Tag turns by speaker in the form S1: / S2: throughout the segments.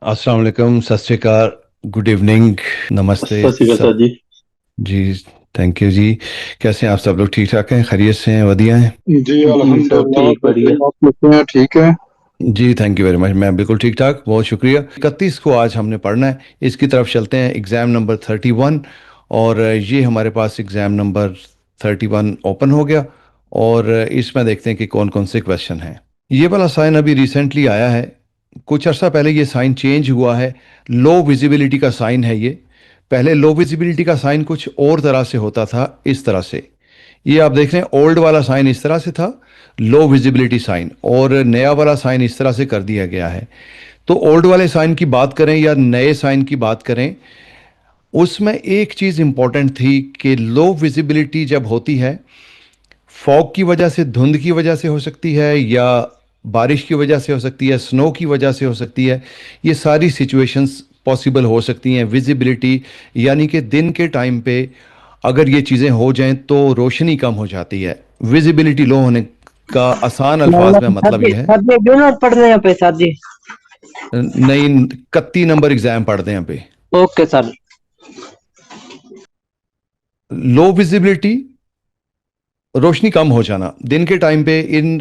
S1: अस्सलाम वालेकुम, सत श्री अकाल, गुड इवनिंग, नमस्ते
S2: सत श्री अकाल
S1: सब।
S2: जी।
S1: जी, थैंक यू जी। कैसे हैं आप? सब लोग ठीक ठाक हैं, खैरियत से हैं, वधिया हैं?
S3: जी
S2: जी सब
S3: अल्हम्दुलिल्लाह,
S2: ठीक, बढ़िया।
S3: बढ़िया। आप कैसे हैं? ठीक है।
S1: जी, थैंक यू वेरी मच। मैं बिल्कुल ठीक ठाक, बहुत शुक्रिया। 31 को आज हमने पढ़ना है, इसकी तरफ चलते हैं। एग्ज़ाम नंबर 31, और ये हमारे पास एग्ज़ाम नंबर 31 ओपन हो गया। और इसमें देखते हैं कि कौन कौन से क्वेश्चन हैं। ये वाला साइन अभी रिसेंटली आया है, कुछ अर्सा पहले ये साइन चेंज हुआ है। लो विजिबिलिटी का साइन है ये। पहले लो विजिबिलिटी का साइन कुछ और तरह से होता था, इस तरह से। ये आप देख रहे हैं, ओल्ड वाला साइन इस तरह से था, लो विजिबिलिटी साइन, और नया वाला साइन इस तरह से कर दिया गया है। तो ओल्ड वाले साइन की बात करें या नए साइन की बात करें, उसमें एक चीज़ इंपॉर्टेंट थी कि लो विजिबिलिटी जब होती है, फॉग की वजह से, धुंध की वजह से हो सकती है, या बारिश की वजह से हो सकती है, स्नो की वजह से हो सकती है। ये सारी सिचुएशंस पॉसिबल हो सकती हैं। विजिबिलिटी यानी कि दिन के टाइम पे अगर ये चीज़ें हो जाएं तो रोशनी कम हो जाती है। विजिबिलिटी लो होने का आसान अल्फाज में मतलब
S4: शादी
S1: यह है।
S4: शादी क्यों ना पढ़ने यहाँ पे शादी।
S1: नई 31 नंबर एग्जाम पढ़ते हैं यहाँ पे।
S4: Okay sir.
S1: लो विजिबिलिटी, रोशनी कम हो जाना दिन के टाइम पे, इन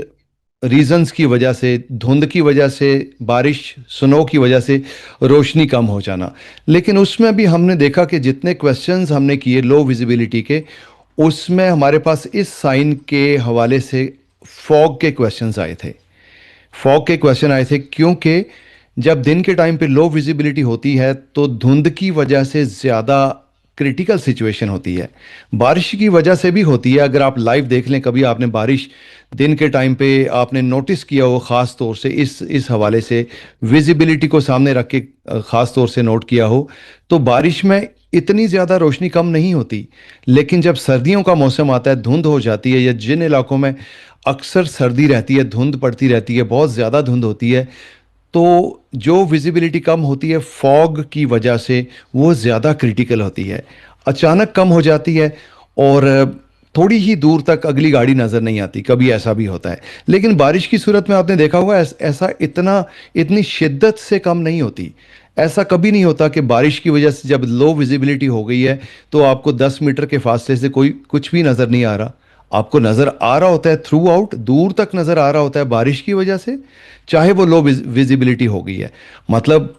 S1: रीजंस की वजह से, धुंध की वजह से, बारिश, स्नो की वजह से रोशनी कम हो जाना। लेकिन उसमें भी हमने देखा कि जितने क्वेश्चंस हमने किए लो विजिबिलिटी के, उसमें हमारे पास इस साइन के हवाले से फॉग के क्वेश्चंस आए थे। फॉग के क्वेश्चन आए थे क्योंकि जब दिन के टाइम पे लो विजिबिलिटी होती है तो धुंध की वजह से ज़्यादा क्रिटिकल सिचुएशन होती है। बारिश की वजह से भी होती है। अगर आप लाइव देख लें, कभी आपने बारिश दिन के टाइम पे आपने नोटिस किया हो, ख़ास तौर से इस हवाले से विजिबिलिटी को सामने रख के ख़ास तौर से नोट किया हो, तो बारिश में इतनी ज़्यादा रोशनी कम नहीं होती। लेकिन जब सर्दियों का मौसम आता है, धुंध हो जाती है, या जिन इलाकों में अक्सर सर्दी रहती है, धुंध पड़ती रहती है, बहुत ज़्यादा धुंध होती है, तो जो विजिबिलिटी कम होती है फॉग की वजह से, वो ज़्यादा क्रिटिकल होती है। अचानक कम हो जाती है, और थोड़ी ही दूर तक अगली गाड़ी नज़र नहीं आती, कभी ऐसा भी होता है। लेकिन बारिश की सूरत में आपने देखा होगा, ऐसा इतनी शिद्दत से कम नहीं होती। ऐसा कभी नहीं होता कि बारिश की वजह से जब लो विजिबिलिटी हो गई है तो आपको 10 मीटर के फासले से कोई कुछ भी नज़र नहीं आ रहा। आपको नज़र आ रहा होता है, थ्रू आउट दूर तक नज़र आ रहा होता है बारिश की वजह से, चाहे वो लो विजिबिलिटी हो गई है। मतलब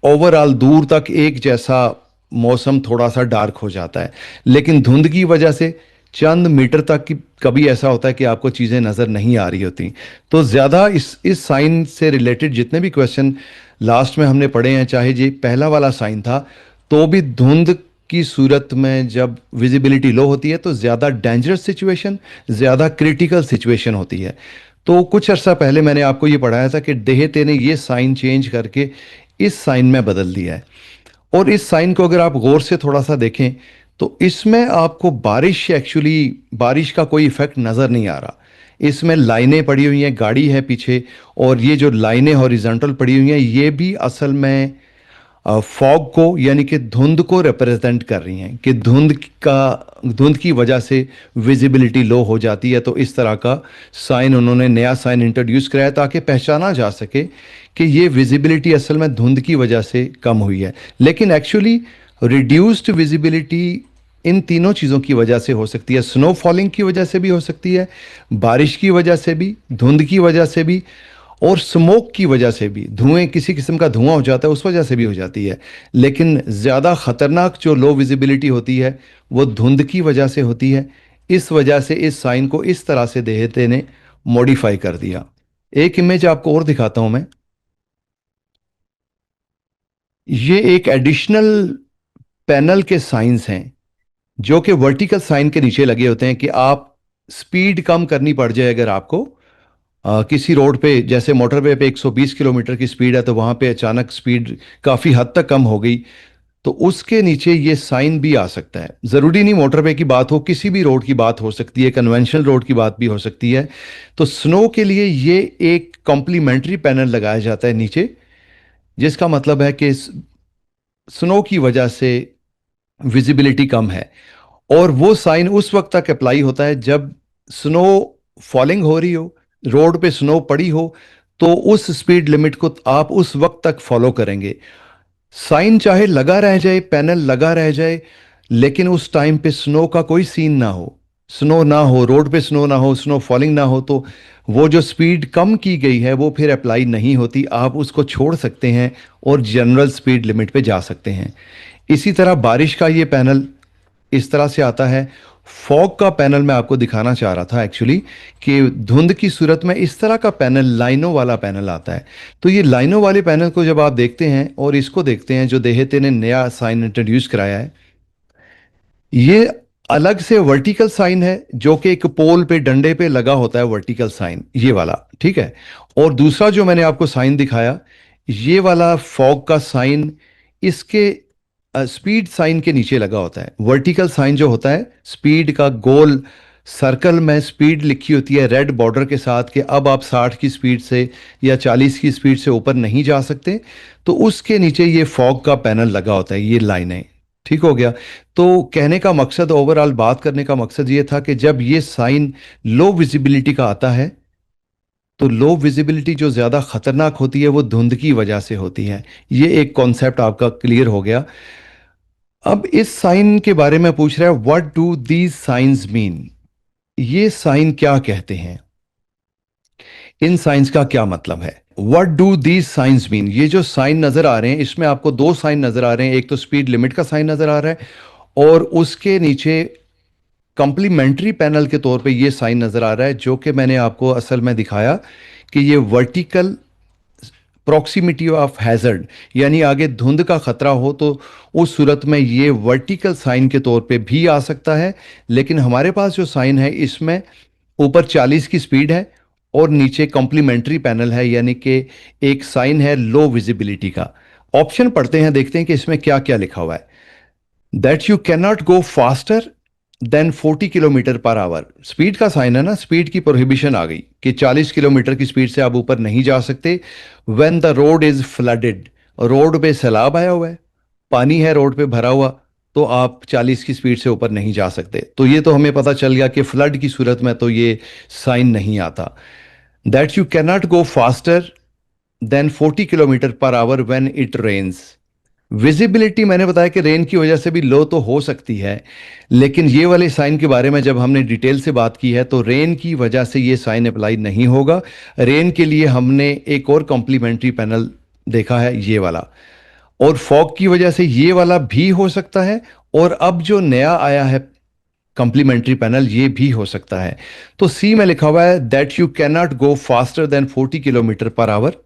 S1: ओवरऑल दूर तक एक जैसा मौसम थोड़ा सा डार्क हो जाता है। लेकिन धुंध की वजह से चंद मीटर तक की कभी ऐसा होता है कि आपको चीज़ें नज़र नहीं आ रही होती। तो ज़्यादा इस साइन से रिलेटेड जितने भी क्वेश्चन लास्ट में हमने पढ़े हैं, चाहे ये पहला वाला साइन था, तो भी धुंध की सूरत में जब विजिबिलिटी लो होती है तो ज़्यादा डेंजरस सिचुएशन, ज़्यादा क्रिटिकल सिचुएशन होती है। तो कुछ अर्सा पहले मैंने आपको ये पढ़ाया था कि देहते ने ये साइन चेंज करके इस साइन में बदल दिया है। और इस साइन को अगर आप गौर से थोड़ा सा देखें तो इसमें आपको बारिश का कोई इफेक्ट नज़र नहीं आ रहा। इसमें लाइनें पड़ी हुई हैं, गाड़ी है पीछे, और ये जो लाइनें हॉरिजॉन्टल पड़ी हुई हैं, ये भी असल में फॉग को यानी कि धुंध को रिप्रेजेंट कर रही हैं कि धुंध की वजह से विजिबिलिटी लो हो जाती है। तो इस तरह का साइन उन्होंने, नया साइन इंट्रोड्यूस कराया ताकि पहचाना जा सके कि ये विजिबिलिटी असल में धुंध की वजह से कम हुई है। लेकिन एक्चुअली रिड्यूस्ड विजिबिलिटी इन तीनों चीज़ों की वजह से हो सकती है। स्नो फॉलिंग की वजह से भी हो सकती है, बारिश की वजह से भी, धुंध की वजह से भी, और स्मोक की वजह से भी। धुएं, किसी किस्म का धुआं हो जाता है, उस वजह से भी हो जाती है। लेकिन ज़्यादा ख़तरनाक जो लो विजिबिलिटी होती है वो धुंध की वजह से होती है। इस वजह से इस साइन को इस तरह से देहते ने मॉडिफाई कर दिया। एक इमेज आपको और दिखाता हूं मैं। ये एक एडिशनल पैनल के साइंस हैं जो कि वर्टिकल साइन के नीचे लगे होते हैं कि आप स्पीड कम करनी पड़ जाए अगर आपको किसी रोड पे, जैसे मोटरवे पे 120 किलोमीटर की स्पीड है, तो वहाँ पे अचानक स्पीड काफ़ी हद तक कम हो गई, तो उसके नीचे ये साइन भी आ सकता है। ज़रूरी नहीं मोटरवे की बात हो, किसी भी रोड की बात हो सकती है, कन्वेंशनल रोड की बात भी हो सकती है। तो स्नो के लिए ये एक कॉम्प्लीमेंट्री पैनल लगाया जाता है नीचे, जिसका मतलब है कि स्नो की वजह से विजिबिलिटी कम है। और वो साइन उस वक्त तक अप्लाई होता है जब स्नो फॉलिंग हो रही हो, रोड पे स्नो पड़ी हो, तो उस स्पीड लिमिट को आप उस वक्त तक फॉलो करेंगे। साइन चाहे लगा रह जाए, पैनल लगा रह जाए, लेकिन उस टाइम पे स्नो का कोई सीन ना हो, स्नो ना हो, रोड पे स्नो ना हो, स्नो फॉलिंग ना हो, तो वो जो स्पीड कम की गई है वो फिर अप्लाई नहीं होती, आप उसको छोड़ सकते हैं और जनरल स्पीड लिमिट पे जा सकते हैं। इसी तरह बारिश का ये पैनल इस तरह से आता है। फॉग का पैनल मैं आपको दिखाना चाह रहा था एक्चुअली, कि धुंध की सूरत में इस तरह का पैनल, लाइनों वाला पैनल आता है। तो ये लाइनों वाले पैनल को जब आप देखते हैं और इसको देखते हैं, जो देहते ने नया साइन इंट्रोड्यूस कराया है, ये अलग से वर्टिकल साइन है जो कि एक पोल पे, डंडे पे लगा होता है, वर्टिकल साइन ये वाला, ठीक है। और दूसरा जो मैंने आपको साइन दिखाया, ये वाला फॉग का साइन, इसके स्पीड साइन के नीचे लगा होता है। वर्टिकल साइन जो होता है, स्पीड का गोल सर्कल में स्पीड लिखी होती है रेड बॉर्डर के साथ, कि अब आप 60 की स्पीड से या 40 की स्पीड से ऊपर नहीं जा सकते, तो उसके नीचे ये फॉग का पैनल लगा होता है, ये लाइनें। ठीक हो गया। तो कहने का मकसद, ओवरऑल बात करने का मकसद ये था कि जब ये साइन लो विजिबिलिटी का आता है, तो लो विजिबिलिटी जो ज़्यादा खतरनाक होती है वो धुंध की वजह से होती है। ये एक कॉन्सेप्ट आपका क्लियर हो गया। अब इस साइन के बारे में पूछ रहा है, what do these signs mean, ये साइन क्या कहते हैं, इन साइंस का क्या मतलब है। What do these signs mean, ये जो साइन नजर आ रहे हैं, इसमें आपको दो साइन नजर आ रहे हैं। एक तो स्पीड लिमिट का साइन नजर आ रहा है, और उसके नीचे कॉम्प्लीमेंट्री पैनल के तौर पे ये साइन नजर आ रहा है, जो कि मैंने आपको असल में दिखाया कि ये वर्टिकल प्रॉक्सिमिटी ऑफ हैजर्ड, यानी आगे धुंध का खतरा हो तो उस सूरत में ये वर्टिकल साइन के तौर पे भी आ सकता है। लेकिन हमारे पास जो साइन है, इसमें ऊपर 40 की स्पीड है और नीचे कॉम्प्लीमेंट्री पैनल है, यानी कि एक साइन है लो विजिबिलिटी का। ऑप्शन पढ़ते हैं, देखते हैं कि इसमें क्या क्या लिखा हुआ है। That you can not go faster than 40 kilometre per hour, speed का साइन है ना, स्पीड की प्रोहिबिशन आ गई कि 40 किलोमीटर की स्पीड से आप ऊपर नहीं जा सकते। When the road is flooded, road पे सैलाब आया हुआ है, पानी है रोड पे भरा हुआ, तो आप 40 की स्पीड से ऊपर नहीं जा सकते। तो ये तो हमें पता चल गया कि फ्लड की सूरत में तो ये साइन नहीं आता। That you can not go faster than 40 kilometre per hour when it rains. Visibility मैंने बताया कि रेन की वजह से भी लो तो हो सकती है, लेकिन ये वाले साइन के बारे में जब हमने डिटेल से बात की है, तो रेन की वजह से ये साइन अप्लाई नहीं होगा। रेन के लिए हमने एक और कॉम्प्लीमेंट्री पैनल देखा है, ये वाला, और फॉग की वजह से ये वाला भी हो सकता है, और अब जो नया आया है कॉम्प्लीमेंट्री पैनल, ये भी हो सकता है। तो सी में लिखा हुआ है that you can not go faster than 40 kilometre per hour,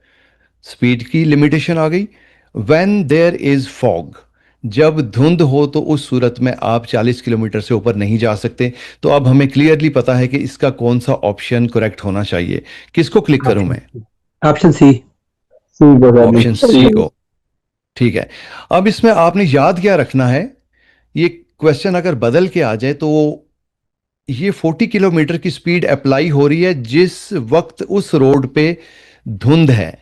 S1: speed की लिमिटेशन आ गई। व्हेन देयर इज फॉग, जब धुंध हो तो उस सूरत में आप 40 किलोमीटर से ऊपर नहीं जा सकते। तो अब हमें क्लियरली पता है कि इसका कौन सा ऑप्शन करेक्ट होना चाहिए। किसको क्लिक करूं मैं?
S4: Option C. C
S1: option C को। ठीक है। अब इसमें आपने याद क्या रखना है, ये क्वेश्चन अगर बदल के आ जाए तो ये 40 किलोमीटर की स्पीड अप्लाई हो रही है जिस वक्त उस रोड पे धुंध है।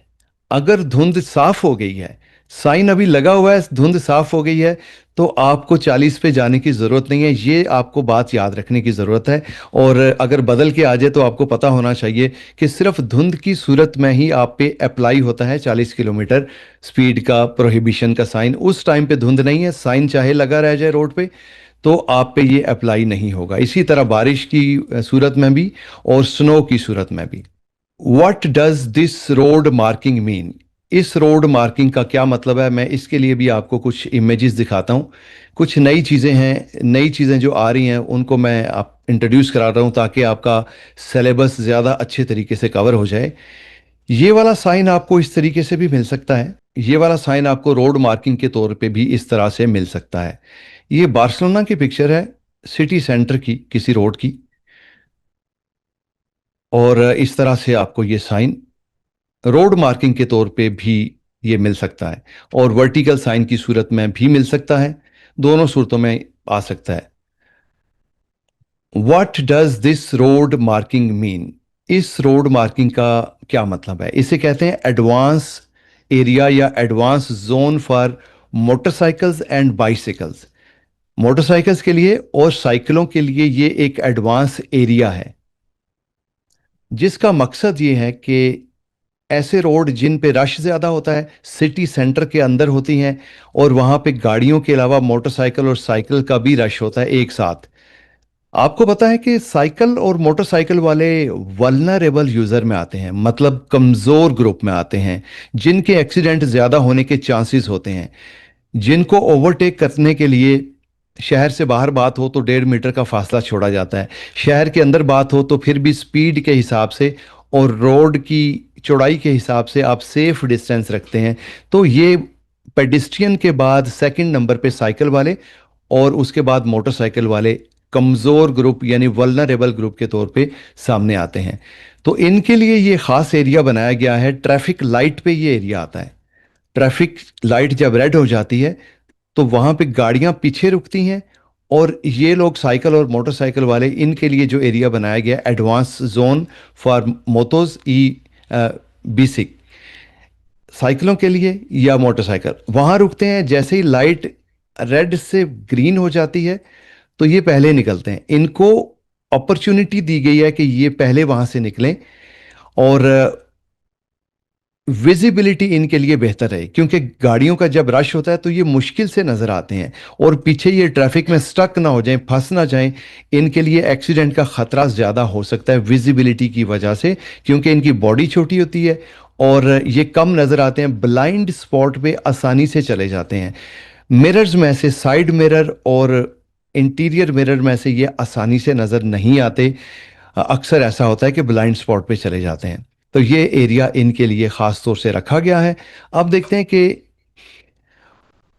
S1: अगर धुंध साफ हो गई है, साइन अभी लगा हुआ है, धुंध साफ हो गई है, तो आपको 40 पे जाने की जरूरत नहीं है। ये आपको बात याद रखने की जरूरत है। और अगर बदल के आ जाए तो आपको पता होना चाहिए कि सिर्फ धुंध की सूरत में ही आप पे अप्लाई होता है 40 किलोमीटर स्पीड का प्रोहिबिशन का साइन। उस टाइम पे धुंध नहीं है, साइन चाहे लगा रह जाए रोड पे, तो आप पे ये अप्लाई नहीं होगा। इसी तरह बारिश की सूरत में भी और स्नो की सूरत में भी। What does this road marking mean, इस रोड मार्किंग का क्या मतलब है, मैं इसके लिए भी आपको कुछ इमेजेस दिखाता हूँ। कुछ नई चीज़ें हैं, नई चीज़ें जो आ रही हैं उनको मैं आप इंट्रोड्यूस करा रहा हूँ ताकि आपका सिलेबस ज़्यादा अच्छे तरीके से कवर हो जाए। ये वाला साइन आपको इस तरीके से भी मिल सकता है, ये वाला साइन आपको रोड मार्किंग के तौर पे भी इस तरह से मिल सकता है। ये बार्सिलोना की पिक्चर है, सिटी सेंटर की किसी रोड की, और इस तरह से आपको ये साइन रोड मार्किंग के तौर पे भी ये मिल सकता है, और वर्टिकल साइन की सूरत में भी मिल सकता है, दोनों सूरतों में आ सकता है। What does this road marking mean, इस रोड मार्किंग का क्या मतलब है? इसे कहते हैं एडवांस एरिया या advance zone for motorcycles and bicycles. Motorcycles के लिए और साइकिलों के लिए ये एक एडवांस एरिया है, जिसका मकसद ये है कि ऐसे रोड जिन पे रश ज़्यादा होता है, सिटी सेंटर के अंदर होती हैं, और वहाँ पे गाड़ियों के अलावा मोटरसाइकिल और साइकिल का भी रश होता है एक साथ। आपको पता है कि साइकिल और मोटरसाइकिल वाले वल्नरेबल यूज़र में आते हैं, मतलब कमज़ोर ग्रुप में आते हैं, जिनके एक्सीडेंट ज़्यादा होने के चांसेस होते हैं, जिनको ओवरटेक करने के लिए शहर से बाहर बात हो तो 1.5 मीटर का फासला छोड़ा जाता है, शहर के अंदर बात हो तो फिर भी स्पीड के हिसाब से और रोड की चौड़ाई के हिसाब से आप सेफ डिस्टेंस रखते हैं। तो ये पेडिस्ट्रियन के बाद सेकंड नंबर पे साइकिल वाले और उसके बाद मोटरसाइकिल वाले कमज़ोर ग्रुप यानी वल्नरेबल ग्रुप के तौर पे सामने आते हैं। तो इनके लिए ये ख़ास एरिया बनाया गया है। ट्रैफिक लाइट पे ये एरिया आता है। ट्रैफिक लाइट जब रेड हो जाती है तो वहां पे गाड़ियां पीछे रुकती हैं, और ये लोग साइकिल और मोटरसाइकिल वाले, इनके लिए जो एरिया बनाया गया advance zone for mottos E basic, साइकिलों के लिए या मोटरसाइकिल, वहां रुकते हैं। जैसे ही लाइट रेड से ग्रीन हो जाती है तो ये पहले निकलते हैं। इनको अपॉर्चुनिटी दी गई है कि ये पहले वहां से निकलें, और विजिबिलिटी इनके लिए बेहतर है, क्योंकि गाड़ियों का जब रश होता है तो ये मुश्किल से नजर आते हैं, और पीछे ये ट्रैफिक में स्टक ना हो जाएं, फंस ना जाएं। इनके लिए एक्सीडेंट का खतरा ज़्यादा हो सकता है विजिबिलिटी की वजह से, क्योंकि इनकी बॉडी छोटी होती है और ये कम नज़र आते हैं। ब्लाइंड स्पॉट पे आसानी से चले जाते हैं। मिरर्स में से, साइड मिरर और इंटीरियर मिरर में से ये आसानी से नज़र नहीं आते। अक्सर ऐसा होता है कि ब्लाइंड स्पॉट पे चले जाते हैं। तो ये एरिया इनके लिए खास तौर से रखा गया है। अब देखते हैं कि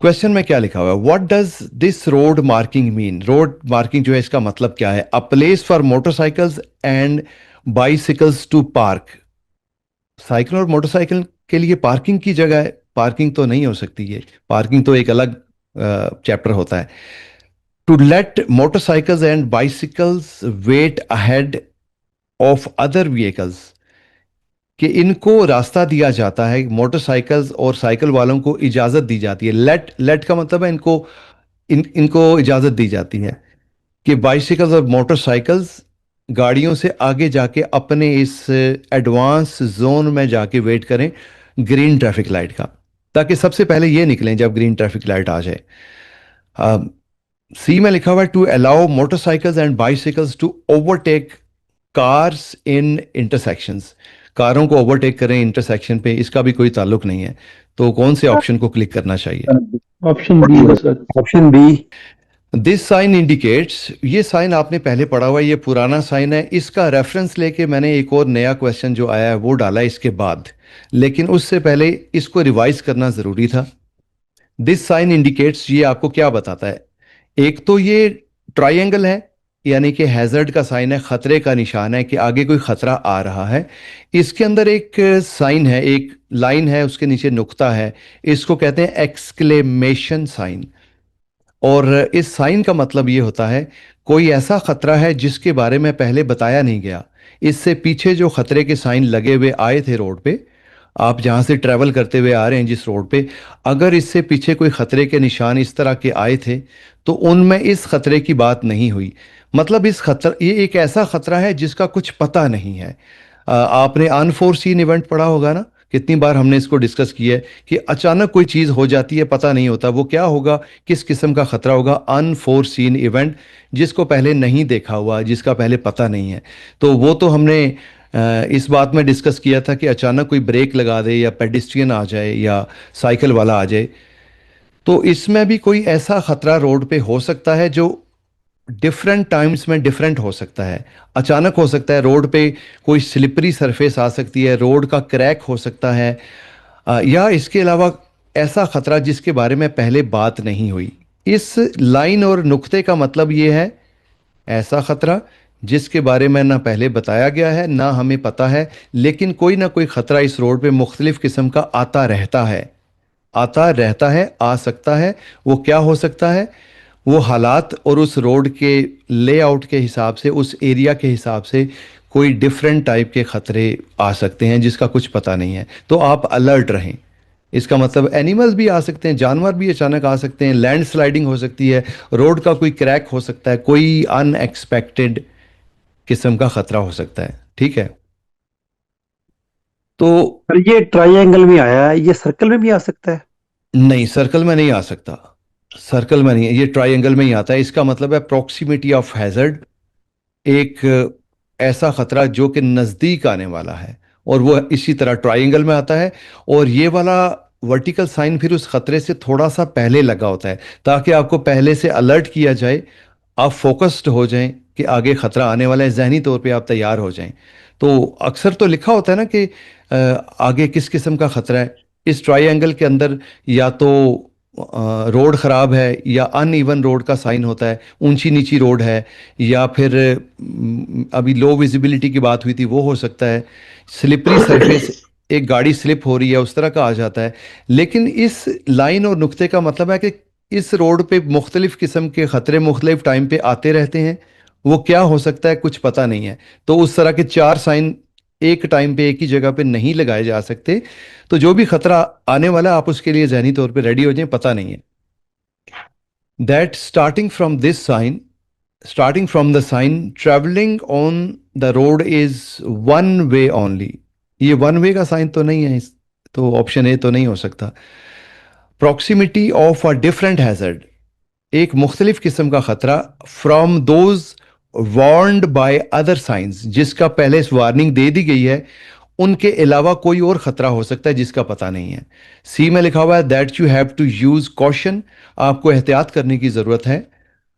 S1: क्वेश्चन में क्या लिखा हुआ है। What does this road marking mean? Road marking जो है इसका मतलब क्या है? A place for motorcycles and bicycles to park. Cycle और मोटरसाइकिल के लिए पार्किंग की जगह है? पार्किंग तो नहीं हो सकती है, पार्किंग तो एक अलग चैप्टर होता है। To let motorcycles and bicycles wait ahead of other vehicles, कि इनको रास्ता दिया जाता है, मोटरसाइकिल्स और साइकिल वालों को इजाज़त दी जाती है। लेट लेट का मतलब है इनको, इनको इजाज़त दी जाती है कि बाइसिकल्स और मोटरसाइकिल्स गाड़ियों से आगे जाके अपने इस एडवांस जोन में जाके वेट करें ग्रीन ट्रैफिक लाइट का, ताकि सबसे पहले ये निकलें जब ग्रीन ट्रैफिक लाइट आ जाए। सी में लिखा हुआ है to allow motorcycles and bicycles to overtake cars in intersections. कारों को ओवरटेक करें इंटरसेक्शन पे, इसका भी कोई ताल्लुक नहीं है। तो कौन से ऑप्शन को क्लिक करना चाहिए?
S4: ऑप्शन बी है sir, option B.
S1: This sign indicates, ये साइन आपने पहले पढ़ा हुआ है, ये पुराना साइन है। इसका रेफरेंस लेके मैंने एक और नया क्वेश्चन जो आया है वो डाला इसके बाद, लेकिन उससे पहले इसको रिवाइज करना ज़रूरी था। दिस साइन इंडिकेट्स, ये आपको क्या बताता है? एक तो ये ट्रायंगल है, यानी कि हैजर्ड का साइन है, खतरे का निशान है कि आगे कोई खतरा आ रहा है। इसके अंदर एक साइन है, एक लाइन है, उसके नीचे नुक्ता है, इसको कहते हैं एक्सक्लेमेशन साइन। और इस साइन का मतलब ये होता है कोई ऐसा खतरा है जिसके बारे में पहले बताया नहीं गया। इससे पीछे जो खतरे के साइन लगे हुए आए थे रोड पे, आप जहां से ट्रैवल करते हुए आ रहे हैं जिस रोड पे, अगर इससे पीछे कोई खतरे के निशान इस तरह के आए थे तो उनमें इस खतरे की बात नहीं हुई। मतलब इस खतरा, ये एक ऐसा खतरा है जिसका कुछ पता नहीं है। आपने अनफोर्सीन इवेंट पढ़ा होगा ना, कितनी बार हमने इसको डिस्कस किया है कि अचानक कोई चीज़ हो जाती है, पता नहीं होता वो क्या होगा, किस किस्म का खतरा होगा। अनफोर्सीन इवेंट, जिसको पहले नहीं देखा हुआ, जिसका पहले पता नहीं है। तो वो तो हमने इस बात में डिस्कस किया था कि अचानक कोई ब्रेक लगा दे या पेडिस्ट्रियन आ जाए या साइकिल वाला आ जाए। तो इसमें भी कोई ऐसा खतरा रोड पे हो सकता है जो डिफरेंट टाइम्स में डिफरेंट हो सकता है। अचानक हो सकता है, रोड पे कोई स्लिपरी सरफेस आ सकती है, रोड का क्रैक हो सकता है, या इसके अलावा ऐसा खतरा जिसके बारे में पहले बात नहीं हुई। इस लाइन और नुक्ते का मतलब ये है, ऐसा खतरा जिसके बारे में ना पहले बताया गया है ना हमें पता है, लेकिन कोई ना कोई खतरा इस रोड पे मुख्तलिफ किस्म का आता रहता है, आता रहता है, आ सकता है। वो क्या हो सकता है? वो हालात और उस रोड के लेआउट के हिसाब से, उस एरिया के हिसाब से कोई डिफरेंट टाइप के खतरे आ सकते हैं जिसका कुछ पता नहीं है। तो आप अलर्ट रहें। इसका मतलब एनिमल्स भी आ सकते हैं, जानवर भी अचानक आ सकते हैं, लैंड स्लाइडिंग हो सकती है, रोड का कोई क्रैक हो सकता है, कोई अनएक्सपेक्टेड किस्म का खतरा हो सकता है। ठीक है। तो
S4: पर ये ट्रायंगल में आया है, ये सर्कल में भी आ सकता है?
S1: नहीं, सर्कल में नहीं आ सकता। सर्कल में नहीं है, ये ट्रायंगल में ही आता है। इसका मतलब है प्रॉक्सिमिटी ऑफ हैजर्ड, एक ऐसा खतरा जो कि नजदीक आने वाला है, और वो इसी तरह ट्रायंगल में आता है। और ये वाला वर्टिकल साइन फिर उस खतरे से थोड़ा सा पहले लगा होता है, ताकि आपको पहले से अलर्ट किया जाए, आप फोकस्ड हो जाएं कि आगे खतरा आने वाला है, जहनी तौर पे आप तैयार हो जाएं। तो अक्सर तो लिखा होता है ना कि आगे किस किस्म का खतरा है। इस ट्रायंगल के अंदर या तो रोड खराब है, या अनइवन रोड का साइन होता है, ऊंची नीची रोड है, या फिर अभी लो विजिबिलिटी की बात हुई थी, वो हो सकता है। स्लिपरी सरफेस, एक गाड़ी स्लिप हो रही है, उस तरह का आ जाता है। लेकिन इस लाइन और नुक्ते का मतलब है कि इस रोड पे मुख्तलिफ किस्म के खतरे मुख्तलिफ टाइम पे आते रहते हैं। वो क्या हो सकता है कुछ पता नहीं है। तो उस तरह के चार साइन एक टाइम पे एक ही जगह पे नहीं लगाए जा सकते। तो जो भी खतरा आने वाला है, आप उसके लिए जहनी तौर पे रेडी हो जाएं, पता नहीं है। That starting from the sign travelling on the road is one way only. ये वन वे का साइन तो नहीं है, तो ऑप्शन ए तो नहीं हो सकता। Proximity of a different hazard, एक मुख्तलिफ किस्म का खतरा, from those warned by other science, जिसका पहले वार्निंग दे दी गई है, उनके अलावा कोई और खतरा हो सकता है जिसका पता नहीं है। सी में लिखा हुआ है that you have to use caution, आपको एहतियात करने की जरूरत है,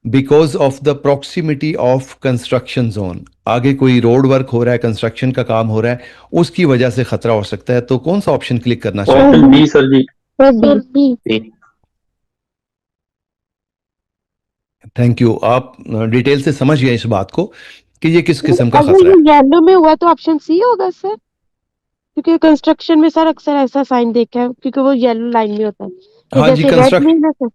S1: because of the proximity of construction zone, आगे कोई रोड वर्क हो रहा है, कंस्ट्रक्शन का काम हो रहा है, उसकी वजह से खतरा हो सकता है। तो कौन सा ऑप्शन क्लिक करना चाहिए?
S4: Option B sir ji.
S2: Sir B.
S1: Thank you, आप डिटेल से समझ गए इस बात को कि ये किस किस्म का
S2: अगर
S1: खतरा
S2: ये
S1: है।
S2: येलो में हुआ तो ऑप्शन सी होगा सर, क्योंकि कंस्ट्रक्शन में सर अक्सर ऐसा साइन देखा है, क्योंकि वो येलो लाइन में होता है, या
S1: हाँ जी,
S2: जैसे रेड में ना सर।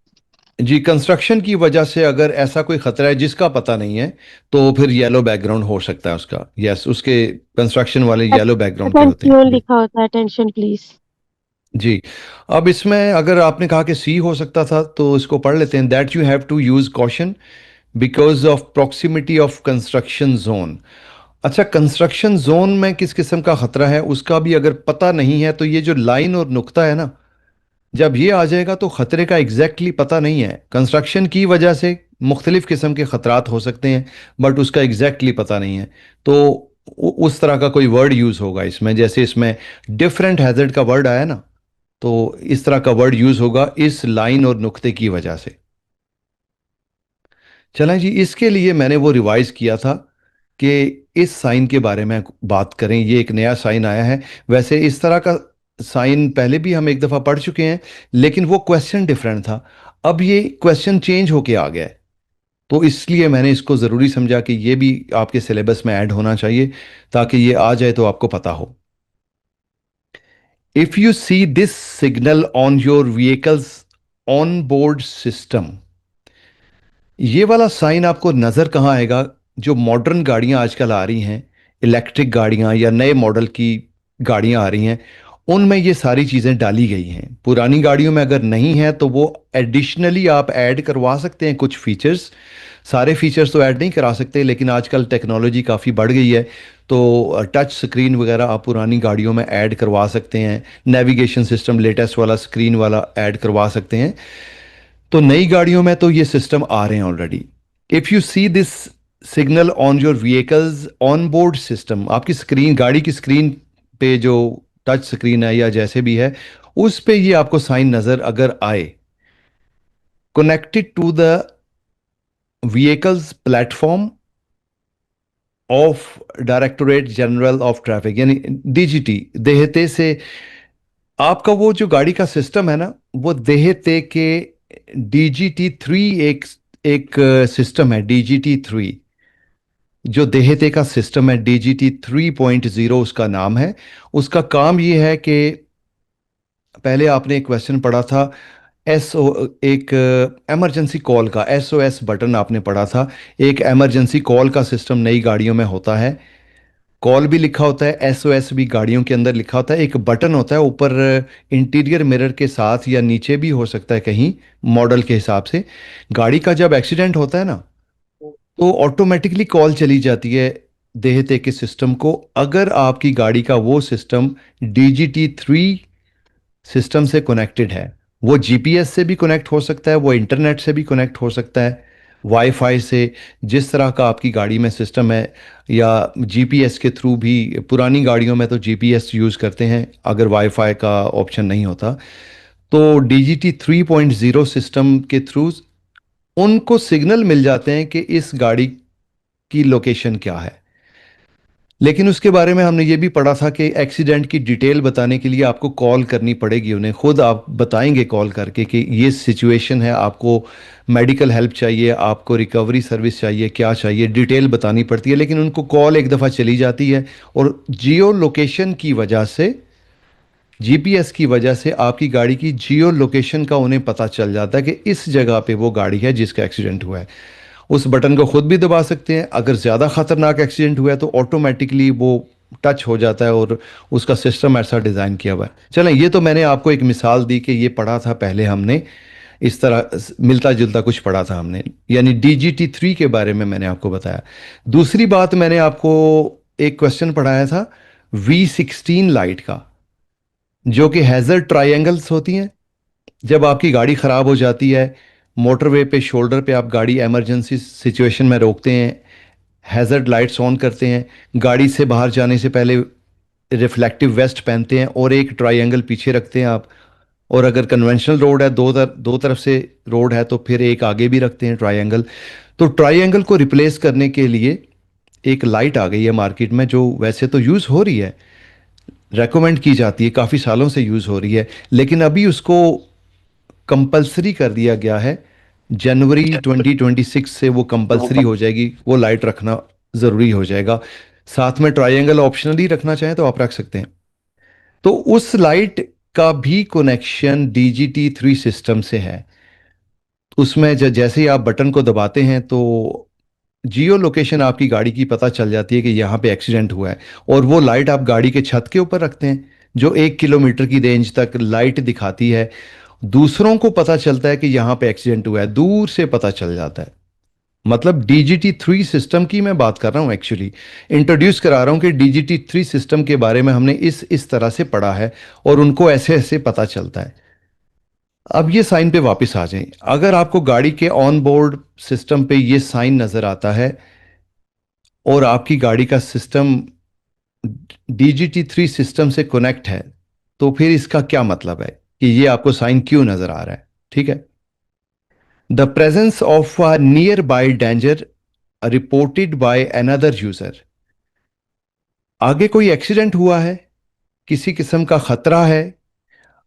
S1: जी कंस्ट्रक्शन की वजह से अगर ऐसा कोई खतरा है जिसका पता नहीं है, तो फिर येलो बैकग्राउंड हो सकता है उसका। यस, उसके कंस्ट्रक्शन वाले येलो बैकग्राउंड के होते हैं।
S2: अटेंशन लिखा होता है, अटेंशन प्लीज।
S1: जी। अब इसमें अगर आपने कहा कि सी हो सकता था, तो इसको पढ़ लेते हैं। That you have to use caution because of proximity of construction zone. अच्छा, कंस्ट्रक्शन जोन में किस किस्म का खतरा है उसका भी अगर पता नहीं है, तो ये जो लाइन और नुक्ता है ना, जब ये आ जाएगा तो खतरे का एग्जैक्टली पता नहीं है। कंस्ट्रक्शन की वजह से मुख्तलिफ किस्म के खतरात हो सकते हैं, बट उसका एग्जैक्टली पता नहीं है। तो उस तरह का कोई वर्ड यूज होगा इसमें, जैसे इसमें डिफरेंट हैजर्ड का वर्ड आया ना, तो इस तरह का वर्ड यूज होगा इस लाइन और नुक्ते की वजह से। चलें जी, इसके लिए मैंने वो रिवाइज किया था कि इस साइन के बारे में बात करें। ये एक नया साइन आया है। वैसे इस तरह का साइन पहले भी हम एक दफ़ा पढ़ चुके हैं, लेकिन वो क्वेश्चन डिफरेंट था। अब ये क्वेश्चन चेंज होके आ गया है, तो इसलिए मैंने इसको ज़रूरी समझा कि ये भी आपके सिलेबस में ऐड होना चाहिए, ताकि ये आ जाए तो आपको पता हो। If you see this signal on your vehicles on board system, ये वाला साइन आपको नज़र कहाँ आएगा? जो मॉडर्न गाड़ियाँ आजकल आ रही हैं, इलेक्ट्रिक गाड़ियाँ या नए मॉडल की गाड़ियाँ आ रही हैं, उनमें ये सारी चीज़ें डाली गई हैं। पुरानी गाड़ियों में अगर नहीं है तो वो एडिशनली आप ऐड करवा सकते हैं कुछ फीचर्स। सारे फीचर्स तो ऐड नहीं करा सकते, लेकिन आजकल टेक्नोलॉजी काफ़ी बढ़ गई है, तो टच स्क्रीन वगैरह आप पुरानी गाड़ियों में ऐड करवा सकते हैं। नेविगेशन सिस्टम लेटेस्ट वाला स्क्रीन वाला ऐड करवा सकते हैं। तो नई गाड़ियों में तो ये सिस्टम आ रहे हैं already. If you see this signal on your vehicles on board system, आपकी स्क्रीन, गाड़ी की स्क्रीन पे जो टच स्क्रीन है या जैसे भी है, उस पे ये आपको साइन नज़र अगर आए, connected to the vehicles platform of directorate general of traffic, यानी डीजीटी, देहते से, आपका वो जो गाड़ी का सिस्टम है ना, वो देहते के DGT-3, एक एक सिस्टम है DGT-3, जो देहते का सिस्टम है DGT 3.0 उसका नाम है। उसका काम ये है कि पहले आपने एक क्वेश्चन पढ़ा था, एसओ, एक इमरजेंसी कॉल का SOS बटन आपने पढ़ा था। एक इमरजेंसी कॉल का सिस्टम नई गाड़ियों में होता है। कॉल भी लिखा होता है, SOS भी गाड़ियों के अंदर लिखा होता है। एक बटन होता है ऊपर इंटीरियर मिरर के साथ, या नीचे भी हो सकता है कहीं, मॉडल के हिसाब से। गाड़ी का जब एक्सीडेंट होता है ना, तो ऑटोमेटिकली कॉल चली जाती है देहते के सिस्टम को, अगर आपकी गाड़ी का वो सिस्टम DGT3 सिस्टम से कनेक्टेड है। वो जीपीएस से भी कनेक्ट हो सकता है, वो इंटरनेट से भी कनेक्ट हो सकता है, वाईफाई से, जिस तरह का आपकी गाड़ी में सिस्टम है, या जीपीएस के थ्रू भी। पुरानी गाड़ियों में तो जीपीएस यूज़ करते हैं अगर वाईफाई का ऑप्शन नहीं होता। तो DGT 3.0 सिस्टम के थ्रू उनको सिग्नल मिल जाते हैं कि इस गाड़ी की लोकेशन क्या है। लेकिन उसके बारे में हमने ये भी पढ़ा था कि एक्सीडेंट की डिटेल बताने के लिए आपको कॉल करनी पड़ेगी उन्हें, खुद आप बताएंगे कॉल करके कि ये सिचुएशन है, आपको मेडिकल हेल्प चाहिए, आपको रिकवरी सर्विस चाहिए, क्या चाहिए, डिटेल बतानी पड़ती है। लेकिन उनको कॉल एक दफ़ा चली जाती है और जियो लोकेशन की वजह से, जीपीएस की वजह से आपकी गाड़ी की जियो लोकेशन का उन्हें पता चल जाता है कि इस जगह पे वो गाड़ी है जिसका एक्सीडेंट हुआ है। उस बटन को खुद भी दबा सकते हैं। अगर ज़्यादा ख़तरनाक एक्सीडेंट हुआ है तो ऑटोमेटिकली वो टच हो जाता है, और उसका सिस्टम ऐसा डिज़ाइन किया हुआ है। चलें, ये तो मैंने आपको एक मिसाल दी कि ये पढ़ा था पहले हमने, इस तरह मिलता जुलता कुछ पढ़ा था हमने, यानी DGT 3 के बारे में मैंने आपको बताया। दूसरी बात, मैंने आपको एक क्वेश्चन पढ़ाया था V16 लाइट का, जो कि हैज़र्ड ट्रायंगल्स होती हैं। जब आपकी गाड़ी ख़राब हो जाती है, मोटरवे पे शोल्डर पे आप गाड़ी इमरजेंसी सिचुएशन में रोकते हैं, हैज़र्ड लाइट्स ऑन करते हैं, गाड़ी से बाहर जाने से पहले रिफ्लेक्टिव वेस्ट पहनते हैं और एक ट्रायंगल पीछे रखते हैं आप। और अगर कन्वेंशनल रोड है, दो तरफ से रोड है, तो फिर एक आगे भी रखते हैं ट्रायंगल। तो ट्रायंगल को रिप्लेस करने के लिए एक लाइट आ गई है मार्केट में, जो वैसे तो यूज़ हो रही है, रेकमेंड की जाती है, काफ़ी सालों से यूज़ हो रही है, लेकिन अभी उसको कंपलसरी कर दिया गया है। जनवरी 2026 से वो कंपलसरी हो जाएगी, वो लाइट रखना ज़रूरी हो जाएगा। साथ में ट्रायंगल ऑप्शनली रखना चाहें तो आप रख सकते हैं। तो उस लाइट का भी कनेक्शन DGT 3 सिस्टम से है। उसमें जैसे ही आप बटन को दबाते हैं तो जियो लोकेशन आपकी गाड़ी की पता चल जाती है कि यहाँ पे एक्सीडेंट हुआ है, और वो लाइट आप गाड़ी के छत के ऊपर रखते हैं, जो 1 किलोमीटर की रेंज तक लाइट दिखाती है। दूसरों को पता चलता है कि यहाँ पे एक्सीडेंट हुआ है, दूर से पता चल जाता है। मतलब DGT 3 सिस्टम की मैं बात कर रहा हूँ, एक्चुअली इंट्रोड्यूस करा रहा हूँ कि DGT 3 सिस्टम के बारे में हमने इस तरह से पढ़ा है, और उनको ऐसे ऐसे पता चलता है। अब ये साइन पे वापस आ जाएं। अगर आपको गाड़ी के ऑन बोर्ड सिस्टम पे ये साइन नज़र आता है और आपकी गाड़ी का सिस्टम DGT 3 सिस्टम से कनेक्ट है, तो फिर इसका क्या मतलब है कि ये आपको साइन क्यों नज़र आ रहा है? ठीक है, the presence of a near by danger reported by another user. आगे कोई एक्सीडेंट हुआ है, किसी किस्म का खतरा है,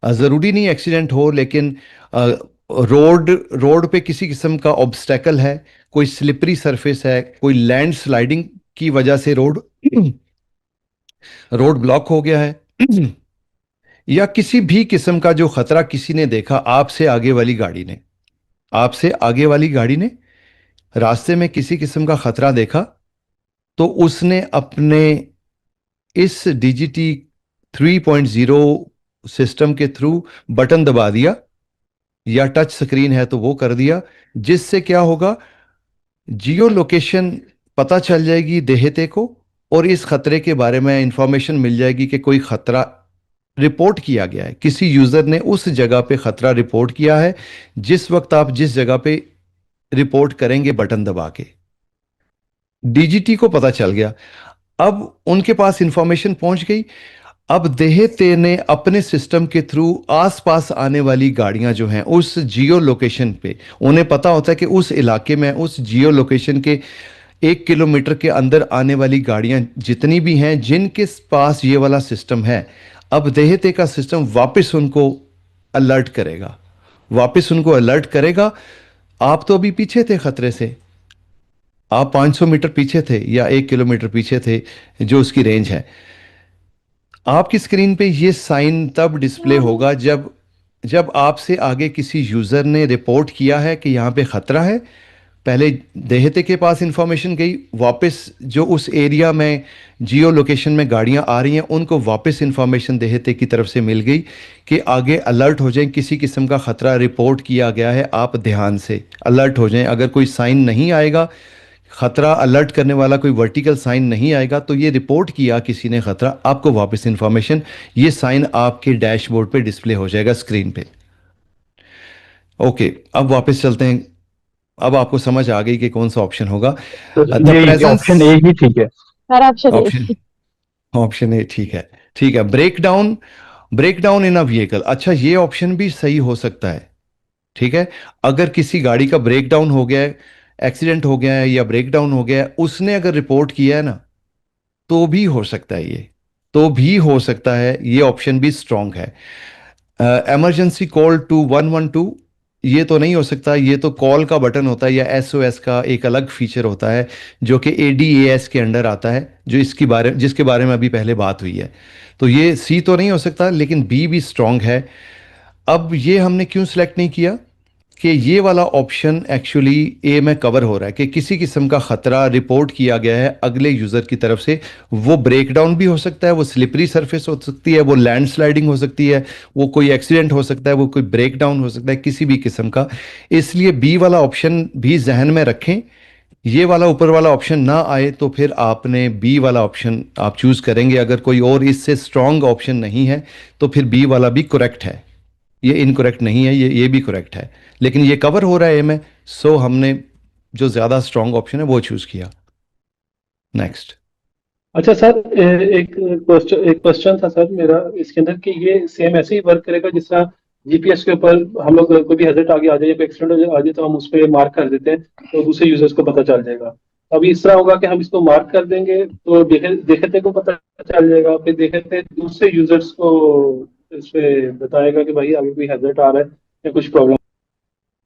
S1: ज़रूरी नहीं एक्सीडेंट हो, लेकिन रोड रोड पे किसी किस्म का ऑब्स्टेकल है, कोई स्लिपरी सरफेस है, कोई लैंड स्लाइडिंग की वजह से रोड रोड ब्लॉक हो गया है, या किसी भी किस्म का जो खतरा किसी ने देखा, आपसे आगे वाली गाड़ी ने रास्ते में किसी किस्म का खतरा देखा, तो उसने अपने इस DGT 3.0 सिस्टम के थ्रू बटन दबा दिया, या टच स्क्रीन है तो वो कर दिया, जिससे क्या होगा, जियो लोकेशन पता चल जाएगी देहते को, और इस खतरे के बारे में इंफॉर्मेशन मिल जाएगी कि कोई खतरा रिपोर्ट किया गया है, किसी यूजर ने उस जगह पे खतरा रिपोर्ट किया है। जिस वक्त आप जिस जगह पे रिपोर्ट करेंगे बटन दबा के, DGT को पता चल गया, अब उनके पास इंफॉर्मेशन पहुंच गई। अब देहते ने अपने सिस्टम के थ्रू आसपास आने वाली गाड़ियां जो हैं उस जियो लोकेशन पे, उन्हें पता होता है कि उस इलाके में, उस जियो लोकेशन के 1 किलोमीटर के अंदर आने वाली गाड़ियां जितनी भी हैं जिनके पास ये वाला सिस्टम है, अब देहते का सिस्टम वापस उनको अलर्ट करेगा। आप तो अभी पीछे थे खतरे से, आप 500 मीटर पीछे थे या 1 किलोमीटर पीछे थे, जो उसकी रेंज है। आपकी स्क्रीन पे ये साइन तब डिस्प्ले होगा जब जब आपसे आगे किसी यूज़र ने रिपोर्ट किया है कि यहाँ पे ख़तरा है। पहले देहते के पास इंफॉर्मेशन गई, वापस जो उस एरिया में जियो लोकेशन में गाड़ियाँ आ रही हैं उनको वापस इंफॉर्मेशन देहते की तरफ से मिल गई कि आगे अलर्ट हो जाएं, किसी किस्म का ख़तरा रिपोर्ट किया गया है, आप ध्यान से अलर्ट हो जाएं। अगर कोई साइन नहीं आएगा, खतरा अलर्ट करने वाला कोई वर्टिकल साइन नहीं आएगा, तो ये रिपोर्ट किया किसी ने खतरा, आपको वापस इंफॉर्मेशन, ये साइन आपके डैशबोर्ड पे डिस्प्ले हो जाएगा स्क्रीन पे। ओके, अब वापस चलते हैं। अब आपको समझ आ गई कि कौन सा ऑप्शन होगा।
S4: तो
S1: द
S4: ये
S1: प्रेजेंस,
S4: ऑप्शन ए ही ठीक है।
S2: Sir option A.
S1: Option option A ठीक है। ठीक है, break down in a vehicle, अच्छा ये ऑप्शन भी सही हो सकता है। ठीक है, अगर किसी गाड़ी का ब्रेक डाउन हो गया है, एक्सीडेंट हो गया है या ब्रेक डाउन हो गया है, उसने अगर रिपोर्ट किया है ना, तो भी हो सकता है ये, तो भी हो सकता है, ये ऑप्शन भी स्ट्रांग है। इमरजेंसी कॉल टू 112, ये तो नहीं हो सकता, ये तो कॉल का बटन होता है या एसओएस का एक अलग फीचर होता है जो कि एडीएएस के अंडर आता है, जो जिसके बारे में अभी पहले बात हुई है। तो ये सी तो नहीं हो सकता, लेकिन बी भी स्ट्रांग है। अब ये हमने क्यों सिलेक्ट नहीं किया कि ये वाला ऑप्शन एक्चुअली ए में कवर हो रहा है कि किसी किस्म का खतरा रिपोर्ट किया गया है अगले यूजर की तरफ से। वो ब्रेकडाउन भी हो सकता है, वो स्लिपरी सरफेस हो सकती है, वो लैंडस्लाइडिंग हो सकती है, वो कोई एक्सीडेंट हो सकता है, वो कोई ब्रेकडाउन हो सकता है, किसी भी किस्म का। इसलिए बी वाला ऑप्शन भी जहन में रखें। ये वाला ऊपर वाला ऑप्शन ना आए तो फिर आपने बी वाला ऑप्शन आप चूज करेंगे। अगर कोई और इससे स्ट्रांग ऑप्शन नहीं है तो फिर बी वाला भी करेक्ट है, ये इनकरेक्ट नहीं है, ये भी करेक्ट है, लेकिन ये कवर हो रहा है ए में, सो हमने जो ज़्यादा स्ट्रांग ऑप्शन है वो चूज़ किया। नेक्स्ट।
S3: अच्छा सर, एक क्वेश्चन था सर मेरा इसके अंदर कि ये सेम ऐसे ही वर्क करेगा जिस तरह जीपीएस के ऊपर हम लोग कोई भी हैजर्ड आगे आ जाए या कोई एक्सीडेंट आ जाए तो हम उस पर मार्क कर देते हैं तो दूसरे यूजर्स को पता चल जाएगा। अभी इस तरह होगा कि हम इसको मार्क कर देंगे तो देखते को पता चल जाएगा, फिर देखते दूसरे यूजर्स को इस पे बताएगा कि भाई आगे कोई हैजर्ड आ रहा है या कुछ प्रॉब्लम।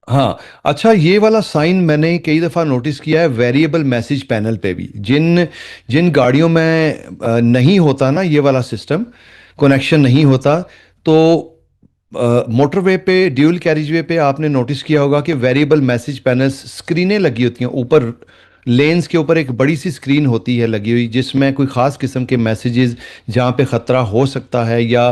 S1: हाँ, अच्छा ये वाला साइन मैंने कई दफ़ा नोटिस किया है वेरिएबल मैसेज पैनल पे भी, जिन जिन गाड़ियों में नहीं होता ना ये वाला सिस्टम, कनेक्शन नहीं होता, तो मोटरवे पे, ड्यूल कैरिजवे पे आपने नोटिस किया होगा कि वेरिएबल मैसेज पैनल्स, स्क्रीनें लगी होती हैं ऊपर, लेन्स के ऊपर एक बड़ी सी स्क्रीन होती है लगी हुई, जिसमें कोई ख़ास किस्म के मैसेजेस जहाँ पे ख़तरा हो सकता है या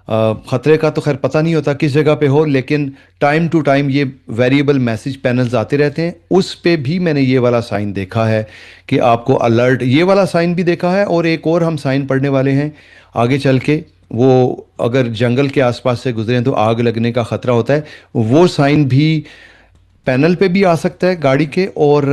S1: ख़तरे का तो खैर पता नहीं होता किस जगह पे हो, लेकिन टाइम टू टाइम ये वेरिएबल मैसेज पैनल्स आते रहते हैं। उस पे भी मैंने ये वाला साइन देखा है कि आपको अलर्ट, ये वाला साइन भी देखा है, और एक और हम साइन पढ़ने वाले हैं आगे चल के। वो अगर जंगल के आसपास से गुजरें तो आग लगने का ख़तरा होता है, वो साइन भी पैनल पे भी आ सकता है गाड़ी के, और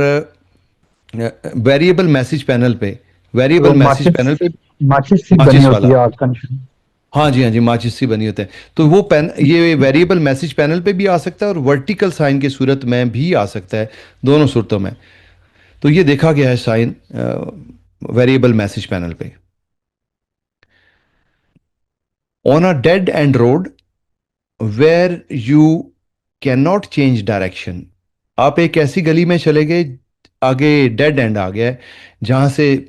S1: वेरिएबल मैसेज पैनल पे,
S4: तो
S1: वेरिएबल मैसेज पैनल पे,
S4: माचिस सी बनी
S1: माचिस
S4: होती
S1: वाला।
S4: है आग का निशान।
S1: हाँ जी, हाँ जी, माचिस से बनी होते हैं। तो वो ये वेरिएबल मैसेज पैनल पे भी आ सकता है और वर्टिकल साइन की सूरत में भी आ सकता है, दोनों सूरतों में। तो ये देखा गया है साइन वेरिएबल मैसेज पैनल पे। On a dead end road where you can not change direction, आप एक ऐसी गली में चले गए, आगे डेड एंड आ गया है जहां से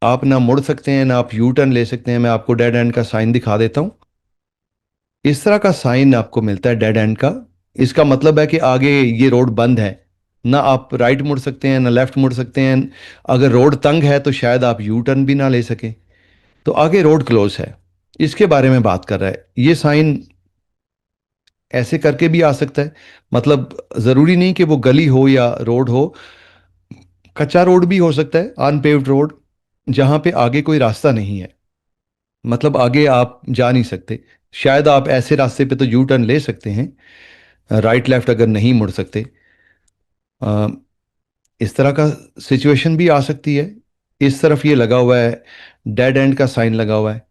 S1: आप ना मुड़ सकते हैं ना आप यू टर्न ले सकते हैं। मैं आपको डेड एंड का साइन दिखा देता हूं। इस तरह का साइन आपको मिलता है डेड एंड का। इसका मतलब है कि आगे ये रोड बंद है, ना आप राइट मुड़ सकते हैं ना लेफ्ट मुड़ सकते हैं। अगर रोड तंग है तो शायद आप यू टर्न भी ना ले सकें, तो आगे रोड क्लोज है, इसके बारे में बात कर रहा है ये साइन। ऐसे करके भी आ सकता है, मतलब ज़रूरी नहीं कि वो गली हो या रोड हो, कच्चा रोड भी हो सकता है, अनपेव्ड रोड, जहां पे आगे कोई रास्ता नहीं है, मतलब आगे आप जा नहीं सकते। शायद आप ऐसे रास्ते पे तो यू टर्न ले सकते हैं, राइट लेफ्ट अगर नहीं मुड़ सकते। अ, इस तरह का सिचुएशन भी आ सकती है। इस तरफ ये लगा हुआ है, डेड एंड का साइन लगा हुआ है,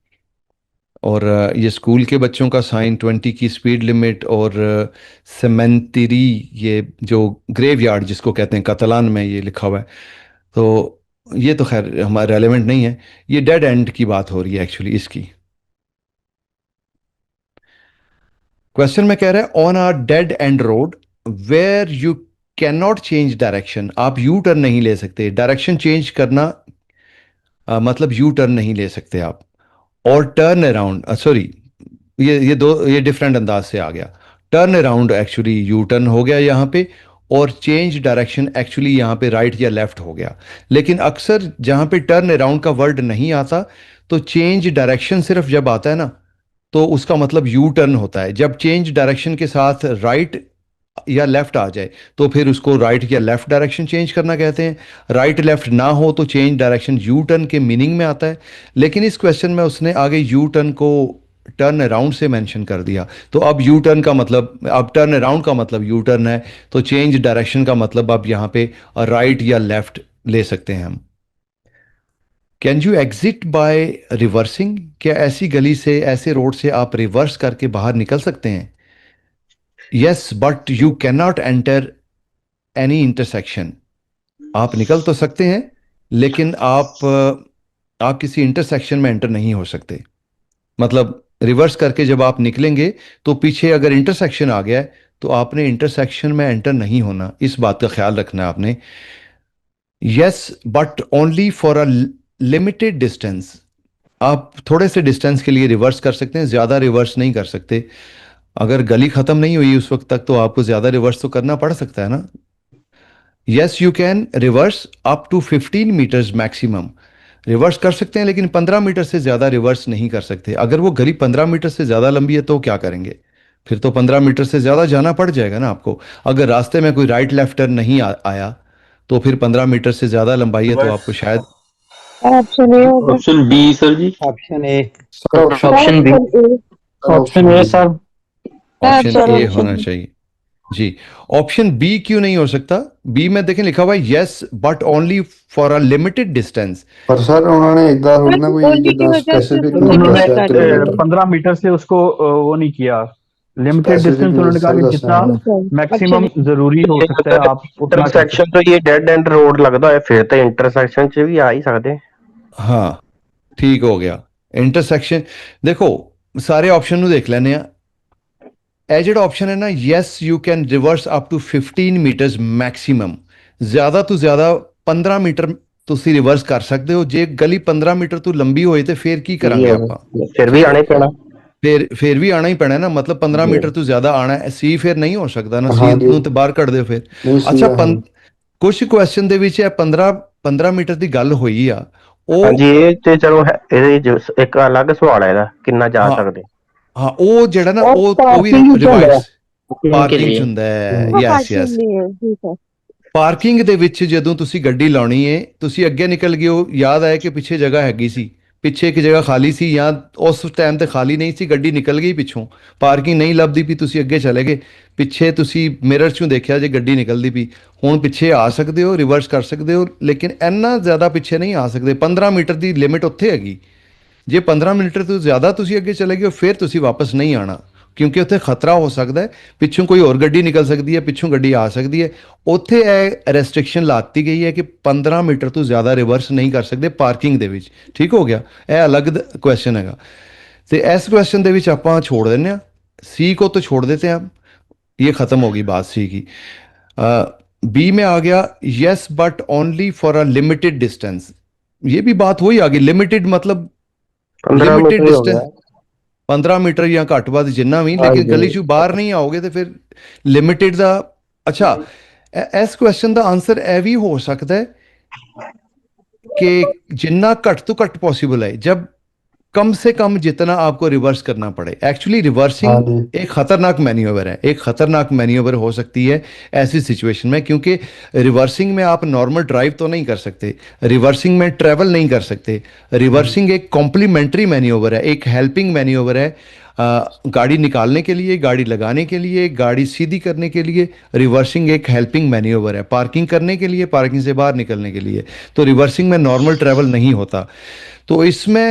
S1: और ये स्कूल के बच्चों का साइन, 20 की स्पीड लिमिट, और सेमेंटरी, ये जो ग्रेव यार्ड जिसको कहते हैं कतलान में ये लिखा हुआ है। तो ये तो खैर हमारा रेलेवेंट नहीं है, ये डेड एंड की बात हो रही है एक्चुअली इसकी। क्वेश्चन में कह रहा है on a dead end road where you can not change direction, आप यू टर्न नहीं ले सकते, डायरेक्शन चेंज करना मतलब यू टर्न नहीं ले सकते आप, और टर्न अराउंड, सॉरी, ये डिफरेंट अंदाज से आ गया। Turn around actually U turn हो गया यहाँ पे, और चेंज डायरेक्शन एक्चुअली यहाँ पे राइट या लेफ्ट हो गया। लेकिन अक्सर जहाँ पे टर्न अराउंड का वर्ड नहीं आता, तो चेंज डायरेक्शन सिर्फ जब आता है ना, तो उसका मतलब यू टर्न होता है। जब चेंज डायरेक्शन के साथ राइट या लेफ्ट आ जाए तो फिर उसको राइट या लेफ्ट डायरेक्शन चेंज करना कहते हैं। राइट लेफ्ट ना हो तो चेंज डायरेक्शन यू टर्न के मीनिंग में आता है। लेकिन इस क्वेश्चन में उसने आगे यू टर्न को टर्न अराउंड से मेंशन कर दिया। तो अब यू टर्न का मतलब, अब टर्न अराउंड का मतलब यू टर्न है, तो चेंज डायरेक्शन का मतलब अब यहाँ पे राइट या लेफ्ट ले सकते हैं हम। Can you exit by reversing? क्या ऐसी गली से, ऐसे रोड से आप रिवर्स करके बाहर निकल सकते हैं? Yes but you can not enter any intersection. आप निकल तो सकते हैं लेकिन आप किसी इंटरसेक्शन में एंटर नहीं हो सकते। मतलब रिवर्स करके जब आप निकलेंगे तो पीछे अगर इंटरसेक्शन आ गया है तो आपने इंटरसेक्शन में एंटर नहीं होना, इस बात का ख्याल रखना है आपने। Yes but only for a limited distance. आप थोड़े से डिस्टेंस के लिए रिवर्स कर सकते हैं, ज़्यादा रिवर्स नहीं कर सकते। अगर गली ख़त्म नहीं हुई उस वक्त तक तो आपको ज़्यादा रिवर्स तो करना पड़ सकता है ना। Yes you can reverse up to 15 metres maximum. Reverse कर सकते हैं लेकिन 15 मीटर से ज़्यादा रिवर्स नहीं कर सकते। अगर वो गली 15 मीटर से ज़्यादा लंबी है तो क्या करेंगे? फिर तो 15 मीटर से ज़्यादा जाना पड़ जाएगा ना आपको। अगर रास्ते में कोई राइट लेफ्ट टर्न नहीं आया तो फिर 15 मीटर से ज़्यादा लंबाई है तो आपको शायद
S2: ऑप्शन ए होगा।
S5: Option B sir ji.
S4: Option A.
S6: Sir
S5: option B.
S6: Option A sir.
S1: Option
S2: sir
S1: A
S2: option
S1: होना चाहिए जी। ऑप्शन बी क्यों नहीं हो सकता? बी में देखें लिखा हुआ है yes but only for a limited distance.
S6: पर सर उन्होंने एकदम थोड़ी ना कोई
S2: ओनली की
S6: जितना
S2: वजह से
S6: स्पेसिफिक
S2: उसको
S6: नहीं
S2: neglect
S6: दस्या
S2: कर दिया।
S6: किलोमीटर
S7: 15 मीटर से उसको वो नहीं किया। लिमिटेड
S6: स्पेसिफिक
S7: डिस्टेंस उन्होंने कहा
S6: सर
S7: कि
S6: दस्या
S7: जितना
S6: उन्होंने।
S7: मैक्सिमम जरूरी हो सकता है आप उतना कर सकते
S5: इंटरसेक्शन तो ये डेड एंड रोड लगता है, फिर तो इंटरसेक्शन च भी आ ही सकते।
S1: हाँ ठीक हो गया। इंटरसेक्शन देखो, सारे ऑप्शन ਨੂੰ देख ਲੈਨੇ ਆ। ਇਹ ਜਿਹੜਾ ਆਪਸ਼ਨ ਹੈ ਨਾ yes you can reverse up to 15 metres maximum, ਜ਼ਿਆਦਾ ਤੋਂ ਜ਼ਿਆਦਾ 15 ਮੀਟਰ ਤੁਸੀਂ ਰਿਵਰਸ ਕਰ ਸਕਦੇ ਹੋ। ਜੇ ਗਲੀ 15 ਮੀਟਰ ਤੋਂ ਲੰਬੀ ਹੋਏ ਤੇ ਫਿਰ ਕੀ ਕਰਾਂਗੇ ਆਪਾਂ?
S5: ਫਿਰ ਵੀ ਆਣੇ ਪੈਣਾ।
S1: ਫਿਰ ਵੀ ਆਣਾ ਹੀ ਪੈਣਾ ਨਾ। ਮਤਲਬ 15 ਮੀਟਰ ਤੋਂ ਜ਼ਿਆਦਾ ਆਣਾ ਹੈ। ਸੀ ਫਿਰ ਨਹੀਂ ਹੋ ਸਕਦਾ ਨਾ, ਸੀ
S6: हाँ जी
S1: ਨੂੰ ਤੇ ਬਾਹਰ ਕੱਢ ਦਿਓ ਫਿਰ।
S6: नहीं सी
S1: ਅੱਛਾ
S6: है हाँ।
S1: ਕੁਝ ਕੁਐਸਚਨ ਦੇ ਵਿੱਚ ਇਹ 15 ਮੀਟਰ ਦੀ ਗੱਲ ਹੋਈ ਆ ਉਹ।
S5: ਹਾਂਜੀ ਇਹ ਤੇ ਚਲੋ ਇਹਦੇ ਇੱਕ ਅਲੱਗ ਸਵਾਲ ਹੈ ਇਹਦਾ, ਕਿੰਨਾ ਜਾ
S1: ਹਾਂ
S5: ਸਕਦੇ।
S1: ਹਾਂ ਉਹ ਜਿਹੜਾ ਨਾ ਉਹ ਵੀ ਰਿਵਾਈਜ਼ ਪਾਰਕਿੰਗ ਚ ਹੁੰਦਾ ਹੈ। ਯੈਸ ਯੈਸ
S2: नहीं है ठीक है।
S1: ਪਾਰਕਿੰਗ ਦੇ ਵਿੱਚ ਜਦੋਂ ਤੁਸੀਂ ਗੱਡੀ ਲਾਉਣੀ ਏ, ਤੁਸੀਂ ਅੱਗੇ ਨਿਕਲ ਗਏ ਹੋ, ਯਾਦ ਆਇਆ ਕਿ ਪਿੱਛੇ ਜਗ੍ਹਾ ਹੈਗੀ ਸੀ, ਪਿੱਛੇ ਇੱਕ ਜਗ੍ਹਾ ਖਾਲੀ ਸੀ ਜਾਂ ਉਸ ਟਾਈਮ ਤੇ ਖਾਲੀ ਨਹੀਂ ਸੀ, ਗੱਡੀ ਨਿਕਲ ਗਈ ਪਿੱਛੋਂ, ਪਾਰਕਿੰਗ ਨਹੀਂ ਲੱਭਦੀ ਪਈ, ਤੁਸੀਂ ਅੱਗੇ ਚਲੇ ਗਏ, ਪਿੱਛੇ ਤੁਸੀਂ ਮਿਰਰ 'ਚੋਂ ਦੇਖਿਆ ਜੇ ਗੱਡੀ ਨਿਕਲਦੀ ਪਈ, ਹੁਣ ਪਿੱਛੇ ਆ ਸਕਦੇ ਹੋ, ਰਿਵਰਸ ਕਰ ਸਕਦੇ ਹੋ, ਲੇਕਿਨ ਇੰਨਾ ਜ਼ਿਆਦਾ ਪਿੱਛੇ ਨਹੀਂ ਆ ਸਕਦੇ। 15 ਮੀਟਰ ਦੀ ਲਿਮਿਟ ਉੱਥੇ ਹੈਗੀ। ਜੇ 15 ਮੀਟਰ ਤੋਂ ਜ਼ਿਆਦਾ ਤੁਸੀਂ ਅੱਗੇ ਚਲੇ ਗਏ ਫਿਰ ਤੁਸੀਂ ਵਾਪਸ ਨਹੀਂ ਆਣਾ, ਕਿਉਂਕਿ ਉੱਥੇ ਖਤਰਾ ਹੋ ਸਕਦਾ ਹੈ, ਪਿੱਛੋਂ ਕੋਈ ਹੋਰ ਗੱਡੀ ਨਿਕਲ ਸਕਦੀ ਹੈ, ਪਿੱਛੋਂ ਗੱਡੀ ਆ ਸਕਦੀ ਹੈ। ਉੱਥੇ ਇਹ ਰੈਸਟ੍ਰਿਕਸ਼ਨ ਲਾਤੀ ਗਈ ਹੈ ਕਿ 15 ਮੀਟਰ ਤੋਂ ਜ਼ਿਆਦਾ ਰਿਵਰਸ ਨਹੀਂ ਕਰ ਸਕਦੇ ਪਾਰਕਿੰਗ ਦੇ ਵਿੱਚ। ਠੀਕ ਹੋ ਗਿਆ, ਇਹ ਅਲੱਗ ਕੁਐਸਚਨ ਹੈਗਾ। ਤੇ ਇਸ ਕੁਐਸਚਨ ਦੇ ਵਿੱਚ ਆਪਾਂ छोड़ ਦਿੰਦੇ ਹਾਂ, सी को तो छोड़ देते हैं हम, ये ख़त्म होगी बात सी की। बी में आ गया yes but only for a limited distance. ये भी बात वही आ गई, लिमिटेड मतलब
S5: 15
S1: लिमिटेड
S5: ਮੀਟਰ ਹੋ
S1: डिस्टेंस
S5: ਗਿਆ।
S1: 15 मीटर या घट ਵੱਧ ਜਿੰਨਾ ਵੀ, ਲੇਕਿਨ ਗਲੀ ਚੋਂ ਬਾਹਰ ਨਹੀਂ ਆਓਗੇ ਤੇ ਫਿਰ ਲਿਮਿਟਡ ਦਾ। ਅੱਛਾ ਇਸ ਕੁਐਸਚਨ ਦਾ ਆਨਸਰ ਇਹ ਵੀ ਹੋ ਸਕਦਾ ਹੈ कि जितना घट तो घट पॉसिबल है, जब कम से कम जितना आपको रिवर्स करना पड़े। एक्चुअली
S6: हाँ
S1: रिवर्सिंग
S6: जी
S1: एक खतरनाक मैन्यूवर है, एक खतरनाक मैन्यूवर हो सकती है ऐसी सिचुएशन में, क्योंकि रिवर्सिंग में आप नॉर्मल ड्राइव तो नहीं कर सकते, रिवर्सिंग में ट्रैवल नहीं कर सकते। रिवर्सिंग एक कॉम्प्लीमेंट्री मैन्यूवर है, एक हेल्पिंग मैन्यूवर है। गाड़ी निकालने के लिए, गाड़ी लगाने के लिए, गाड़ी सीधी करने के लिए रिवर्सिंग एक हेल्पिंग मैन्यूवर है। पार्किंग करने के लिए, पार्किंग से बाहर निकलने के लिए, तो रिवर्सिंग में नॉर्मल ट्रैवल नहीं होता। तो इसमें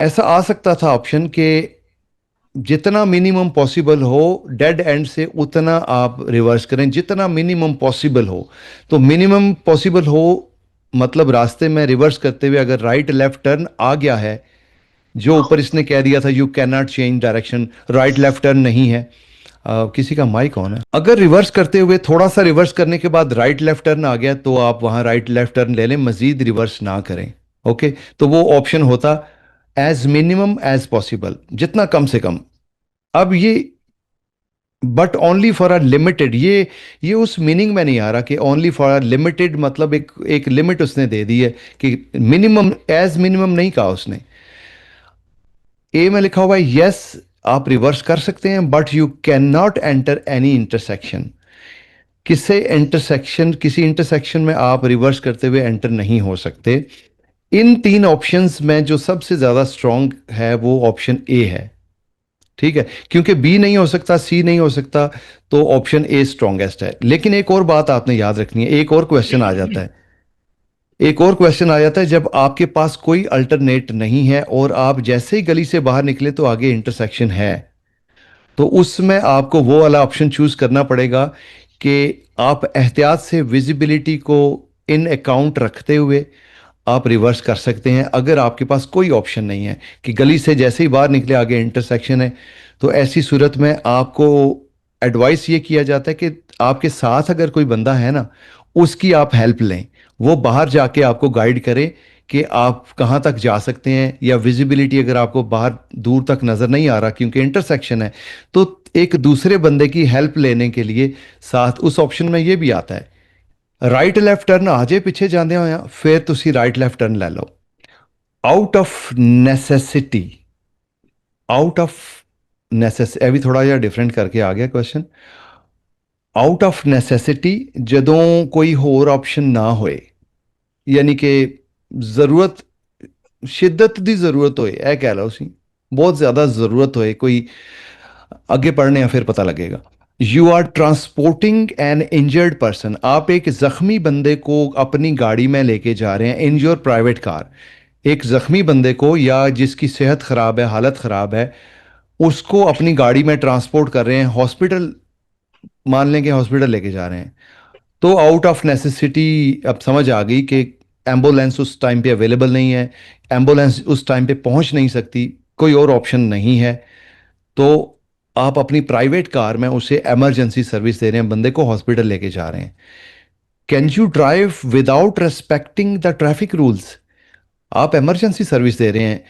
S1: ऐसा आ सकता था ऑप्शन कि जितना मिनिमम पॉसिबल हो डेड एंड से उतना आप रिवर्स करें, जितना मिनिमम पॉसिबल हो। तो मिनिमम पॉसिबल हो मतलब रास्ते में रिवर्स करते हुए अगर राइट लेफ्ट टर्न आ गया है, जो ऊपर इसने कह दिया था you can not change direction, right left turn नहीं है। किसी का माइक ऑन है। अगर रिवर्स करते हुए थोड़ा सा रिवर्स करने के बाद राइट लेफ्ट टर्न आ गया तो आप वहां राइट लेफ्ट टर्न ले लें, मजीद रिवर्स ना करें। ओके, तो वो ऑप्शन होता एज मिनिमम एज पॉसिबल, जितना कम से कम। अब ये but only for a limited, ये उस मीनिंग में नहीं आ रहा कि ओनली फॉर अ लिमिटेड, मतलब एक लिमिट उसने दे दी है कि मिनिमम, एज मिनिमम नहीं कहा उसने। ए में लिखा हुआ है यस आप रिवर्स कर सकते हैं, but you can not enter any intersection. किसी इंटरसेक्शन में आप रिवर्स करते हुए एंटर नहीं हो सकते। इन 3 ऑप्शंस में जो सबसे ज्यादा स्ट्रांग है वो ऑप्शन ए है, ठीक है, क्योंकि बी नहीं हो सकता, सी नहीं हो सकता, तो ऑप्शन ए स्ट्रांगेस्ट है। लेकिन एक और बात आपने याद रखनी है, एक और क्वेश्चन आ जाता है, जब आपके पास कोई अल्टरनेट नहीं है और आप जैसे ही गली से बाहर निकले तो आगे इंटरसेक्शन है, तो उसमें आपको वो वाला ऑप्शन चूज करना पड़ेगा कि आप एहतियात से विजिबिलिटी को इन अकाउंट रखते हुए आप रिवर्स कर सकते हैं। अगर आपके पास कोई ऑप्शन नहीं है कि गली से जैसे ही बाहर निकले आगे इंटरसेक्शन है, तो ऐसी सूरत में आपको एडवाइस ये किया जाता है कि आपके साथ अगर कोई बंदा है ना, उसकी आप हेल्प लें, वो बाहर जाके आपको गाइड करे कि आप कहाँ तक जा सकते हैं, या विजिबिलिटी अगर आपको बाहर दूर तक नज़र नहीं आ रहा क्योंकि इंटरसेक्शन है, तो एक दूसरे बंदे की हेल्प लेने के लिए साथ उस ऑप्शन में ये भी आता है, राइट लेफ्ट टर्न आजे पिछे जाते होया फिर तुसी राइट लेफ्ट टर्न ले लो। Out of necessity, out of ਇਹ ਵੀ ਥੋੜਾ ਜਿਹਾ ਡਿਫਰੈਂਟ ਕਰਕੇ ਆ ਗਿਆ ਕੁਐਸਚਨ। ਆਊਟ ਆਫ ਨੈਸੈਸਿਟੀ, ਜਦੋਂ ਕੋਈ ਹੋਰ ਆਪਸ਼ਨ ਨਾ ਹੋਏ, ਯਾਨੀ ਕਿ ਜ਼ਰੂਰਤ, ਸ਼ਿੱਦਤ ਦੀ ਜ਼ਰੂਰਤ ਹੋਏ, ਇਹ ਕਹਿ ਲਓ ਸੀ, ਬਹੁਤ ਜ਼ਿਆਦਾ ਜ਼ਰੂਰਤ ਹੋਏ, ਕੋਈ आगे पढ़ने या फिर पता लगेगा। You are transporting an injured person, आप एक जख्मी बंदे को अपनी गाड़ी में लेके जा रहे हैं, इन योर प्राइवेट कार। एक जख्मी बंदे को या जिसकी सेहत खराब है, हालत खराब है, उसको अपनी गाड़ी में ट्रांसपोर्ट कर रहे हैं, हॉस्पिटल, मान लें कि हॉस्पिटल लेके जा रहे हैं, तो आउट ऑफ नेसेसिटी अब समझ आ गई कि एम्बुलेंस उस टाइम पे अवेलेबल नहीं है, एम्बुलेंस उस टाइम पे पहुंच नहीं सकती, कोई और ऑप्शन नहीं है, तो आप अपनी प्राइवेट कार में उसे इमरजेंसी सर्विस दे रहे हैं, बंदे को हॉस्पिटल लेके जा रहे हैं। Can you drive without respecting the traffic rules, आप इमरजेंसी सर्विस दे रहे हैं,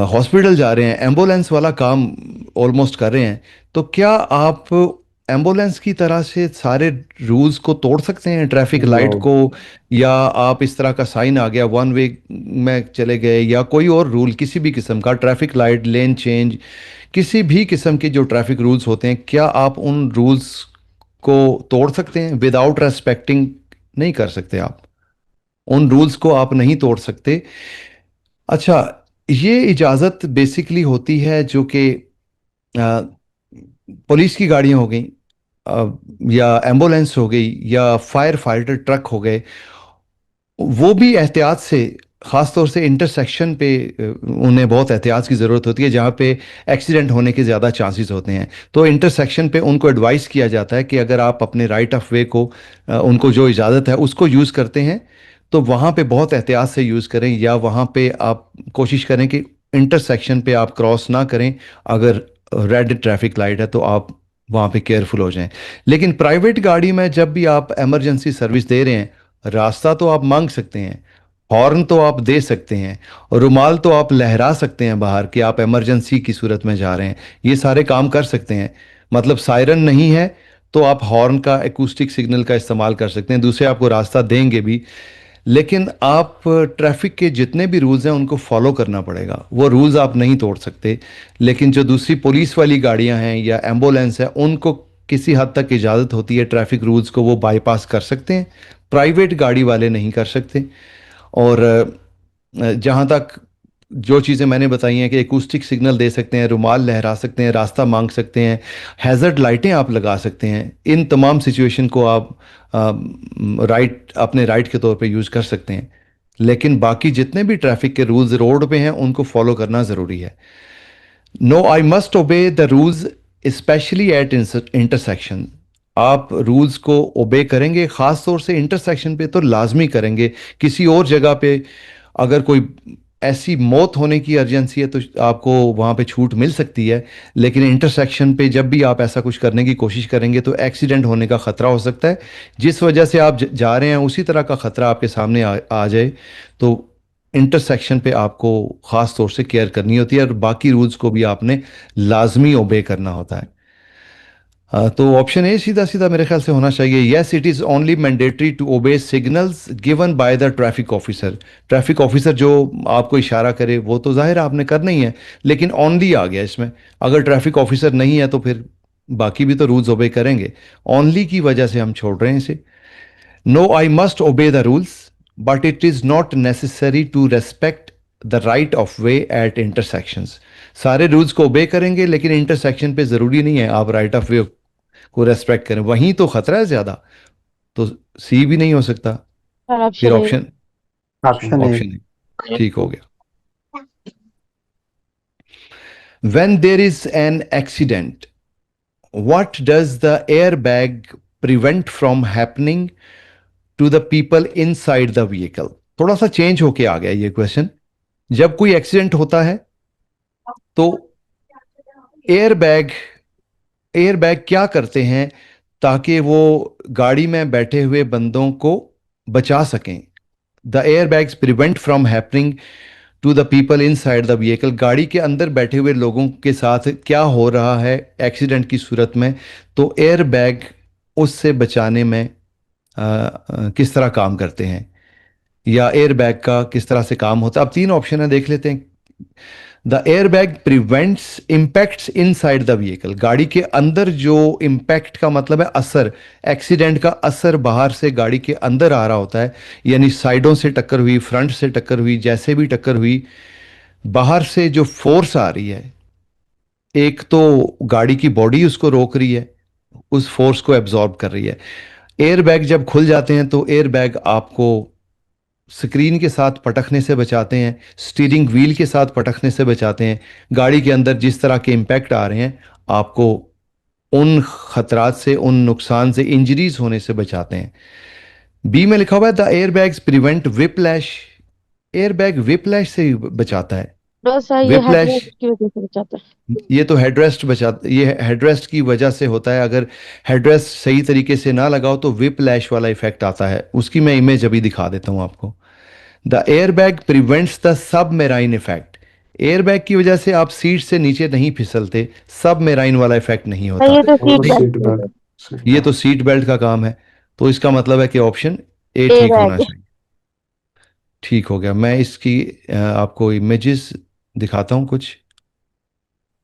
S1: हॉस्पिटल जा रहे हैं, एम्बुलेंस वाला काम ऑलमोस्ट कर रहे हैं, तो क्या आप एम्बुलेंस की तरह से सारे रूल्स को तोड़ सकते हैं, ट्रैफिक लाइट को, या आप इस तरह का साइन आ गया वन वे में चले गए, या कोई और रूल किसी भी किस्म का, ट्रैफिक लाइट, लेन चेंज, किसी भी किस्म के जो ट्रैफिक रूल्स होते हैं, क्या आप उन रूल्स को तोड़ सकते हैं? विदाउट रेस्पेक्टिंग नहीं कर सकते, आप उन रूल्स को आप नहीं तोड़ सकते। अच्छा, ये इजाज़त बेसिकली होती है जो कि पुलिस की गाड़ियाँ हो गई, या एम्बुलेंस हो गई, या फायर फाइटर ट्रक हो गए, वो भी एहतियात से, ख़ास तौर से इंटरसेक्शन पे उन्हें बहुत एहतियात की ज़रूरत होती है जहाँ पे एक्सीडेंट होने के ज़्यादा चांसेस होते हैं। तो इंटरसेक्शन पे उनको एडवाइस किया जाता है कि अगर आप अपने राइट ऑफ वे को, उनको जो इजाज़त है उसको यूज़ करते हैं, तो वहाँ पे बहुत एहतियात से यूज़ करें, या वहाँ पे आप कोशिश करें कि इंटरसेक्शन पे आप क्रॉस ना करें। अगर रेड ट्रैफिक लाइट है तो आप वहाँ पे केयरफुल हो जाएं। लेकिन प्राइवेट गाड़ी में जब भी आप इमरजेंसी सर्विस दे रहे हैं, रास्ता तो आप मांग सकते हैं, हॉर्न तो आप दे सकते हैं, रुमाल तो आप लहरा सकते हैं बाहर कि आप इमरजेंसी की सूरत में जा रहे हैं, ये सारे काम कर सकते हैं। मतलब सायरन नहीं है तो आप हॉर्न का, एकूस्टिक सिग्नल का इस्तेमाल कर सकते हैं, दूसरे आपको रास्ता देंगे भी, लेकिन आप ट्रैफिक के जितने भी रूल्स हैं उनको फॉलो करना पड़ेगा, वो रूल्स आप नहीं तोड़ सकते। लेकिन जो दूसरी पुलिस वाली गाड़ियां हैं या एम्बुलेंस है, उनको किसी हद तक इजाज़त होती है, ट्रैफिक रूल्स को वो बाईपास कर सकते हैं, प्राइवेट गाड़ी वाले नहीं कर सकते। और जहाँ तक जो चीज़ें मैंने बताई हैं कि एकूस्टिक सिग्नल दे सकते हैं, रुमाल लहरा सकते हैं, रास्ता मांग सकते हैं, हैज़र्ड लाइटें आप लगा सकते हैं, इन तमाम सिचुएशन को आप अपने राइट के तौर पे यूज़ कर सकते हैं। लेकिन बाकी जितने भी ट्रैफिक के रूल्स रोड पे हैं उनको फॉलो करना ज़रूरी है। No, I must obey the rules specially at intersection, आप रूल्स को ओबे करेंगे, ख़ास तौर से इंटरसेक्शन पे तो लाजमी करेंगे। किसी और जगह पे अगर कोई ऐसी मौत होने की अर्जेंसी है तो आपको वहाँ पे छूट मिल सकती है, लेकिन इंटरसेक्शन पे जब भी आप ऐसा कुछ करने की कोशिश करेंगे तो एक्सीडेंट होने का ख़तरा हो सकता है। जिस वजह से आप जा रहे हैं उसी तरह का ख़तरा आपके सामने आ जाए, तो इंटरसेक्शन पे आपको ख़ास तौर से केयर करनी होती है, और बाकी रूल्स को भी आपने लाजमी ओबे करना होता है। तो ऑप्शन ए सीधा सीधा मेरे ख्याल से होना चाहिए। Yes, it is only mandatory to obey signals given by the traffic officer. Traffic officer जो आपको इशारा करे वो तो जाहिर है आपने करना ही है, लेकिन ओनली आ गया इसमें। अगर ट्रैफिक ऑफिसर नहीं है तो फिर बाकी भी तो रूल्स ओबे करेंगे। ओनली की वजह से हम छोड़ रहे हैं इसे। No, I must obey the rules but it is not necessary to respect the right of way at intersections. सारे रूल्स को ओबे करेंगे लेकिन इंटरसेक्शन पे ज़रूरी नहीं है आप राइट ऑफ वे को रेस्पेक्ट करें, वहीं तो खतरा है ज्यादा। तो सी भी नहीं हो सकता।
S2: और
S1: फिर
S2: option A.
S1: Option
S4: option A.
S1: Option ठीक हो गया। When there is an accident, what does the air bag prevent from happening to the people inside the vehicle. थोड़ा सा चेंज होके आ गया ये क्वेश्चन। जब कोई एक्सीडेंट होता है तो एयर बैग एयर बैग क्या करते हैं ताकि वो गाड़ी में बैठे हुए बंदों को बचा सकें। The air bags prevent from happening to the people inside the vehicle. गाड़ी के अंदर बैठे हुए लोगों के साथ क्या हो रहा है एक्सीडेंट की सूरत में, तो एयर बैग उससे बचाने में किस तरह काम करते हैं, या एयर बैग का किस तरह से काम होता है। अब तीन ऑप्शन है, देख लेते हैं। The air bag prevents impacts inside the vehicle. गाड़ी के अंदर जो इम्पैक्ट का मतलब है असर, एक्सीडेंट का असर बाहर से गाड़ी के अंदर आ रहा होता है, यानी साइडों से टक्कर हुई, फ्रंट से टक्कर हुई, जैसे भी टक्कर हुई, बाहर से जो फोर्स आ रही है, एक तो गाड़ी की बॉडी उसको रोक रही है, उस फोर्स को एब्जॉर्ब कर रही है। एयर बैग जब खुल जाते हैं तो एयर बैग आपको स्क्रीन के साथ पटकने से बचाते हैं, स्टीयरिंग व्हील के साथ पटकने से बचाते हैं। गाड़ी के अंदर जिस तरह के इम्पैक्ट आ रहे हैं आपको उन खतरात से, उन नुकसान से, इंजरीज होने से बचाते हैं। बी में लिखा हुआ है the air bags prevent whiplash. Air bag whiplash से ही बचाता है।
S2: बस ये
S1: विपलैश,
S2: हेडरेस्ट की वजह से बचाता है।
S1: ये तो हेडरेस्ट बचाता, ये हेडरेस्ट की वजह से होता है। अगर हेडरेस्ट सही तरीके से ना लगाओ तो विपलैश वाला इफेक्ट आता है। उसकी मैं इमेज अभी दिखा देता हूं आपको। The airbag prevents the सबमेराइन effect. Airbag की वजह से आप सीट से नीचे नहीं फिसलते, सबमेराइन वाला इफेक्ट नहीं होता।
S2: ये तो सीट
S6: सीट
S2: बेल्ट
S6: बेल्ट
S1: ये तो सीट बेल्ट का काम है। तो इसका मतलब है कि ऑप्शन ए
S2: ए
S1: ठीक होना
S2: बैग।
S1: चाहिए। ठीक हो गया। मैं इसकी आपको इमेजेस दिखाता हूं कुछ।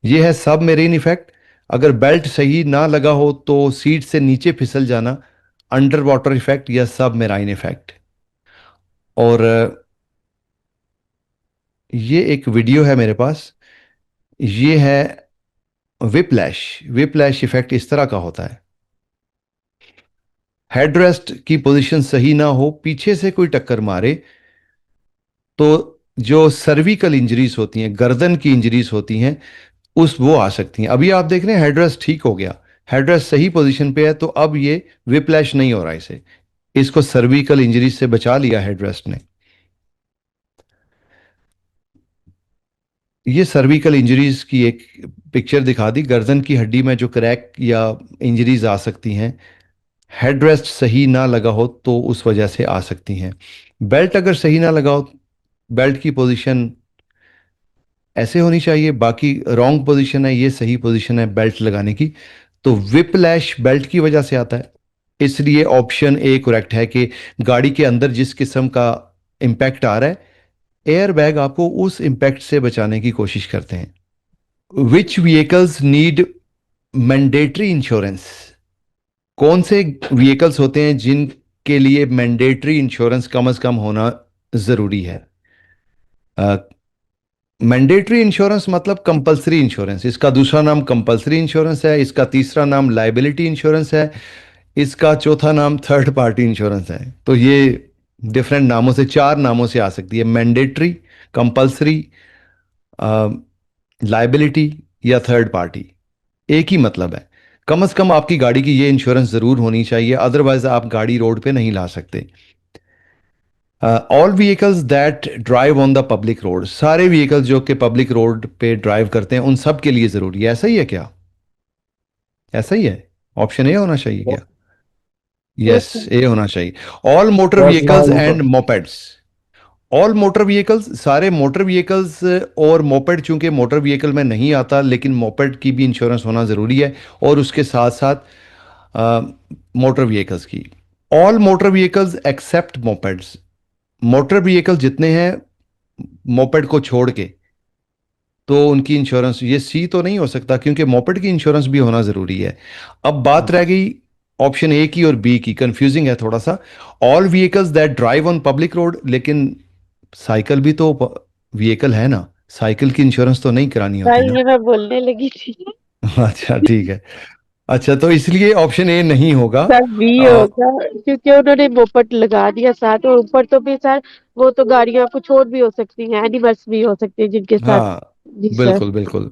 S1: ये है सबमेरीन इफेक्ट। अगर बेल्ट सही ना लगा हो तो सीट से नीचे फिसल जाना, अंडर वाटर इफेक्ट या सबमेराइन इफेक्ट। और ये एक वीडियो है मेरे पास। ये है विपलैश। विपलैश इफेक्ट इस तरह का होता है। हेडरेस्ट की पोजीशन सही ना हो, पीछे से कोई टक्कर मारे तो जो सर्विकल इंजरीज होती हैं, गर्दन की इंजरीज होती हैं, उस वो आ सकती हैं। अभी आप देख रहे हैं हेडरेस्ट ठीक हो गया, हेडरेस्ट सही पोजीशन पे है, तो अब ये विपलैश नहीं हो रहा। इसे, इसको सर्विकल इंजरीज से बचा लिया हेडरेस्ट ने। ये सर्विकल इंजरीज की एक पिक्चर दिखा दी। गर्दन की हड्डी में जो क्रैक या इंजरीज आ सकती हैं, हेडरेस्ट सही ना लगा हो तो उस वजह से आ सकती हैं। बेल्ट अगर सही ना लगा हो, बेल्ट की पोजीशन ऐसे होनी चाहिए, बाकी रॉन्ग पोजीशन है, ये सही पोजीशन है बेल्ट लगाने की, तो विपलैश बेल्ट की वजह से आता है। इसलिए ऑप्शन ए करेक्ट है कि गाड़ी के अंदर जिस किस्म का इम्पैक्ट आ रहा है, एयर बैग आपको उस इम्पैक्ट से बचाने की कोशिश करते हैं। विच व्हीकल्स नीड मैंडेटरी इंश्योरेंस। कौन से व्हीकल्स होते हैं जिनके लिए मैंडेटरी इंश्योरेंस कम से कम होना जरूरी है। मैंडेटरी इंश्योरेंस मतलब कंपलसरी इंश्योरेंस। इसका दूसरा नाम कंपलसरी इंश्योरेंस है, इसका तीसरा नाम लाइबिलिटी इंश्योरेंस है, इसका चौथा नाम थर्ड पार्टी इंश्योरेंस है। तो ये डिफरेंट नामों से, चार नामों से आ सकती है। मैंडेटरी, कंपलसरी, लाइबिलिटी या थर्ड पार्टी, एक ही मतलब है। कम से कम आपकी गाड़ी की ये इंश्योरेंस जरूर होनी चाहिए, अदरवाइज आप गाड़ी रोड पे नहीं ला सकते। All vehicles that drive on the public road. सारे व्हीकल्स जो कि पब्लिक रोड पे ड्राइव करते हैं उन सब के लिए जरूरी है। ऐसा ही है क्या? ऐसा ही है। ऑप्शन ए होना चाहिए क्या? यस, ए होना चाहिए। All motor vehicles and mopeds. All motor vehicles, सारे मोटर व्हीकल्स और मोपेड, चूंकि मोटर व्हीकल में नहीं आता, लेकिन मोपेड की भी इंश्योरेंस होना ज़रूरी है, और उसके साथ साथ मोटर व्हीकल्स की। All motor vehicles except mopeds, motor vehicle जितने हैं मोपेड को छोड़ के, तो उनकी इंश्योरेंस, ये सी तो नहीं हो सकता क्योंकि मोपेड की इंश्योरेंस भी होना ज़रूरी है। अब बात रह गई ऑप्शन ए की और बी की, कंफ्यूजिंग है थोड़ा सा। All vehicles that drive on public road, लेकिन साइकिल भी तो व्हीकल है ना, साइकिल की इंश्योरेंस तो नहीं करानी होती
S2: भाई
S1: ना।
S2: ये मैं बोलने लगी थी।
S1: अच्छा ठीक है। अच्छा, तो इसलिए ऑप्शन ए नहीं होगा।
S2: सर बी
S1: अ,
S2: होगा, क्योंकि उन्होंने मोपट लगा दिया साथ, और ऊपर तो भी सर वो तो गाड़ियां कुछ और भी हो सकती हैं, एनिमल्स भी हो सकते हैं जिनके साथ।
S1: हाँ
S2: जी सर।
S1: बिल्कुल बिल्कुल।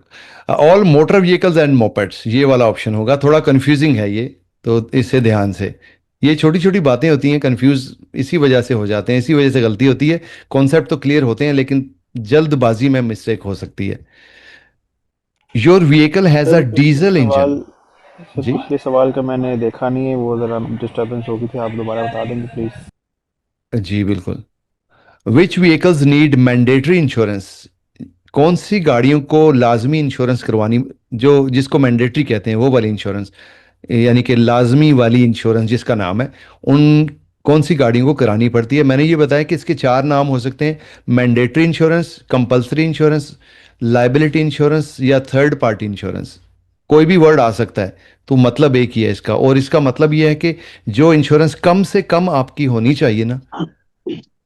S1: All motor vehicles and mopeds, ये वाला ऑप्शन होगा। थोड़ा कंफ्यूजिंग है ये, तो इससे ध्यान से, ये छोटी छोटी बातें होती हैं, कंफ्यूज इसी वजह से हो जाते हैं, इसी वजह से गलती होती है। कॉन्सेप्ट तो क्लियर होते हैं लेकिन जल्दबाजी में मिस्टेक हो सकती है। Your vehicle has a
S8: sir पिछले
S1: डीजल इंजन।
S8: सवाल सर
S1: जी
S8: पिछले सवाल का मैंने देखा नहीं है, वो ज़रा डिस्टरबेंस हो गई थी, आप दोबारा बता देंगे प्लीज़।
S1: जी बिल्कुल। विच व्हीकल्स नीड मैंडेटरी इंश्योरेंस, कौन सी गाड़ियों को लाजमी इंश्योरेंस करवानी, जो जिसको मैंडेटरी कहते हैं वो वाली इंश्योरेंस, यानी कि लाजमी वाली इंश्योरेंस जिसका नाम है, उन कौन सी गाड़ियों को करानी पड़ती है। मैंने ये बताया कि इसके चार नाम हो सकते हैं: mandatory insurance, compulsory insurance, liability insurance या थर्ड पार्टी इंश्योरेंस। कोई भी वर्ड आ सकता है, तो मतलब एक ही है इसका, और इसका मतलब ये है कि जो इंश्योरेंस कम से कम आपकी होनी चाहिए ना,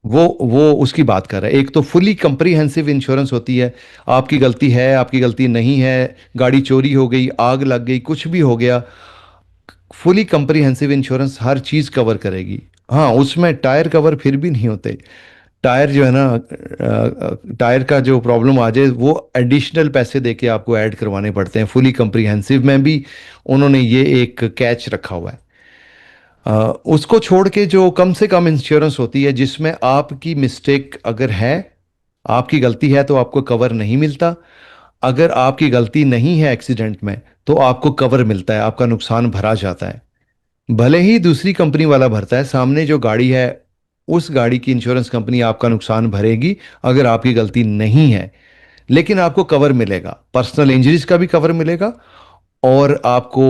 S1: वो उसकी बात कर रहा है। एक तो फुली कंप्रीहेंसिव इंश्योरेंस होती है, आपकी गलती है, आपकी गलती नहीं है, गाड़ी चोरी हो गई, आग लग गई, कुछ भी हो गया, फुली कंप्रीहेंसिव इंश्योरेंस हर चीज़ कवर करेगी। हाँ, उसमें टायर कवर फिर भी नहीं होते। टायर जो है ना, टायर का जो प्रॉब्लम आ जाए वो एडिशनल पैसे देके आपको ऐड करवाने पड़ते हैं। फुली कंप्रीहेंसिव में भी उन्होंने ये एक कैच रखा हुआ है। उसको छोड़ के जो कम से कम इंश्योरेंस होती है, जिसमें आपकी मिस्टेक अगर है, आपकी गलती है, तो आपको कवर नहीं मिलता। अगर आपकी गलती नहीं है एक्सीडेंट में, तो आपको कवर मिलता है, आपका नुकसान भरा जाता है। भले ही दूसरी कंपनी वाला भरता है, सामने जो गाड़ी है उस गाड़ी की इंश्योरेंस कंपनी आपका नुकसान भरेगी अगर आपकी गलती नहीं है, लेकिन आपको कवर मिलेगा, पर्सनल इंजरीज का भी कवर मिलेगा, और आपको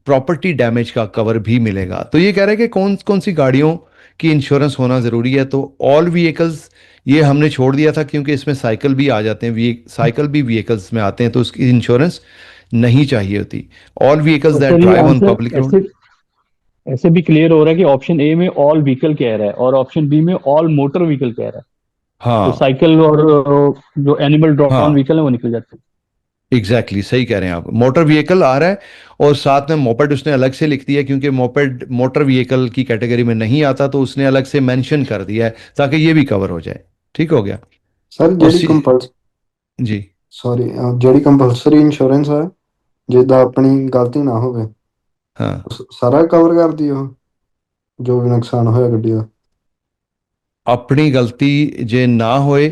S1: प्रॉपर्टी डैमेज का कवर भी मिलेगा। तो ये कह रहे हैं कि कौन कौन सी गाड़ियों की इंश्योरेंस होना ज़रूरी है। तो ऑल व्हीकल्स ये हमने छोड़ दिया था क्योंकि इसमें साइकिल भी आ जाते हैं, साइकिल भी व्हीकल्स में आते हैं, तो उसकी इंश्योरेंस नहीं चाहिए होती। ऑल व्हीकल्स
S7: तो
S1: दैट
S7: सर ये
S1: drive on
S7: answer
S1: public road.
S7: ऐसे ऐसे भी क्लियर हो रहा है कि ऑप्शन ए में ऑल व्हीकल कह रहा है और ऑप्शन बी में ऑल मोटर व्हीकल कह रहा है, तो
S1: हाँ
S7: साइकिल और जो एनिमल ड्रॉन
S1: हाँ,
S7: व्हीकल है वो निकल जाते हैं।
S1: एग्जैक्टली exactly, सही कह रहे हैं आप। मोटर व्हीकल आ रहा है और साथ में मोपेड उसने अलग से लिख दिया है, क्योंकि मोपेड मोटर व्हीकल की कैटेगरी में नहीं आता, तो उसने अलग से मेंशन कर दिया है ताकि ये भी कवर हो जाए। ठीक हो गया।
S6: ਸਰ
S1: और
S6: ਜਿਹੜੀ ਕੰਪਲਸ
S1: जी
S6: ਸੌਰੀ ਜਿਹੜੀ ਕੰਪਲਸਰੀ ਇੰਸ਼ੋਰੈਂਸ ਹੈ ਜਿੱਦਾਂ ਆਪਣੀ ਗਲਤੀ ਨਾ ਹੋਵੇ
S1: हाँ,
S6: ਸਾਰਾ ਕਵਰ ਕਰਦੀ ਉਹ ਜੋ ਵੀ ਨੁਕਸਾਨ ਹੋਇਆ ਗੱਡੀ ਦਾ।
S1: अपनी गलती जे ना होए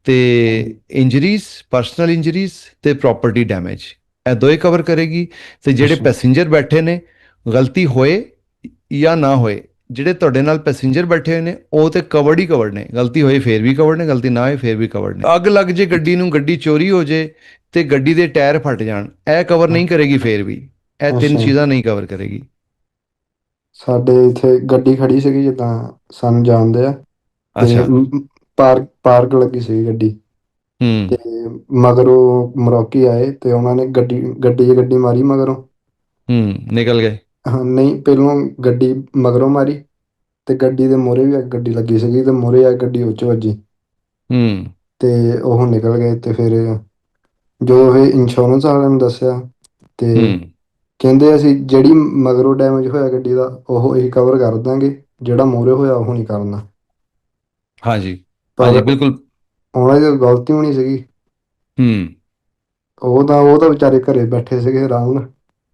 S1: ते
S6: ਹਾਂਜੀ
S1: इंजरीज, पर्सनल इंजरीज ते प्रॉपर्टी डैमेज, ਇਹ ਦੋਏ ਕਵਰ ਕਰੇਗੀ। ਤੇ ਜਿਹੜੇ
S6: ਅੱਛਾ
S1: ਪੈਸੇਂਜਰ ਬੈਠੇ ਨੇ, ਗਲਤੀ ਹੋਏ ਜਾਂ ਨਾ ਹੋਏ, ਜਿਹੜੇ ਤੁਹਾਡੇ ਨਾਲ ਪੈਸੇਂਜਰ ਬੈਠੇ ਹੋਏ ਨੇ ਉਹ ਤੇ ਕਵਰਡ ਹੀ ਕਵਰਡ ਨੇ, ਗਲਤੀ ਹੋਏ ਫੇਰ ਵੀ ਕਵਰਡ ਨੇ, ਗਲਤੀ ਨਾ ਹੋਏ ਫੇਰ ਵੀ ਕਵਰਡ ਨੇ। ਅੱਗ ਲੱਗ ਜੇ ਗੱਡੀ ਨੂੰ, ਗੱਡੀ ਚੋਰੀ ਹੋ ਜੇ ਤੇ ਗੱਡੀ ਦੇ ਟਾਇਰ ਫਟ ਜਾਣ, ਇਹ ਕਵਰ ਨਹੀਂ ਕਰੇਗੀ ਫੇਰ ਵੀ, ਇਹ ਤਿੰਨ
S6: ਅੱਛਾ
S1: ਚੀਜ਼ਾਂ ਨਹੀਂ ਕਵਰ ਕਰੇਗੀ।
S6: ਸਾਡੇ ਇੱਥੇ ਗੱਡੀ ਖੜੀ ਸੀਗੀ ਜਿੱਦਾਂ ਸਾਨੂੰ ਜਾਣਦੇ ਆ ਤੇ
S1: ਅੱਛਾ।
S6: ਪਾਰਕ ਲੱਗੀ ਸੀਗੀ ਗੱਡੀ ਤੇ
S1: ਹੂੰ
S6: ਮਗਰੋਂ ਮਰੋਕੀ ਆਏ ਤੇ ਉਹਨਾਂ ਨੇ ਗੱਡੀ 'ਚ ਗੱਡੀ ਮਾਰੀ ਮਗਰੋਂ।
S1: ਨਿਕਲ ਗਏ।
S6: ਹਾਂ ਨਹੀਂ ਪਹਿਲੋਂ ਗੱਡੀ ਮਗਰੋਂ ਮਾਰੀ ਤੇ ਗੱਡੀ ਦੇ ਮੂਹਰੇ ਵੀ ਇੱਕ ਗੱਡੀ ਲੱਗੀ ਸੀਗੀ ਤੇ ਮੂਹਰੇ ਆ ਗੱਡੀ ਉਹ 'ਚ ਵੱਜੀ
S1: ਹੂੰ
S6: ਤੇ ਉਹ ਨਿਕਲ ਗਏ। ਤੇ ਫਿਰ ਜੋ ਇਹ ਇੰਸ਼ੋਰੈਂਸ ਵਾਲਿਆਂ ਨੂੰ ਦੱਸਿਆ ਤੇ
S1: ਹੂੰ
S6: ਕਹਿੰਦੇ ਅਸੀਂ ਜਿਹੜੀ ਮਗਰੋਂ ਡੈਮੇਜ ਹੋਇਆ ਗੱਡੀ ਦਾ ਉਹ ਅਸੀਂ ਕਵਰ ਕਰ ਦਾਂਗੇ, ਜਿਹੜਾ ਮੂਹਰੇ ਹੋਇਆ ਉਹ ਨਹੀਂ ਕਰਨਾ।
S1: हाँ जी, हाँ
S6: ਪਰ
S1: जी बिल्कुल।
S6: ਉਹਨਾਂ ਦੀ ਤਾਂ ਗਲਤੀ ਹੋਣੀ ਸੀਗੀ,
S1: ਹੂੰ
S6: ਉਹ ਤਾਂ ਵਿਚਾਰੇ ਘਰੇ ਬੈਠੇ ਸੀਗੇ ਆਰਾਮ ਨਾਲ।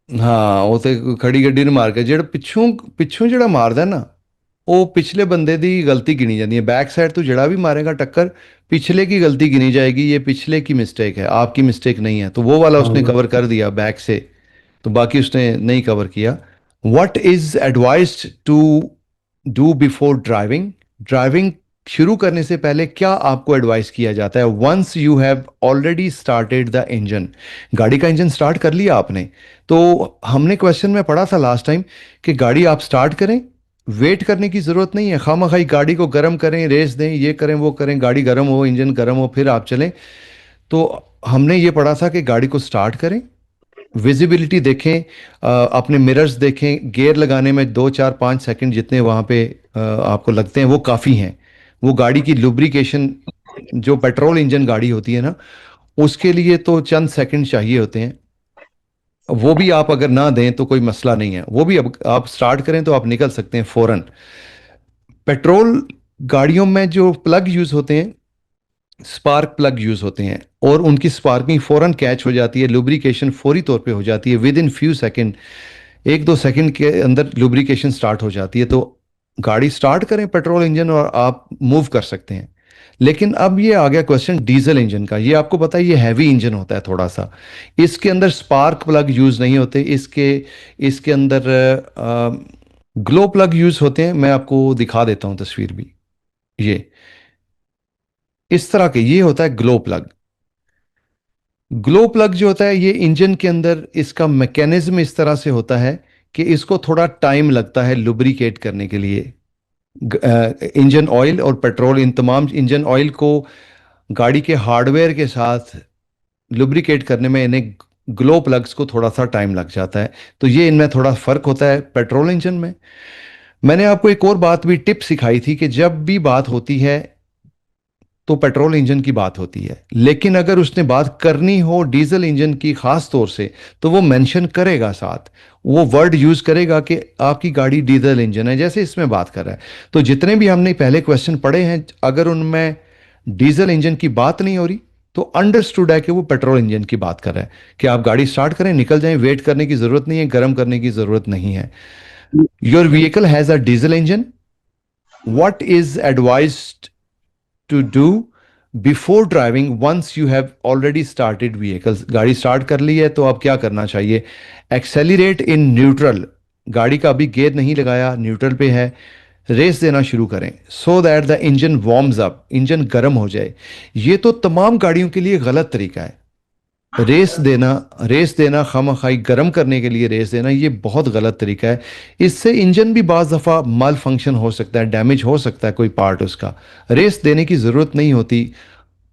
S1: ਹਾਂ, ਉਹ ਤੇ ਖੜੀ ਗੱਡੀ ਨੂੰ ਮਾਰ ਕੇ, ਜਿਹੜਾ ਪਿੱਛੋਂ ਪਿੱਛੋਂ ਜਿਹੜਾ ਮਾਰਦਾ ਨਾ, ਉਹ ਪਿਛਲੇ ਬੰਦੇ ਦੀ ਗਲਤੀ गिनी जाती है। बैक साइड तो जड़ा भी मारेगा टक्कर, पिछले की गलती गिनी जाएगी, ये पिछले की मिस्टेक है, आपकी मिस्टेक नहीं है। तो वो वाला उसने
S6: ਹਾਂਜੀ
S1: कवर कर दिया बैक से, तो बाकी उसने नहीं कवर किया। What is advised to do before driving, driving शुरू करने से पहले क्या आपको एडवाइस किया जाता है? Once you have already started the engine, गाड़ी का इंजन स्टार्ट कर लिया आपने, तो हमने क्वेश्चन में पढ़ा था लास्ट टाइम कि गाड़ी आप स्टार्ट करें, वेट करने की ज़रूरत नहीं है, खामखाई गाड़ी को गर्म करें, रेस दें, ये करें वो करें, गाड़ी गर्म हो, इंजन गर्म हो, फिर आप चलें। तो हमने ये पढ़ा था कि गाड़ी को स्टार्ट करें, विजिबिलिटी देखें, अपने मिरर्स देखें, गियर लगाने में 2 4 5 सेकंड जितने वहाँ पे आपको लगते हैं वो काफ़ी हैं। वो गाड़ी की लुब्रिकेशन, जो पेट्रोल इंजन गाड़ी होती है ना, उसके लिए तो चंद सेकंड चाहिए होते हैं। वो भी आप अगर ना दें तो कोई मसला नहीं है, वो भी अब आप स्टार्ट करें तो आप निकल सकते हैं फौरन। पेट्रोल गाड़ियों में जो प्लग यूज़ होते हैं, स्पार्क प्लग यूज होते हैं, और उनकी स्पार्किंग फौरन कैच हो जाती है, लुब्रिकेशन फौरी तौर पे हो जाती है, with in few second, 1 2 second के अंदर लुब्रिकेशन स्टार्ट हो जाती है। तो गाड़ी स्टार्ट करें पेट्रोल इंजन और आप मूव कर सकते हैं। लेकिन अब ये आ गया क्वेश्चन डीजल इंजन का। ये आपको पता है ये हैवी इंजन होता है थोड़ा सा, इसके अंदर स्पार्क प्लग यूज नहीं होते, इसके इसके अंदर ग्लो प्लग यूज होते हैं। मैं आपको दिखा देता हूं तस्वीर भी, ये इस तरह के, ये होता है ग्लो प्लग। ग्लो प्लग जो होता है ये इंजन के अंदर, इसका मैकेनिज्म इस तरह से होता है कि इसको थोड़ा टाइम लगता है लुब्रिकेट करने के लिए। इंजन ऑयल और पेट्रोल, इन तमाम इंजन ऑयल को गाड़ी के हार्डवेयर के साथ लुब्रिकेट करने में इन्हें ग्लो प्लग्स को थोड़ा सा टाइम लग जाता है। तो ये इनमें थोड़ा फर्क होता है पेट्रोल इंजन में। मैंने आपको एक और बात भी, टिप सिखाई थी कि जब भी बात होती है तो पेट्रोल इंजन की बात होती है, लेकिन अगर उसने बात करनी हो डीजल इंजन की खास तौर से, तो वो मेंशन करेगा, साथ वो वर्ड यूज करेगा कि आपकी गाड़ी डीजल इंजन है, जैसे इसमें बात कर रहा है। तो जितने भी हमने पहले क्वेश्चन पढ़े हैं, अगर उनमें डीजल इंजन की बात नहीं हो रही तो अंडरस्टूड है कि वो पेट्रोल इंजन की बात कर रहा है, कि आप गाड़ी स्टार्ट करें, निकल जाएं, वेट करने की जरूरत नहीं है, गर्म करने की जरूरत नहीं है। Your vehicle has a diesel engine, what is advised to do before driving once you have already started vehicles? गाड़ी स्टार्ट कर ली है तो अब क्या करना चाहिए? एक्सेलरेट इन न्यूट्रल, गाड़ी का अभी गियर नहीं लगाया, न्यूट्रल पे है, रेस देना शुरू करें, so that the engine warms up, engine गर्म हो जाए। ये तो तमाम गाड़ियों के लिए गलत तरीका है। रेस देना खामखाई गर्म करने के लिए रेस देना, ये बहुत गलत तरीका है। इससे इंजन भी बाज़ दफ़ा माल फंक्शन हो सकता है, डैमेज हो सकता है कोई पार्ट उसका। रेस देने की ज़रूरत नहीं होती,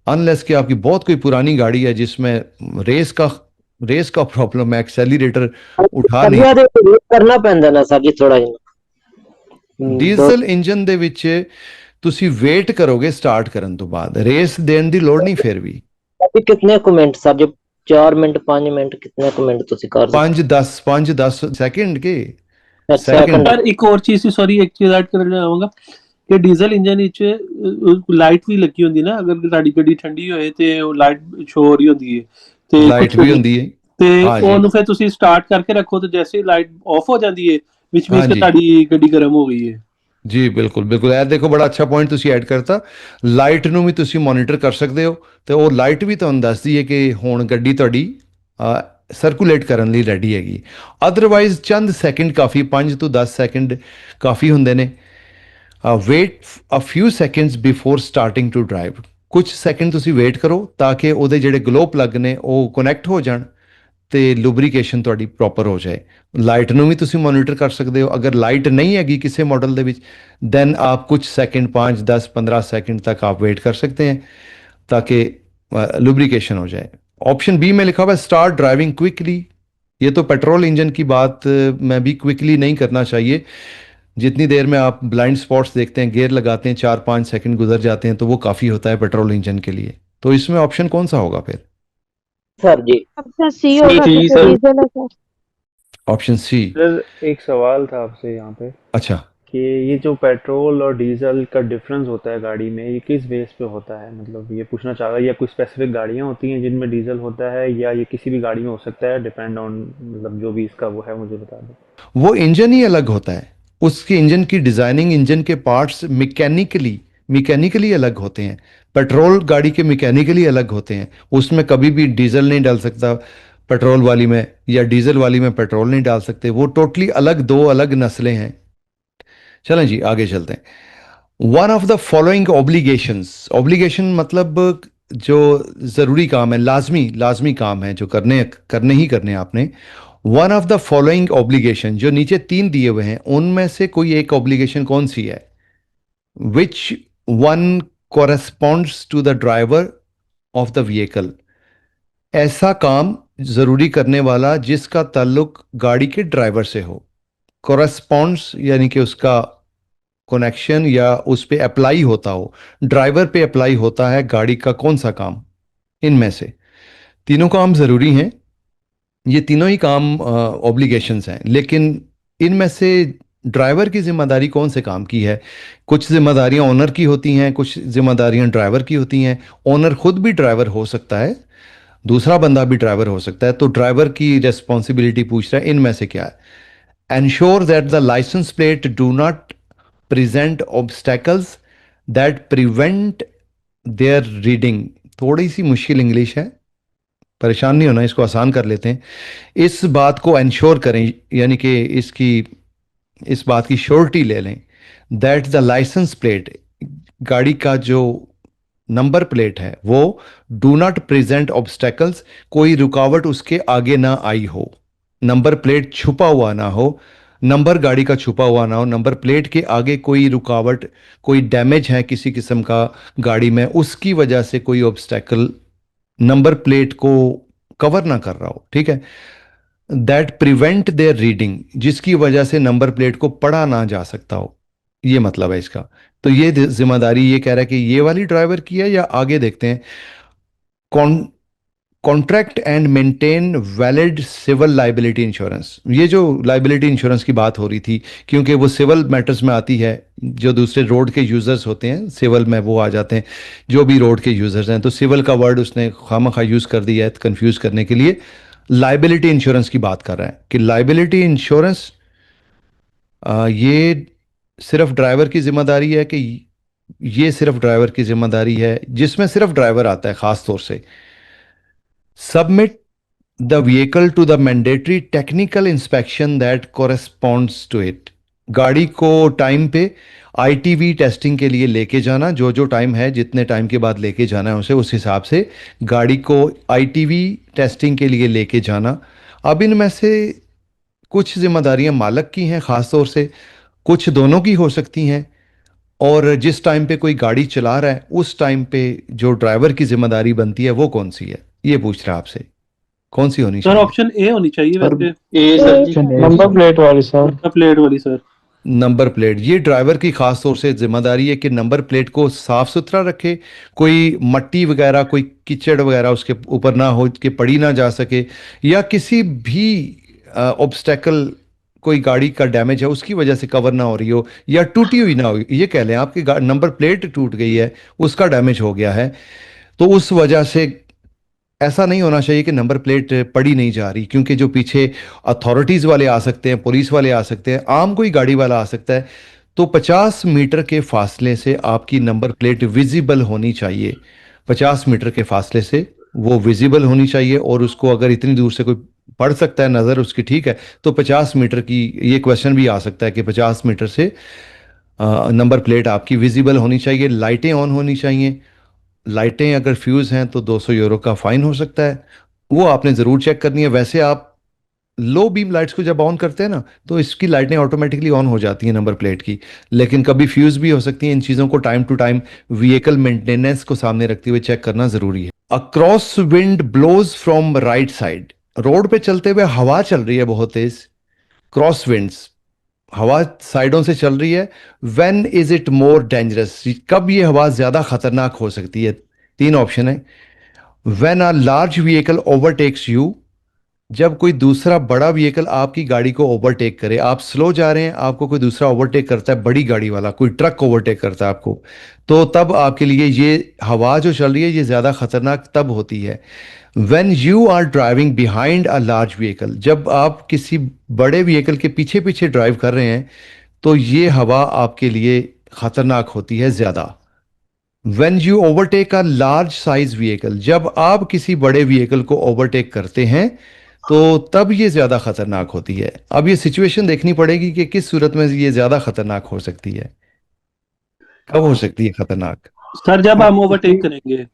S1: अनलेस कि आपकी बहुत कोई पुरानी गाड़ी है जिसमें रेस का प्रॉब्लम है, एक्सेलरेटर उठा नहीं।
S9: करना पैंदा ना सर जी थोड़ा ਜਿਹਾ
S1: ਡੀਜ਼ਲ ਇੰਜਨ ਦੇ ਵਿੱਚ ਤੁਸੀਂ ਵੇਟ ਕਰੋਗੇ ਸਟਾਰਟ ਕਰਨ ਤੋਂ ਬਾਅਦ, ਰੇਸ ਦੇਣ ਦੀ ਲੋੜ ਨਹੀਂ ਫਿਰ ਵੀ।
S9: अभी कितने को मिनट सर जी 4 मिनट 5 मिनट कितने को मिनट ਤੁਸੀਂ ਕਰ
S1: 5-10 सेकंड के
S9: सेकंड।
S3: सर एक और चीज, सॉरी एक चीज ऐड करना ਚਾਹਾਂਗਾ ਕਿ ਡੀਜ਼ਲ ਇੰਜਨ ਵਿੱਚ ਲਾਈਟ ਵੀ ਲੱਗੀ ਹੁੰਦੀ ਨਾ, ਅਗਰ ਤੁਹਾਡੀ ਗੱਡੀ ਠੰਡੀ ਹੋਏ ਤੇ ਉਹ ਲਾਈਟ ਸ਼ੋ ਹੋ ਰਹੀ ਹੁੰਦੀ ਹੈ, ਤੇ
S1: ਲਾਈਟ ਵੀ ਹੁੰਦੀ ਹੈ,
S3: ਤੇ
S1: ਹਾਂ ਜੀ।
S3: ਉਹਨੂੰ ਫਿਰ ਤੁਸੀਂ ਸਟਾਰਟ ਕਰਕੇ ਰੱਖੋ ਤੇ ਜੈਸੇ ਲਾਈਟ ਆਫ ਹੋ ਜਾਂਦੀ ਹੈ, ਵਿੱਚ
S1: ਹਾਂ
S3: ਵਿੱਚ
S1: ਜੀ।
S3: ਤੁਹਾਡੀ ਗੱਡੀ ਗਰਮ ਹੋ ਗਈ ਹੈ।
S1: ਜੀ ਬਿਲਕੁਲ ਬਿਲकुल, ਇਹ ਦੇਖੋ ਬੜਾ ਅੱਛਾ ਪੁਆਇੰਟ ਤੁਸੀਂ ਐਡ ਕਰਤਾ। ਲਾਈਟ ਨੂੰ ਵੀ ਤੁਸੀਂ ਮੋਨੀਟਰ ਕਰ ਸਕਦੇ ਹੋ, ਤੇ ਉਹ ਲਾਈਟ ਵੀ ਤੁਹਾਨੂੰ ਦੱਸਦੀ ਹੈ ਕਿ ਹੁਣ ਗੱਡੀ ਤੁਹਾਡੀ ਸਰਕੂਲੇਟ ਕਰਨ ਲਈ ਰੈਡੀ ਹੈਗੀ। ਅਦਰਵਾਈਜ਼ ਚੰਦ ਸੈਕਿੰਡ ਕਾਫੀ, 5 ਤੋਂ 10 ਸੈਕਿੰਡ ਕਾਫੀ ਹੁੰਦੇ ਨੇ। Wait a few seconds before starting to drive, ਕੁਝ ਸੈਕਿੰਡ ਤੁਸੀਂ ਵੇਟ ਕਰੋ ਤਾਂ ਕਿ ਉਹਦੇ ਜਿਹੜੇ ਗਲੋ ਪਲੱਗ ਨੇ ਉਹ ਕਨੈਕਟ ਹੋ ਜਾਣ ਤੇ ਲੁਬਰੀਕੇਸ਼ਨ ਤੁਹਾਡੀ ਪ੍ਰੋਪਰ ਹੋ ਜਾਏ। ਲਾਈਟ ਨੂੰ ਵੀ ਤੁਸੀਂ ਮੋਨੀਟਰ ਕਰ ਸਕਦੇ ਹੋ। ਅਗਰ ਲਾਈਟ नहीं हैगी किसी मॉडल ਦੇ ਵਿੱਚ, देन आप कुछ सेकंड 5 10 15 सेकंड तक आप वेट कर सकते हैं ताकि लुब्रिकेशन हो जाए। ऑप्शन बी में लिखा हुआ है स्टार्ट ड्राइविंग क्विकली। ये तो पेट्रोल इंजन की बात में भी क्विकली नहीं करना चाहिए। जितनी देर में आप ब्लाइंड स्पॉट्स देखते हैं, गियर लगाते हैं, 4-5 सेकंड गुजर जाते हैं, तो वो काफ़ी होता है पेट्रोल इंजन के लिए। तो इसमें ऑप्शन कौन सा होगा फिर?
S9: सर जी
S2: ऑप्शन सी होगा,
S8: सी,
S2: क्योंकि
S8: सर।
S2: डीजल है सर।
S1: Option C.
S8: सर एक सवाल था आपसे यहाँ पे
S1: अच्छा,
S8: कि ये जो पेट्रोल और डीजल का डिफरेंस होता है गाड़ी में, ये किस बेस पे होता है? मतलब ये पूछना चाह रहा, या कोई स्पेसिफिक गाड़ियाँ होती हैं जिनमें डीजल होता है, या ये किसी भी गाड़ी में हो सकता है, डिपेंड ऑन मतलब जो भी इसका वो है, मुझे बता दो।
S1: वो इंजन ही अलग होता है, उसकी इंजन की डिजाइनिंग, इंजन के पार्ट्स मैकेनिकली अलग होते हैं। पेट्रोल गाड़ी के मैकेनिकली अलग होते हैं, उसमें कभी भी डीजल नहीं डाल सकता पेट्रोल वाली में, या डीजल वाली में पेट्रोल नहीं डाल सकते। वो टोटली अलग, दो अलग नस्लें हैं। चलें जी आगे चलते हैं। One of the following obligations, obligation मतलब जो ज़रूरी काम है, लाजमी काम है जो करने ही करने हैं आपने। One of the following obligation, जो नीचे 3 दिए हुए हैं उनमें से कोई एक ऑब्लिगेशन कौन सी है? Which one corresponds to the driver of the vehicle, ऐसा काम ज़रूरी करने वाला जिसका ताल्लुक गाड़ी के ड्राइवर से हो। कॉरेस्पॉन्ड्स यानी कि उसका कनेक्शन या उस पे अप्लाई होता हो, ड्राइवर पे अप्लाई होता है गाड़ी का कौन सा काम? इनमें से तीनों काम ज़रूरी हैं, ये तीनों ही काम ऑब्लिगेशंस हैं, लेकिन इनमें से ड्राइवर की जिम्मेदारी कौन से काम की है? कुछ जिम्मेदारियां ओनर की होती हैं, कुछ जिम्मेदारियां ड्राइवर की होती हैं। ओनर खुद भी ड्राइवर हो सकता है, दूसरा बंदा भी ड्राइवर हो सकता है, तो ड्राइवर की रिस्पॉन्सिबिलिटी पूछ रहा है इनमें से क्या है? Ensure that the licence plate do not present obstacles that prevent their reading. थोड़ी सी मुश्किल इंग्लिश है, परेशान नहीं होना, इसको आसान कर लेते हैं। इस बात को एंश्योर करें, यानी कि इस बात की श्योरिटी ले लें दैट द लाइसेंस प्लेट, गाड़ी का जो नंबर प्लेट है वो डू नॉट प्रेजेंट ऑब्स्टेकल्स, कोई रुकावट उसके आगे ना आई हो, नंबर प्लेट छुपा हुआ ना हो, नंबर गाड़ी का छुपा हुआ ना हो, नंबर प्लेट के आगे कोई रुकावट, कोई डैमेज है किसी किस्म का गाड़ी में, उसकी वजह से कोई ऑब्स्टेकल नंबर प्लेट को कवर ना कर रहा हो, ठीक है। दैट प्रिवेंट देयर रीडिंग, जिसकी वजह से नंबर प्लेट को पढ़ा ना जा सकता हो, ये मतलब है इसका। तो ये जिम्मेदारी ये कह रहा है कि ये वाली ड्राइवर की है, या आगे देखते हैं। Contract and maintain valid civil liability insurance, ये जो लाइबिलिटी इंश्योरेंस की बात हो रही थी, क्योंकि वो सिविल मैटर्स में आती है, जो दूसरे रोड के यूजर्स होते हैं सिविल में वो आ जाते हैं, जो भी रोड के यूजर्स हैं, तो सिविल का वर्ड उसने खामखा यूज़ कर दिया है कंफ्यूज करने के लिए। लाइबिलिटी इंश्योरेंस की बात कर रहा है कि लाइबिलिटी इंश्योरेंस ये सिर्फ ड्राइवर की जिम्मेदारी है, कि ये सिर्फ ड्राइवर की जिम्मेदारी है, जिसमें सिर्फ ड्राइवर आता है खास तौर से। Submit the vehicle to the mandatory technical inspection that corresponds to it, गाड़ी को टाइम पे आईटीवी टेस्टिंग के लिए लेके जाना, जो जो टाइम है, जितने टाइम के बाद लेके जाना है उसे, उस हिसाब से गाड़ी को आईटीवी टेस्टिंग के लिए लेके जाना। अब इनमें से कुछ जिम्मेदारियां मालिक की हैं खास तौर से, कुछ दोनों की हो सकती हैं, और जिस टाइम पे कोई गाड़ी चला रहा है उस टाइम पे जो ड्राइवर की जिम्मेदारी बनती है वो कौन सी है, ये पूछ रहा है आपसे, कौन सी होनी
S3: सर
S1: चाहिए?
S3: ऑप्शन ए होनी चाहिए
S4: सर,
S3: वैसे।
S2: ए सर जी,
S5: नंबर प्लेट वाली सर।
S3: नंबर प्लेट वाली सर।
S1: नंबर प्लेट, ये ड्राइवर की खास तौर से जिम्मेदारी है कि नंबर प्लेट को साफ सुथरा रखे, कोई मट्टी वगैरह, कोई कीचड़ वगैरह उसके ऊपर ना हो कि पड़ी ना जा सके, या किसी भी ऑब्स्टेकल, कोई गाड़ी का डैमेज है उसकी वजह से कवर ना हो रही हो, या टूटी हुई ना हो, ये कह लें आपकी नंबर प्लेट टूट गई है, उसका डैमेज हो गया है, तो उस वजह से ऐसा नहीं होना चाहिए कि नंबर प्लेट पड़ी नहीं जा रही, क्योंकि जो पीछे अथॉरिटीज़ वाले आ सकते हैं, पुलिस वाले आ सकते हैं, आम कोई गाड़ी वाला आ सकता है, तो 50 मीटर के फासले से आपकी नंबर प्लेट विजिबल होनी चाहिए, 50 मीटर के फासले से वो विजिबल होनी चाहिए, और उसको अगर इतनी दूर से कोई पढ़ सकता है नज़र उसकी, ठीक है, तो 50 मीटर की, ये क्वेश्चन भी आ सकता है कि 50 मीटर से नंबर प्लेट आपकी विजिबल होनी चाहिए। लाइटें ऑन होनी चाहिए, लाइटें अगर फ्यूज़ हैं तो 200 यूरो का फ़ाइन हो सकता है, वो आपने ज़रूर चेक करनी है। वैसे आप लो बीम लाइट्स को जब ऑन करते हैं ना, तो इसकी लाइटें ऑटोमेटिकली ऑन हो जाती हैं नंबर प्लेट की, लेकिन कभी फ्यूज़ भी हो सकती हैं। इन चीज़ों को time to time vehicle maintenance को सामने रखते हुए चेक करना ज़रूरी है। A cross wind blows from right side, road पे चलते हुए हवा चल रही है बहुत तेज़, क्रॉस विंड्स, हवा साइडों से चल रही है। When is it more dangerous, कब ये हवा ज्यादा खतरनाक हो सकती है? 3 ऑप्शन है। When a large vehicle overtakes you, जब कोई दूसरा बड़ा व्हीकल आपकी गाड़ी को ओवरटेक करे, आप स्लो जा रहे हैं, आपको कोई दूसरा ओवरटेक करता है, बड़ी गाड़ी वाला कोई ट्रक ओवरटेक करता है आपको, तो तब आपके लिए ये हवा जो चल रही है ये ज्यादा खतरनाक तब होती है। When you are driving behind a large vehicle, जब आप किसी बड़े व्हीकल के पीछे पीछे ड्राइव कर रहे हैं तो ये हवा आपके लिए खतरनाक होती है ज्यादा। When you overtake a large size vehicle, जब आप किसी बड़े व्हीकल को ओवरटेक करते हैं तो तब ये ज्यादा खतरनाक होती है। अब ये सिचुएशन देखनी पड़ेगी कि किस सूरत में ये ज्यादा खतरनाक हो सकती है। कब हो सकती है खतरनाक?
S3: सर जब हम ओवरटेक करेंगे,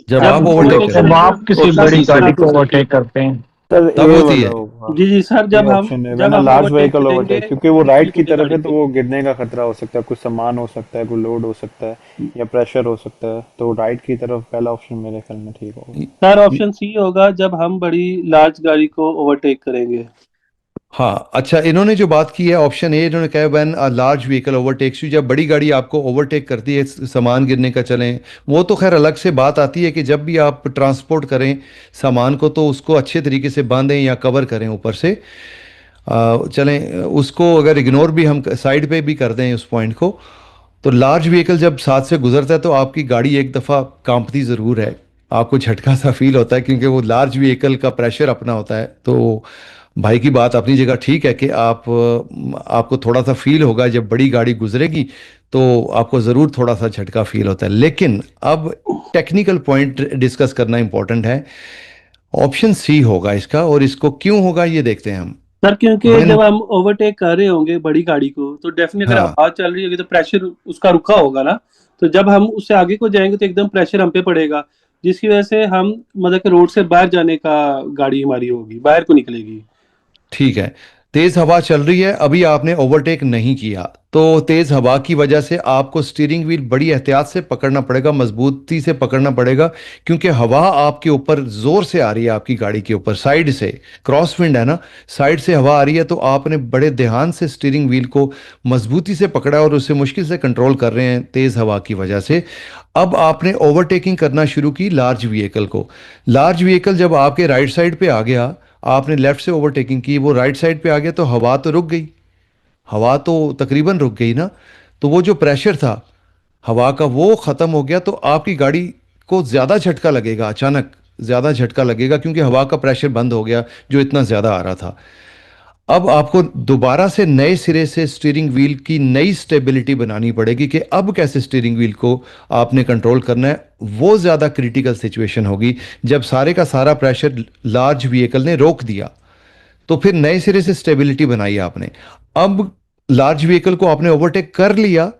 S1: जब आप ओवरटेक करेंगे
S7: आप किसी बड़ी गाड़ी को ओवरटेक करते हैं
S8: सर
S1: तब
S8: ए
S1: होती
S8: वाला
S1: है।
S8: होगा,
S3: जी जी सर,
S8: ये
S3: जब हम
S8: ऑप्शन है
S3: जब
S8: वरना
S3: हम
S8: लार्ज
S3: ओवरटेक
S8: व्हीकल
S3: करेंगे
S8: ओवरटेक, क्योंकि वो राइट की
S3: किसी
S8: तरफ
S3: गाड़ी
S8: है तो
S3: को।
S8: वो गिरने का खतरा हो सकता है, कुछ सामान हो सकता है, कोई लोड हो सकता है या प्रेशर हो सकता है, तो राइट की तरफ पहला ऑप्शन मेरे ख्याल में ठीक होगा।
S3: सर ऑप्शन सी होगा, जब हम बड़ी लार्ज गाड़ी को ओवरटेक करेंगे।
S1: हाँ, अच्छा, इन्होंने जो बात की है ऑप्शन ए, इन्होंने कहा when a large vehicle overtakes you, जब बड़ी गाड़ी आपको ओवरटेक करती है सामान गिरने का चलें, वो तो खैर अलग से बात आती है कि जब भी आप ट्रांसपोर्ट करें सामान को तो उसको अच्छे तरीके से बांधें या कवर करें ऊपर से। चलें उसको अगर इग्नोर भी हम साइड पे भी कर दें उस पॉइंट को, तो लार्ज व्हीकल जब साथ से गुजरता है तो आपकी गाड़ी एक दफ़ा कांपती ज़रूर है, आपको झटका सा फील होता है क्योंकि वो लार्ज व्हीकल का प्रेशर अपना होता है। तो भाई की बात अपनी जगह ठीक है कि आपको थोड़ा सा फील होगा जब बड़ी गाड़ी गुजरेगी, तो आपको ज़रूर थोड़ा सा झटका फील होता है। लेकिन अब टेक्निकल पॉइंट डिस्कस करना इंपॉर्टेंट है। ऑप्शन सी होगा इसका, और इसको क्यों होगा ये देखते हैं हम।
S3: सर क्योंकि
S1: When-
S3: जब हम ओवरटेक कर रहे होंगे बड़ी गाड़ी को, तो डेफिनेटली अगर
S1: हाँ,
S3: हवा चल रही होगी तो प्रेशर उसका रुका होगा ना, तो जब हम उससे आगे को जाएंगे तो एकदम प्रेशर हम पे पड़ेगा, जिसकी वजह से हम मतलब कि रोड से बाहर जाने का गाड़ी हमारी होगी, बाहर को निकलेगी।
S1: ठीक है। तेज हवा चल रही है, अभी आपने ओवरटेक नहीं किया, तो तेज हवा की वजह से आपको स्टीयरिंग व्हील बड़ी एहतियात से पकड़ना पड़ेगा, मजबूती से पकड़ना पड़ेगा, क्योंकि हवा आपके ऊपर जोर से आ रही है, आपकी गाड़ी के ऊपर साइड से क्रॉस विंड है ना, साइड से हवा आ रही है, तो आपने बड़े ध्यान से स्टीयरिंग व्हील को मजबूती से पकड़ा और उसे मुश्किल से कंट्रोल कर रहे हैं तेज हवा की वजह से। अब आपने ओवरटेकिंग करना शुरू की लार्ज व्हीकल को। लार्ज व्हीकल जब आपके राइट साइड पे आ गया, आपने लेफ्ट से ओवरटेकिंग की, वो राइट साइड पे आ गया, तो हवा तो रुक गई, हवा तो तकरीबन रुक गई ना, तो वो जो प्रेशर था हवा का वो ख़त्म हो गया, तो आपकी गाड़ी को ज़्यादा झटका लगेगा, अचानक ज़्यादा झटका लगेगा क्योंकि हवा का प्रेशर बंद हो गया जो इतना ज़्यादा आ रहा था। अब आपको दोबारा से नए सिरे से स्टीयरिंग व्हील की नई स्टेबिलिटी बनानी पड़ेगी कि अब कैसे स्टीयरिंग व्हील को आपने कंट्रोल करना है। वो ज़्यादा क्रिटिकल सिचुएशन होगी जब सारे का सारा प्रेशर लार्ज व्हीकल ने रोक दिया, तो फिर नए सिरे से स्टेबिलिटी बनाई आपने। अब लार्ज व्हीकल को आपने ओवरटेक कर लिया,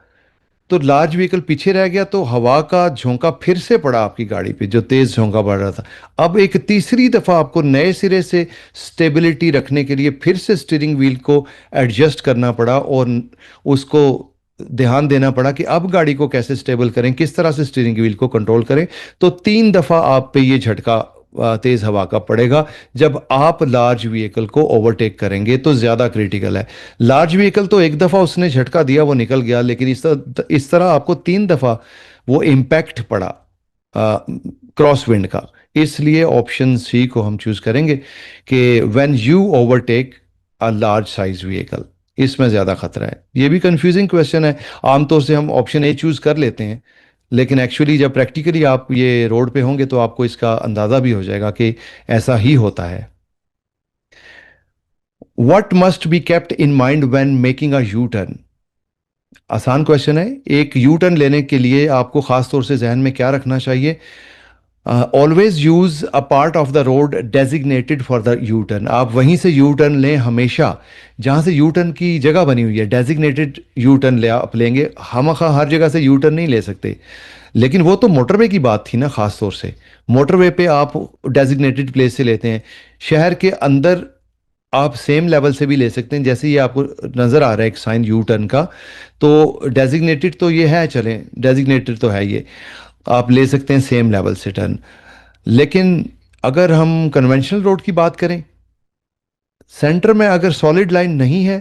S1: तो लार्ज व्हीकल पीछे रह गया, तो हवा का झोंका फिर से पड़ा आपकी गाड़ी पे, जो तेज झोंका पड़ रहा था। अब एक तीसरी दफा आपको नए सिरे से स्टेबिलिटी रखने के लिए फिर से स्टीयरिंग व्हील को एडजस्ट करना पड़ा और उसको ध्यान देना पड़ा कि अब गाड़ी को कैसे स्टेबल करें, किस तरह से स्टीयरिंग व्हील को कंट्रोल करें। तो 3 दफा आप पे ये झटका तेज हवा का पड़ेगा जब आप लार्ज व्हीकल को ओवरटेक करेंगे, तो ज्यादा क्रिटिकल है। लार्ज व्हीकल तो एक दफा उसने झटका दिया, वो निकल गया, लेकिन इस तरह आपको 3 दफा वो इम्पैक्ट पड़ा क्रॉस विंड का। इसलिए ऑप्शन सी को हम चूज करेंगे कि when you overtake a large size vehicle, इसमें ज्यादा खतरा है। ये भी कंफ्यूजिंग क्वेश्चन है, आमतौर से हम ऑप्शन ए चूज कर लेते हैं, लेकिन एक्चुअली जब प्रैक्टिकली आप ये रोड पे होंगे तो आपको इसका अंदाजा भी हो जाएगा कि ऐसा ही होता है। What must be kept in mind when making a U turn? आसान क्वेश्चन है। एक यू टर्न लेने के लिए आपको खास तौर से जहन में क्या रखना चाहिए? Always use a part of the road designated for the U turn. आप वहीं से यू टर्न लें हमेशा जहां से यू टर्न की जगह बनी हुई है, डेजिग्नेटेड यू टर्न ले आप लेंगे। हम हर जगह से यू टर्न नहीं ले सकते, लेकिन वो तो मोटरवे की बात थी ना, खास तौर से मोटरवे पे आप डेजिग्नेटेड प्लेस से लेते हैं। शहर के अंदर आप सेम लेवल से भी ले सकते हैं, जैसे ये आपको नज़र आ रहा है एक साइन यू टर्न का, तो डेजिग्नेटेड तो ये है, चलें डेजिग्नेटेड तो है, ये आप ले सकते हैं सेम लेवल से टर्न। लेकिन अगर हम कन्वेंशनल रोड की बात करें, सेंटर में अगर सॉलिड लाइन नहीं है,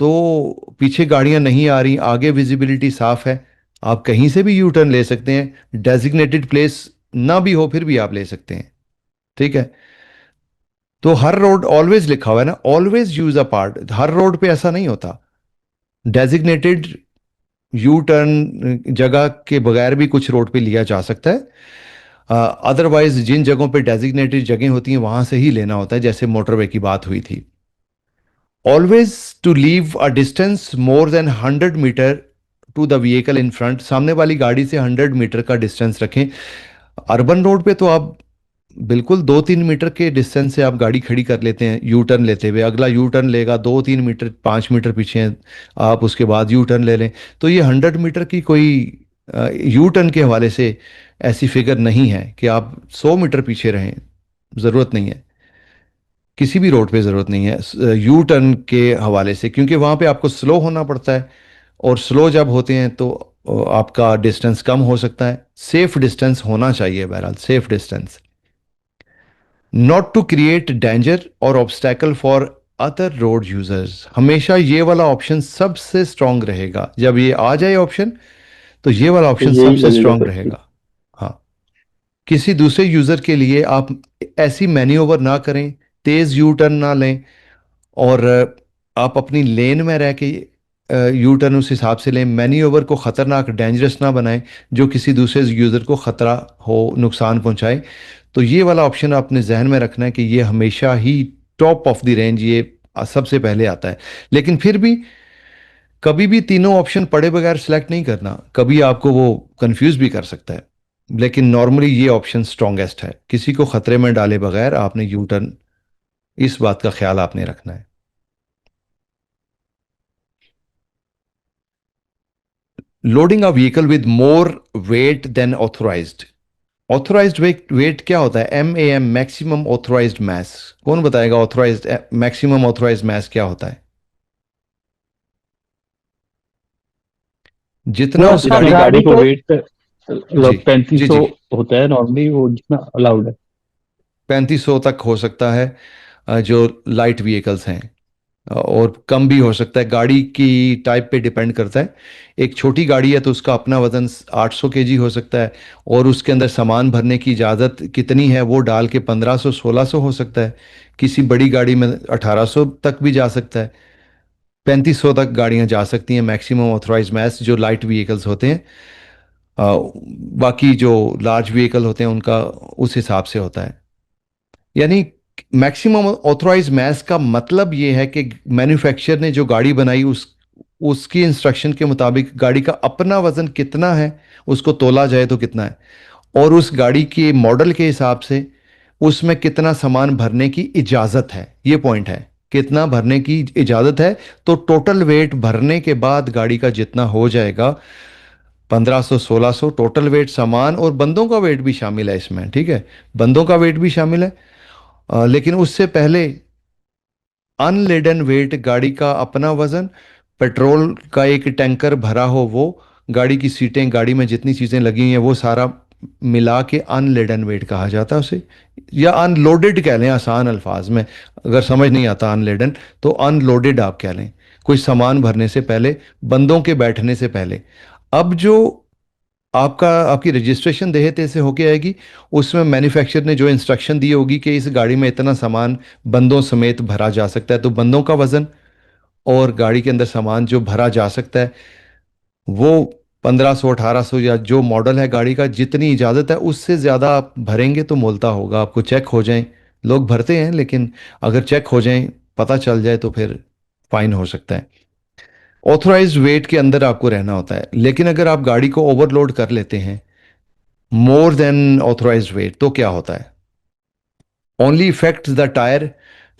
S1: तो पीछे गाड़ियां नहीं आ रही, आगे विजिबिलिटी साफ है, आप कहीं से भी यू टर्न ले सकते हैं। डेजिग्नेटेड प्लेस ना भी हो फिर भी आप ले सकते हैं, ठीक है। तो हर रोड ऑलवेज लिखा हुआ है ना, always use a part, her road पे ऐसा नहीं होता। डेजिग्नेटेड यू टर्न जगह के बगैर भी कुछ रोड पे लिया जा सकता है। अदरवाइज जिन जगहों पे डेजिग्नेटेड जगह होती हैं वहां से ही लेना होता है, जैसे मोटरवे की बात हुई थी। Always to leave a distance more than 100 metre to the vehicle in front. सामने वाली गाड़ी से 100 मीटर का डिस्टेंस रखें। अर्बन रोड पे तो आप बिल्कुल 2-3 मीटर के डिस्टेंस से आप गाड़ी खड़ी कर लेते हैं यू टर्न लेते हुए, अगला यू टर्न लेगा 2-3 मीटर 5 मीटर पीछे हैं आप, उसके बाद यू टर्न ले लें, तो ये 100 मीटर की कोई यू टर्न के हवाले से ऐसी फिगर नहीं है कि आप 100 मीटर पीछे रहें, ज़रूरत नहीं है, किसी भी रोड पे ज़रूरत नहीं है यू टर्न के हवाले से, क्योंकि वहाँ पे आपको स्लो होना पड़ता है, और स्लो जब होते हैं तो आपका डिस्टेंस कम हो सकता है। सेफ डिस्टेंस होना चाहिए, बहरहाल safe distance, not to create danger और obstacle for other road users. हमेशा ये वाला ऑप्शन सबसे स्ट्रांग रहेगा, जब ये आ जाए ऑप्शन तो ये वाला
S7: तो
S1: ऑप्शन
S7: यही
S1: सबसे
S7: लगेगा
S1: स्ट्रांग
S7: सर।
S1: रहेगा। हाँ, किसी दूसरे यूजर के लिए आप ऐसी मैन्यूवर ना करें, तेज यू टर्न ना लें, और आप अपनी लेन में रह के यू टर्न उस हिसाब से लें, मैन्यूवर को ख़तरनाक डेंजरस ना बनाएं जो किसी दूसरे यूज़र को ख़तरा हो, नुकसान पहुंचाए। तो ये वाला ऑप्शन आपने जहन में रखना है कि ये हमेशा ही टॉप ऑफ द रेंज, ये सबसे पहले आता है। लेकिन फिर भी कभी भी तीनों ऑप्शन पढ़े बगैर सेलेक्ट नहीं करना, कभी आपको वो कंफ्यूज भी कर सकता है, लेकिन नॉर्मली ये ऑप्शन स्ट्रॉन्गेस्ट है, किसी को खतरे में डाले बगैर आपने यू टर्न, इस बात का ख्याल आपने रखना है। Loading a vehicle with more weight than authorised. Authorised weight क्या होता है? MAM, maximum authorised mass. कौन बताएगा ऑथोराइज्ड मैक्सिमम ऑथोराइज्ड मैस क्या होता है? जितना
S4: वो
S1: उस
S7: जितनी
S1: गाड़ी
S7: गाड़ी को
S4: को
S7: वेट
S1: जी
S7: 3500
S1: जी,
S7: होता है नॉर्मली, वो जितना अलाउड है।
S1: 3500 तक हो सकता है जो लाइट व्हीकल्स हैं, और कम भी हो सकता है, गाड़ी की टाइप पे डिपेंड करता है। एक छोटी गाड़ी है तो उसका अपना वजन 800 केजी हो सकता है, और उसके अंदर सामान भरने की इजाज़त कितनी है वो डाल के 1500-1600 हो सकता है। किसी बड़ी गाड़ी में 1800 तक भी जा सकता है, 3500 तक गाड़ियां जा सकती हैं मैक्सिमम ऑथराइज मैस जो लाइट व्हीकल्स होते हैं। बाकी जो लार्ज व्हीकल होते हैं उनका उस हिसाब से होता है। यानी मैक्सिमम ऑथराइज मैस का मतलब ये है कि मैन्युफैक्चरर ने जो गाड़ी बनाई उसकी इंस्ट्रक्शन के मुताबिक गाड़ी का अपना वजन कितना है, उसको तोला जाए तो कितना है, और उस गाड़ी के मॉडल के हिसाब से उसमें कितना सामान भरने की इजाज़त है, ये पॉइंट है, कितना भरने की इजाज़त है। तो टोटल वेट भरने के बाद गाड़ी का जितना हो जाएगा, 1500-1600 टोटल वेट, सामान और बंदों का वेट भी शामिल है इसमें, ठीक है, बंदों का वेट भी शामिल है। लेकिन उससे पहले अनलेडन वेट, गाड़ी का अपना वजन, पेट्रोल का एक टैंकर भरा हो वो, गाड़ी की सीटें, गाड़ी में जितनी चीज़ें लगी हुई हैं वो सारा मिला के अनलेडन वेट कहा जाता है उसे, या अनलोडेड कह लें आसान अल्फाज में, अगर समझ नहीं आता अनलेडन तो अनलोडेड आप कह लें, कोई सामान भरने से पहले, बंदों के बैठने से पहले। अब जो आपकी रजिस्ट्रेशन देहते से होके आएगी, उसमें मैन्युफैक्चरर ने जो इंस्ट्रक्शन दी होगी कि इस गाड़ी में इतना सामान बंदों समेत भरा जा सकता है, तो बंदों का वजन और गाड़ी के अंदर सामान जो भरा जा सकता है वो 1500 1800, या जो मॉडल है गाड़ी का जितनी इजाज़त है उससे ज़्यादा आप भरेंगे तो मोलता होगा, आपको चेक हो जाए, लोग भरते हैं लेकिन अगर चेक हो जाए, पता चल जाए तो फिर फाइन हो सकता है। ऑथराइज्ड वेट के अंदर आपको रहना होता है, लेकिन अगर आप गाड़ी को ओवरलोड कर लेते हैं मोर देन ऑथराइज्ड वेट तो क्या होता है? Only effect the tyre,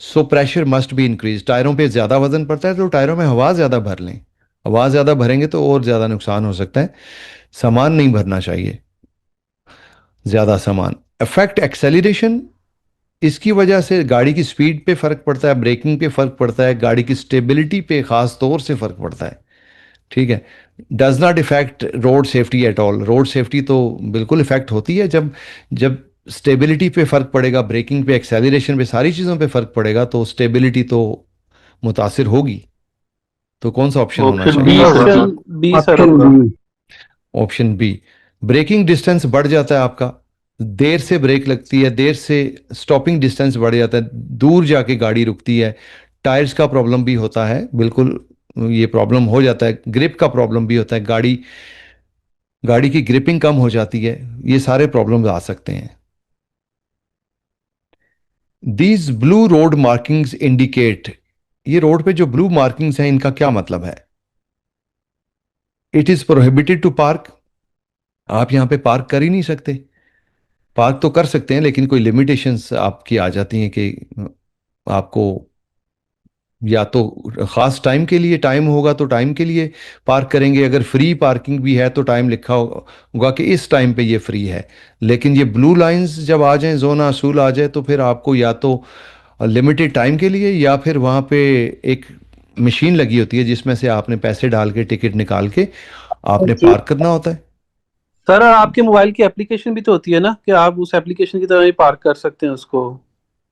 S1: so pressure must be increase. टायरों पे ज़्यादा वजन पड़ता है तो टायरों में हवा ज़्यादा भर लें, हवा ज़्यादा भरेंगे तो और ज़्यादा नुकसान हो सकता है, सामान नहीं भरना चाहिए ज़्यादा सामान। इफेक्ट एक्सेलरेशन, इसकी वजह से गाड़ी की स्पीड पे फ़र्क पड़ता है, ब्रेकिंग पे फ़र्क पड़ता है, गाड़ी की स्टेबिलिटी पे ख़ास तौर से फ़र्क पड़ता है, ठीक है। Does not effect road safety at all. Road safety तो बिल्कुल इफेक्ट होती है जब जब स्टेबिलिटी पे फर्क पड़ेगा, ब्रेकिंग पे, एक्सेलरेशन पे, सारी चीज़ों पे फर्क पड़ेगा तो स्टेबिलिटी तो मुतासिर होगी। तो कौन सा ऑप्शन होना
S5: ऑप्शन बी
S1: चाहिए?
S5: होगा।
S8: ऑप्शन बी सर
S4: ऑप्शन
S8: होगा।
S4: B.
S1: Option B. Braking distance बढ़ जाता है आपका, देर से ब्रेक लगती है, देर से स्टॉपिंग डिस्टेंस बढ़ जाता है, दूर जाके गाड़ी रुकती है, टायर्स का प्रॉब्लम भी होता है, बिल्कुल ये प्रॉब्लम हो जाता है, ग्रिप का प्रॉब्लम भी होता है, गाड़ी गाड़ी की ग्रिपिंग कम हो जाती है, ये सारे प्रॉब्लम्स आ सकते हैं। These blue road markings indicate, ये रोड पे जो ब्लू मार्किंग्स हैं इनका क्या मतलब है? It is prohibited to park, आप यहां पे पार्क कर ही नहीं सकते, पार्क तो कर सकते हैं, लेकिन कोई लिमिटेशंस आपकी आ जाती हैं कि आपको या तो ख़ास टाइम के लिए टाइम होगा तो टाइम के लिए पार्क करेंगे, अगर फ्री पार्किंग भी है तो टाइम लिखा होगा कि इस टाइम पे ये फ्री है। लेकिन ये ब्लू लाइंस जब आ जाएं, जोन असूल आ जाए, तो फिर आपको या तो लिमिटेड टाइम के लिए या फिर वहाँ पे एक मशीन लगी होती है जिसमें से आपने पैसे डाल के टिकट निकाल के आपने पार्क करना होता है।
S10: सर आपके मोबाइल की एप्लीकेशन भी तो होती है ना, कि आप उस एप्लीकेशन की तरह ही पार्क कर सकते हैं उसको?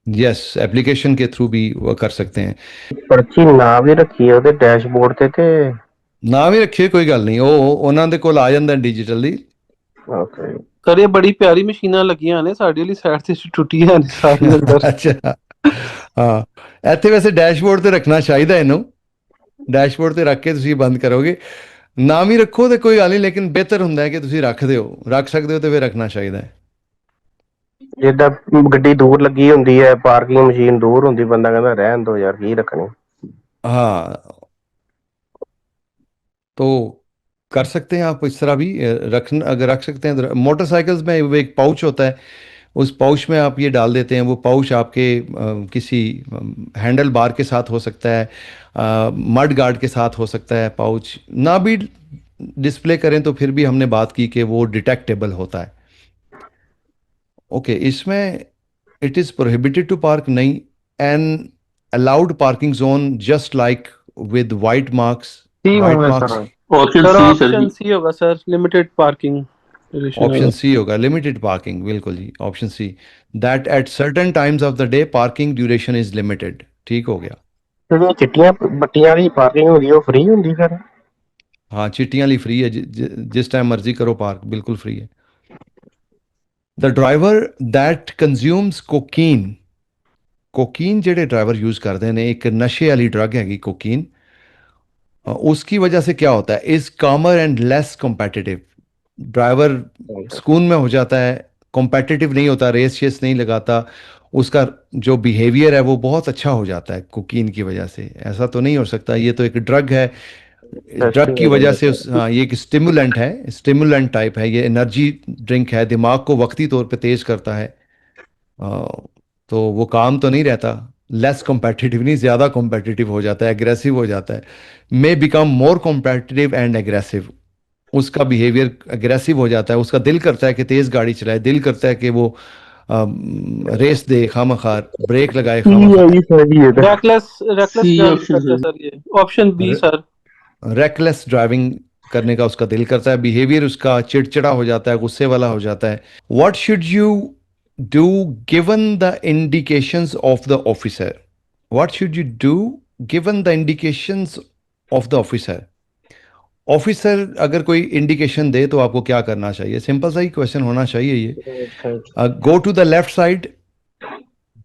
S1: यस, एप्लीकेशन के थ्रू भी वो कर सकते हैं।
S5: पर्ची ना भी रखी है ਉਹਦੇ ਡੈਸ਼ਬੋਰਡ ਤੇ
S1: ਨਾ ਵੀ ਰੱਖੇ ਕੋਈ ਗੱਲ ਨਹੀਂ, ਉਹ ਉਹਨਾਂ ਦੇ ਕੋਲ ਆ ਜਾਂਦਾ ਡਿਜੀਟਲੀ।
S5: ਓਕੇ
S10: सर ये बड़ी प्यारी मशीनां लगियां ने, साडी वाली साइड से टुटियां ने सारी अंदर।
S1: ਅੱਛਾ, ਹਾਂ, ਇੱਥੇ ਵੈਸੇ ਡੈਸ਼ਬੋਰਡ ਤੇ ਰੱਖਣਾ ਚਾਹੀਦਾ ਇਹਨੂੰ, ਡੈਸ਼ਬੋਰਡ ਤੇ ਰੱਖ ਕੇ ਤੁਸੀਂ ਬੰਦ ਕਰੋਗੇ। ਨਾ ਵੀ ਰੱਖੋ ਤੇ ਕੋਈ ਗੱਲ ਨਹੀਂ, ਲੇਕਿਨ ਬਿਹਤਰ ਹੁੰਦਾ ਹੈ ਕਿ ਤੁਸੀਂ ਰੱਖਦੇ ਹੋ, ਰੱਖ ਸਕਦੇ ਹੋ ਤੇ ਫਿਰ ਰੱਖਣਾ ਚਾਹੀਦਾ ਹੈ।
S5: ਜਿੱਦਾਂ ਗੱਡੀ ਦੂਰ ਲੱਗੀ ਹੁੰਦੀ ਹੈ, ਪਾਰਕਿੰਗ ਮਸ਼ੀਨ ਦੂਰ ਹੁੰਦੀ, ਬੰਦਾ ਕਹਿੰਦਾ ਰਹਿਣ ਦੋ ਯਾਰ ਕੀ ਰੱਖਣੀ।
S1: हाँ, तो कर सकते हैं आप इस तरह भी अगर रख सकते हैं तो। मोटरसाइकिल्स में वो एक पाउच होता है, उस पाउच में आप ये डाल देते हैं। वो पाउच आपके किसी हैंडल बार के साथ हो सकता है, मड गार्ड के साथ हो सकता है। पाउच ना भी डिस्प्ले करें तो फिर भी हमने बात की कि वो डिटेक्टेबल होता है। ओके, इसमें it is prohibited to park नहीं, an allowed parking zone just like with white marks. White marks
S10: option C होगा sir, limited parking.
S1: Option C होगा, लिमिटेड पार्किंग, बिल्कुल जी, option C. That at certain times of the day parking duration is limited. ठीक हो गया।
S5: ਜਿਹੜੀਆਂ ਚਿੱਟੀਆਂ ਬੱਟੀਆਂ ਦੀ parking ਹੁੰਦੀ ਉਹ ਫ੍ਰੀ ਹੁੰਦੀ ਫਿਰ?
S1: हाँ, चिट्टियाँ ली फ्री है, जिस टाइम मर्जी करो पार्क, बिल्कुल फ्री है। The driver that consumes cocaine, cocaine जेडे ड्राइवर यूज करते हैं, एक नशे वाली ड्रग हैगी कोकीन। उसकी वजह से क्या होता है, इज कामर एंड लेस कॉम्पिटिटिव। ड्राइवर सुकून में हो जाता है, कॉम्पिटिटिव नहीं होता, रेस शेस नहीं लगाता, उसका जो बिहेवियर है वो बहुत अच्छा हो जाता है कोकीन की वजह से। ऐसा तो नहीं हो सकता, ये तो एक ड्रग है, ड्रग की वजह से हाँ, ये एक स्टिमुलेंट है, स्टिमुलेंट टाइप है, ये एनर्जी ड्रिंक है, दिमाग को वक्ती तौर पे तेज करता है। तो वो काम तो नहीं रहता, लेस कॉम्पिटिटिव नहीं, ज़्यादा कॉम्पिटिटिव हो जाता है, एग्रेसिव हो जाता है, may become more competitive and aggressive. उसका बिहेवियर एग्रेसिव हो जाता है, उसका दिल करता है कि तेज़ गाड़ी चलाए, दिल करता है कि वो रेस दे खामखार, ब्रेक लगाए खामखार।
S10: Option B sir,
S1: reckless driving करने का उसका दिल करता है, बिहेवियर उसका चिड़चिड़ा हो जाता है, गुस्से वाला हो जाता है। What should you do given the indications of the officer? What should you do given the indications of the officer? Officer अगर कोई इंडिकेशन दे तो आपको क्या करना चाहिए? सिंपल सा ही क्वेश्चन होना चाहिए ये। Go to the left side,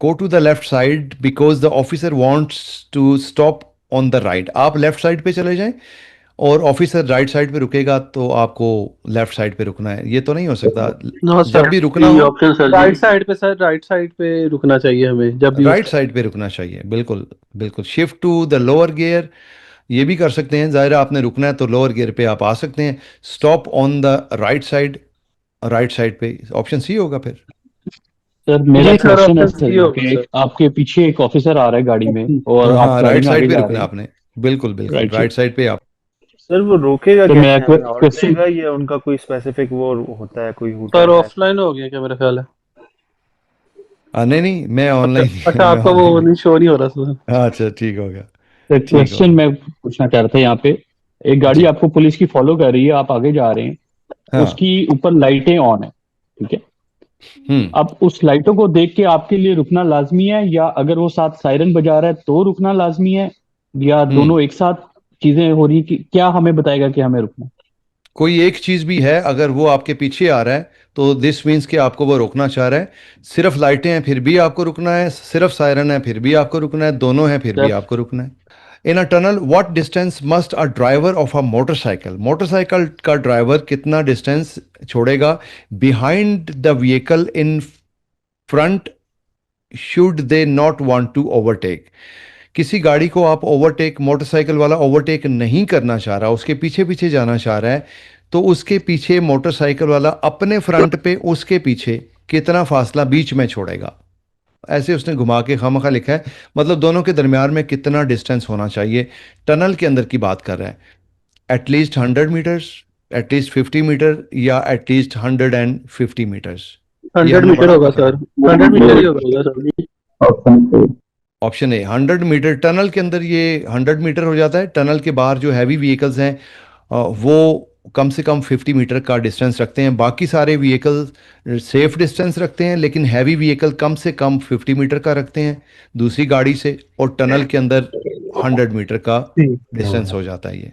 S1: go to the left side because the officer wants to stop on the right. आप लेफ्ट साइड पे चले जाएं और ऑफिसर राइट साइड पे रुकेगा तो आपको लेफ्ट साइड पे रुकना है। ये तो नहीं हो सकता। जब भी रुकना हो
S10: राइट साइड पे सर, राइट साइड पे रुकना चाहिए हमें, जब भी
S1: राइट साइड पे रुकना चाहिए। बिल्कुल बिल्कुल। Shift to the lower gear, ये भी कर सकते हैं, ज़ाहिर आपने रुकना है तो लोअर गियर पे आप आ सकते हैं। Stop on the right side, right side पे ऑप्शन सी होगा फिर।
S7: सर मेरा क्वेश्चन है सर कि आपके पीछे एक ऑफिसर आ रहा है गाड़ी में और आप
S1: हाँ, राइट साइड पे रुकना आपने, बिल्कुल बिल्कुल राइट साइड पे आप।
S8: सर वो रोकेगा
S7: तो मैं
S8: कैसे? क्वेश्चन का ये उनका कोई स्पेसिफिक वो होता है, कोई हूटर?
S10: सर ऑफलाइन हो गया क्या मेरा ख्याल है?
S1: नहीं नहीं, मैं ऑनलाइन।
S10: अच्छा आपका वो नहीं शो नहीं हो रहा सर।
S1: अच्छा ठीक हो गया।
S7: क्वेश्चन मैं पूछना चाह रहा था, यहाँ पे एक गाड़ी आपको पुलिस की फॉलो कर रही है, आप आगे जा रहे हैं,
S1: हाँ।
S7: उसकी ऊपर लाइटें ऑन है, ठीक है? अब उस लाइटों को देख के आपके लिए रुकना लाजमी है, या अगर वो साथ सायरन बजा रहा है तो रुकना लाजमी है, या दोनों एक साथ चीजें हो रही? कि क्या हमें बताएगा कि हमें रुकना?
S1: कोई एक चीज भी है, अगर वो आपके पीछे आ रहा है तो दिस मीन्स कि आपको वो रोकना चाह रहा है। सिर्फ लाइटें हैं फिर भी आपको रुकना है, सिर्फ सायरन है फिर भी आपको रुकना है, दोनों हैं फिर भी आपको रुकना है। In a tunnel what distance must a driver of a motorcycle, motorcycle का ड्राइवर कितना डिस्टेंस छोड़ेगा behind the vehicle in front should they not want to overtake? किसी गाड़ी को आप ओवरटेक, मोटरसाइकिल वाला ओवरटेक नहीं करना चाह रहा, उसके पीछे पीछे जाना चाह रहा है, तो उसके पीछे मोटरसाइकिल वाला अपने फ्रंट पे उसके पीछे कितना फासला बीच में छोड़ेगा। ऐसे उसने घुमा के खामखा लिखा है, मतलब दोनों के दरमियान में कितना डिस्टेंस होना चाहिए। टनल के अंदर की बात कर रहे हैं, एटलीस्ट 100 मीटर्स, एटलीस्ट 50 मीटर, या एटलीस्ट 150 मीटर्स। ये
S10: 100
S1: हमने
S10: मीटर
S1: पढ़ा
S10: होगा
S1: था
S10: सर,
S1: पहले।
S10: 100 मीटर ही होगा sir.
S1: Option A 100 metre. Tunnel के अंदर ये 100 मीटर हो जाता है। टनल के बाहर जो हैवी व्हीकल्स हैं वो कम से कम 50 मीटर का डिस्टेंस रखते हैं। बाकी सारे व्हीकल सेफ डिस्टेंस रखते हैं, लेकिन हैवी व्हीकल कम से कम 50 मीटर का रखते हैं दूसरी गाड़ी से, और टनल के अंदर 100 मीटर का डिस्टेंस हो जाता है ये।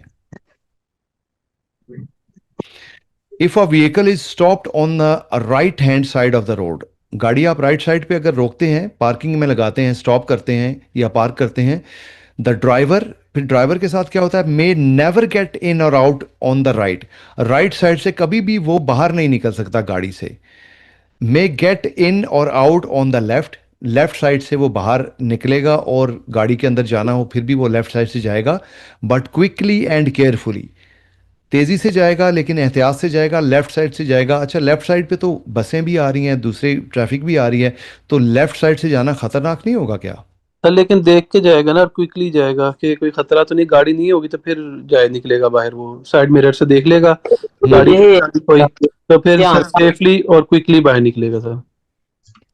S1: If a vehicle is stopped on the right hand side of the road, गाड़ी आप राइट साइड पे अगर रोकते हैं, पार्किंग में लगाते हैं, स्टॉप करते हैं या पार्क करते हैं, द ड्राइवर, फिर ड्राइवर के साथ क्या होता है, मे नेवर गेट इन और out on the right. Right side से कभी भी वो बाहर नहीं निकल सकता गाड़ी से। मे गेट इन और out on the left, left side से वो बाहर निकलेगा और गाड़ी के अंदर जाना हो फिर भी वो लेफ्ट साइड से जाएगा, बट क्विकली एंड केयरफुली। तेजी से जाएगा लेकिन एहतियात से जाएगा, लेफ्ट साइड से जाएगा। अच्छा, लेफ्ट साइड पे तो बसें भी आ रही हैं, दूसरी ट्रैफिक भी आ रही है, तो लेफ्ट साइड से जाना खतरनाक नहीं होगा क्या?
S10: सर लेकिन देख के जाएगा ना, और क्विकली जाएगा कि कोई खतरा तो नहीं, गाड़ी नहीं होगी तो फिर जाए निकलेगा बाहर, वो साइड मिरर से देख लेगा तो गाड़ी
S9: ये
S10: कोई, तो फिर
S9: क्या
S10: सेफली और क्विकली बाहर निकलेगा sir.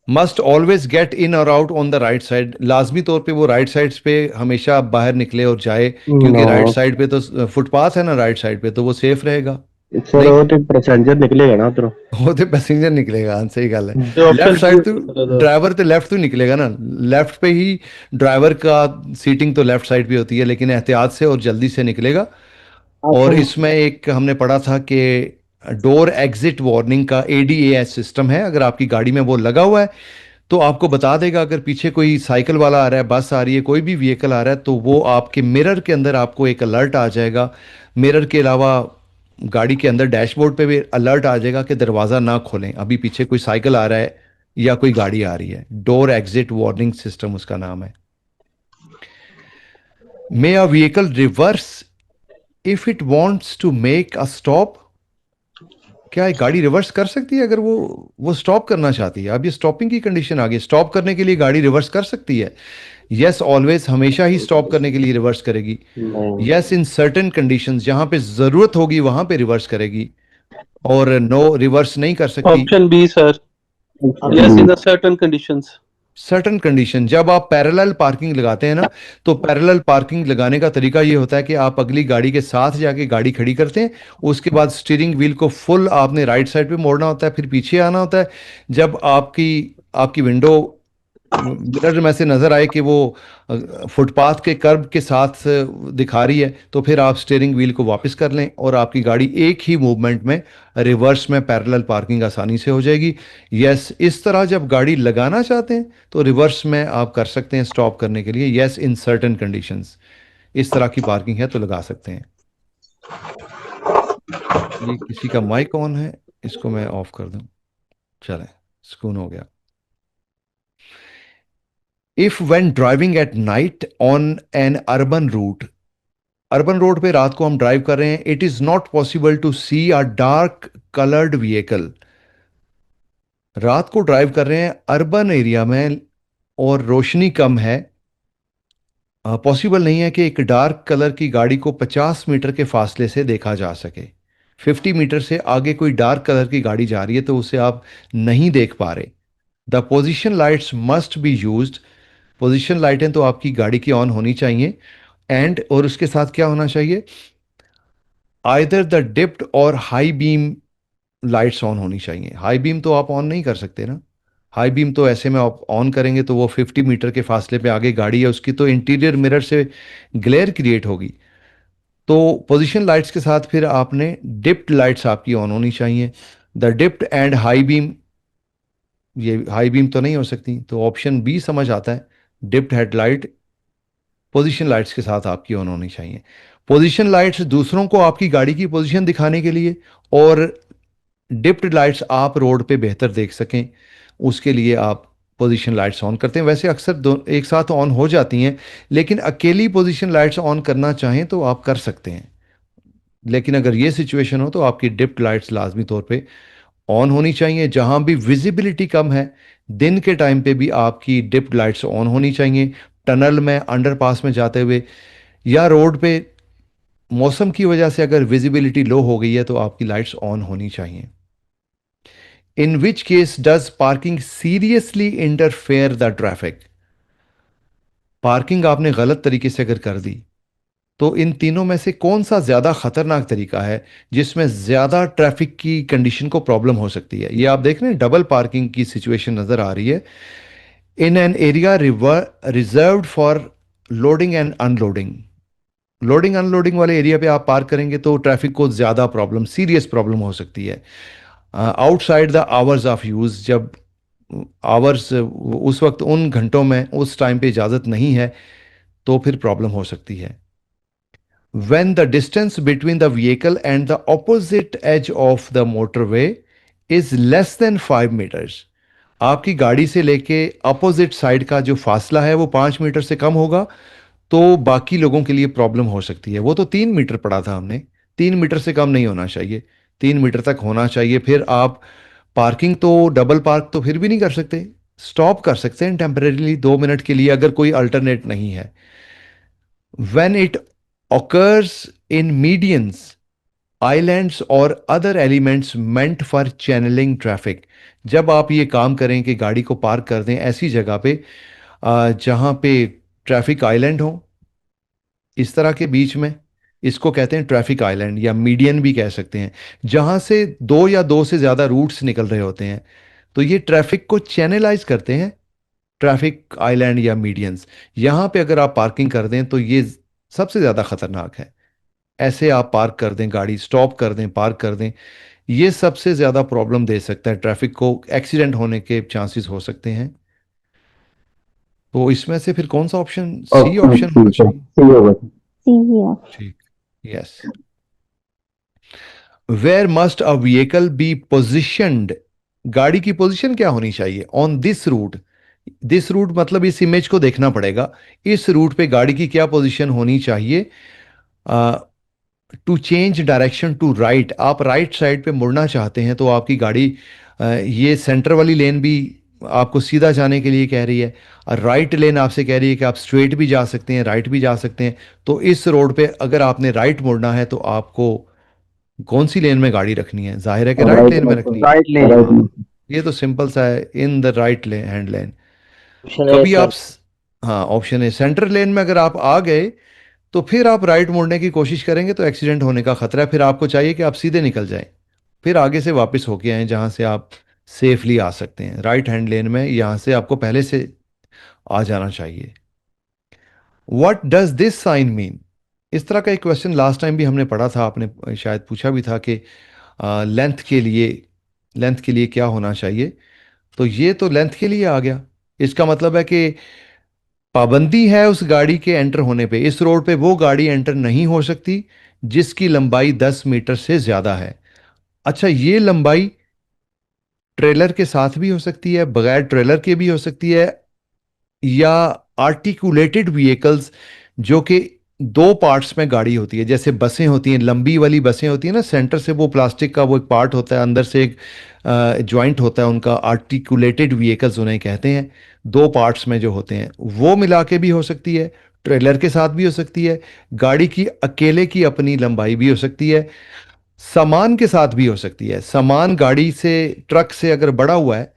S1: Must always get in और out on the right side, लाजमी तौर पे वो राइट साइड पे हमेशा बाहर निकले और जाए, क्योंकि राइट साइड पे तो फुटपाथ है ना, राइट साइड पे तो वो सेफ रहेगा।
S5: सर
S1: नहीं,
S5: वो तो पैसेंजर निकलेगा ना उधरों।
S1: वो तो पैसेंजर निकलेगा। हाँ, सही गल है।
S10: तो ऑप्शन
S1: लेफ्ट साइड तो ड्राइवर तो लेफ्ट तो निकलेगा ना, लेफ्ट पे ही ड्राइवर का सीटिंग तो लेफ्ट साइड पे होती है, लेकिन एहतियात से और जल्दी से निकलेगा। और इसमें एक हमने पढ़ा था कि डोर एग्जिट वार्निंग का ADAS सिस्टम है, अगर आपकी गाड़ी में वो लगा हुआ है तो आपको बता देगा अगर पीछे कोई साइकिल वाला आ रहा है, बस आ रही है, कोई भी व्हीकल आ रहा है, तो वो आपके मिरर के अंदर आपको एक अलर्ट आ जाएगा। मिरर के अलावा गाड़ी के अंदर डैशबोर्ड पे भी अलर्ट आ जाएगा कि दरवाज़ा ना खोलें, अभी पीछे कोई साइकिल आ रहा है या कोई गाड़ी आ रही है। डोर एग्जिट वार्निंग सिस्टम उसका नाम है। May a vehicle reverse if it wants to make a stop, क्या ये गाड़ी रिवर्स कर सकती है अगर वो स्टॉप करना चाहती है? अब ये स्टॉपिंग की कंडीशन आ गई, स्टॉप करने के लिए गाड़ी रिवर्स कर सकती है। यस, ऑलवेज, हमेशा ही स्टॉप करने के लिए रिवर्स करेगी। यस, इन सर्टेन कंडीशंस, जहां पे जरूरत होगी वहां पे रिवर्स करेगी, और नो, रिवर्स नहीं कर सकती।
S10: Option B sir, yes in the certain conditions.
S1: Certain condition, जब आप पैरेलल पार्किंग लगाते हैं ना, तो पैरेलल पार्किंग लगाने का तरीका ये होता है कि आप अगली गाड़ी के साथ जाके गाड़ी खड़ी करते हैं, उसके बाद स्टीयरिंग व्हील को फुल आपने राइट साइड पे मोड़ना होता है, फिर पीछे आना होता है। जब आपकी आपकी विंडो मिरर में से नज़र आए कि वो फुटपाथ के कर्ब के साथ दिखा रही है, तो फिर आप स्टीयरिंग व्हील को वापस कर लें और आपकी गाड़ी एक ही मूवमेंट में रिवर्स में पैरेलल पार्किंग आसानी से हो जाएगी। यस, इस तरह जब गाड़ी लगाना चाहते हैं तो रिवर्स में आप कर सकते हैं स्टॉप करने के लिए। यस, इन सर्टेन कंडीशंस, इस तरह की पार्किंग है तो लगा सकते हैं। ये किसी का माइक ऑन है, इसको मैं ऑफ कर दूं। चलें, सुकून हो गया। If when driving at night on an urban route, urban road पे रात को हम ड्राइव कर रहे हैं, it is not possible to see a dark coloured vehicle, रात को ड्राइव कर रहे हैं अर्बन एरिया में और रोशनी कम है, पॉसिबल नहीं है कि एक डार्क कलर की गाड़ी को 50 मीटर के फासले से देखा जा सके। 50 मीटर से आगे कोई डार्क कलर की गाड़ी जा रही है तो उसे आप नहीं देख पा रहे। The position lights must be used, position लाइटें तो आपकी गाड़ी की ऑन होनी चाहिए। एंड और उसके साथ क्या होना चाहिए, आइदर द डिप्ड और हाई बीम लाइट्स ऑन होनी चाहिए। हाई बीम तो आप ऑन नहीं कर सकते ना, हाई बीम तो ऐसे में आप ऑन करेंगे तो वो 50 मीटर के फासले पे आगे गाड़ी है, उसकी तो इंटीरियर मिरर से ग्लेयर क्रिएट होगी। तो पोजीशन लाइट्स के साथ फिर आपने डिप्ड लाइट्स आपकी ऑन होनी चाहिए। The dipped and high beam, ये हाई बीम तो नहीं हो सकती, तो ऑप्शन बी समझ आता है, डिप्ड हेडलाइट पोजीशन लाइट्स के साथ आपकी ऑन होनी चाहिए। पोजीशन लाइट्स दूसरों को आपकी गाड़ी की पोजीशन दिखाने के लिए, और डिप्ड लाइट्स आप रोड पे बेहतर देख सकें, उसके लिए आप पोजीशन लाइट्स ऑन करते हैं। वैसे अक्सर एक साथ ऑन हो जाती हैं, लेकिन अकेली पोजीशन लाइट्स ऑन करना चाहें तो आप कर सकते हैं, लेकिन अगर ये सिचुएशन हो तो आपकी डिप्ड लाइट्स लाजमी तौर पे ऑन होनी चाहिए। जहां भी विजिबिलिटी कम है, दिन के टाइम पे भी आपकी डिप्ड लाइट्स ऑन होनी चाहिए। टनल में, अंडरपास में जाते हुए या रोड पे मौसम की वजह से अगर विजिबिलिटी लो हो गई है तो आपकी लाइट्स ऑन होनी चाहिए। In which case does parking seriously interfere the traffic? Parking आपने गलत तरीके से अगर कर दी तो इन तीनों में से कौन सा ज्यादा खतरनाक तरीका है जिसमें ज्यादा ट्रैफिक की कंडीशन को प्रॉब्लम हो सकती है? ये आप देख रहे हैं, डबल पार्किंग की सिचुएशन नजर आ रही है। In an area reserved for loading and unloading. Loading unloading वाले एरिया पे आप पार्क करेंगे तो ट्रैफिक को ज़्यादा प्रॉब्लम, सीरियस प्रॉब्लम हो सकती है। Outside the hours of use, जब आवर्स उस वक्त, उन घंटों में, उस टाइम पे इजाज़त नहीं है तो फिर प्रॉब्लम हो सकती है। when the distance between the vehicle and the opposite edge of the motorway is less than 5 meters, आपकी गाड़ी से लेके अपोजिट साइड का जो फासला है वो 5 मीटर से कम होगा तो बाकी लोगों के लिए प्रॉब्लम हो सकती है। वो तो 3 मीटर पढ़ा था हमने, 3 मीटर से कम नहीं होना चाहिए, 3 मीटर तक होना चाहिए। फिर आप पार्किंग तो, डबल पार्क तो फिर भी नहीं कर सकते, स्टॉप कर सकते हैं टेम्परेरीली 2 मिनट के लिए अगर कोई अल्टरनेट नहीं है। when it occurs in medians, islands or other elements meant for channeling traffic, जब आप ये काम करें कि गाड़ी को पार्क कर दें ऐसी जगह पे जहां पे ट्रैफिक आइलैंड हो, इस तरह के बीच में, इसको कहते हैं ट्रैफिक आइलैंड या मीडियन भी कह सकते हैं, जहां से दो या दो से ज्यादा रूट्स निकल रहे होते हैं, तो ये ट्रैफिक को चैनलाइज करते हैं, ट्रैफिक आइलैंड या मीडियंस। यहां पे अगर आप पार्किंग कर दें तो ये सबसे ज्यादा खतरनाक है। ऐसे आप पार्क कर दें, गाड़ी स्टॉप कर दें, पार्क कर दें, ये सबसे ज्यादा प्रॉब्लम दे सकता है ट्रैफिक को, एक्सीडेंट होने के चांसेस हो सकते हैं। तो इसमें से फिर कौन सा ऑप्शन, सी ऑप्शन होना चाहिए? ठीक, yes. Where must a vehicle be positioned, गाड़ी की पोजीशन क्या होनी चाहिए? On this route, this route मतलब इस इमेज को देखना पड़ेगा, इस रूट पे गाड़ी की क्या पोजीशन होनी चाहिए? To change direction to right, आप राइट साइड पे मुड़ना चाहते हैं तो आपकी गाड़ी ये सेंटर वाली लेन भी आपको सीधा जाने के लिए कह रही है, और राइट लेन आपसे कह रही है कि आप स्ट्रेट भी जा सकते हैं, राइट भी जा सकते हैं। तो इस रोड पे अगर आपने राइट मुड़ना है तो आपको कौन सी लेन में गाड़ी रखनी है? जाहिर है कि राइट लेन में रखनी है।
S4: राइट लेन।
S1: ये तो सिंपल सा है, in the right lane, hand lane.
S9: Option A
S1: कभी
S9: सर।
S1: आप, हाँ ऑप्शन है, सेंटर लेन में अगर आप आ गए तो फिर आप राइट मुड़ने की कोशिश करेंगे तो एक्सीडेंट होने का खतरा है। फिर आपको चाहिए कि आप सीधे निकल जाएं, फिर आगे से वापस होके आए जहां से आप सेफली आ सकते हैं। राइट हैंड लेन में यहां से आपको पहले से आ जाना चाहिए। What does this sign mean? इस तरह का एक क्वेश्चन लास्ट टाइम भी हमने पढ़ा था, आपने शायद पूछा भी था कि लेंथ के लिए क्या होना चाहिए। तो ये तो लेंथ के लिए आ गया। इसका मतलब है कि पाबंदी है उस गाड़ी के एंटर होने पे, इस रोड पे वो गाड़ी एंटर नहीं हो सकती जिसकी लंबाई 10 मीटर से ज्यादा है। अच्छा, ये लंबाई ट्रेलर के साथ भी हो सकती है, बगैर ट्रेलर के भी हो सकती है, या आर्टिकुलेटेड व्हीकल्स, जो कि दो पार्ट्स में गाड़ी होती है, जैसे बसें होती हैं, लंबी वाली बसें होती हैं ना, सेंटर से वो प्लास्टिक का वो एक पार्ट होता है, अंदर से एक जॉइंट होता है उनका, आर्टिकुलेटेड व्हीकल्स उन्हें कहते हैं। दो पार्ट्स में जो होते हैं वो मिला के भी हो सकती है, ट्रेलर के साथ भी हो सकती है, गाड़ी की अकेले की अपनी लंबाई भी हो सकती है, सामान के साथ भी हो सकती है। सामान गाड़ी से, ट्रक से अगर बड़ा हुआ है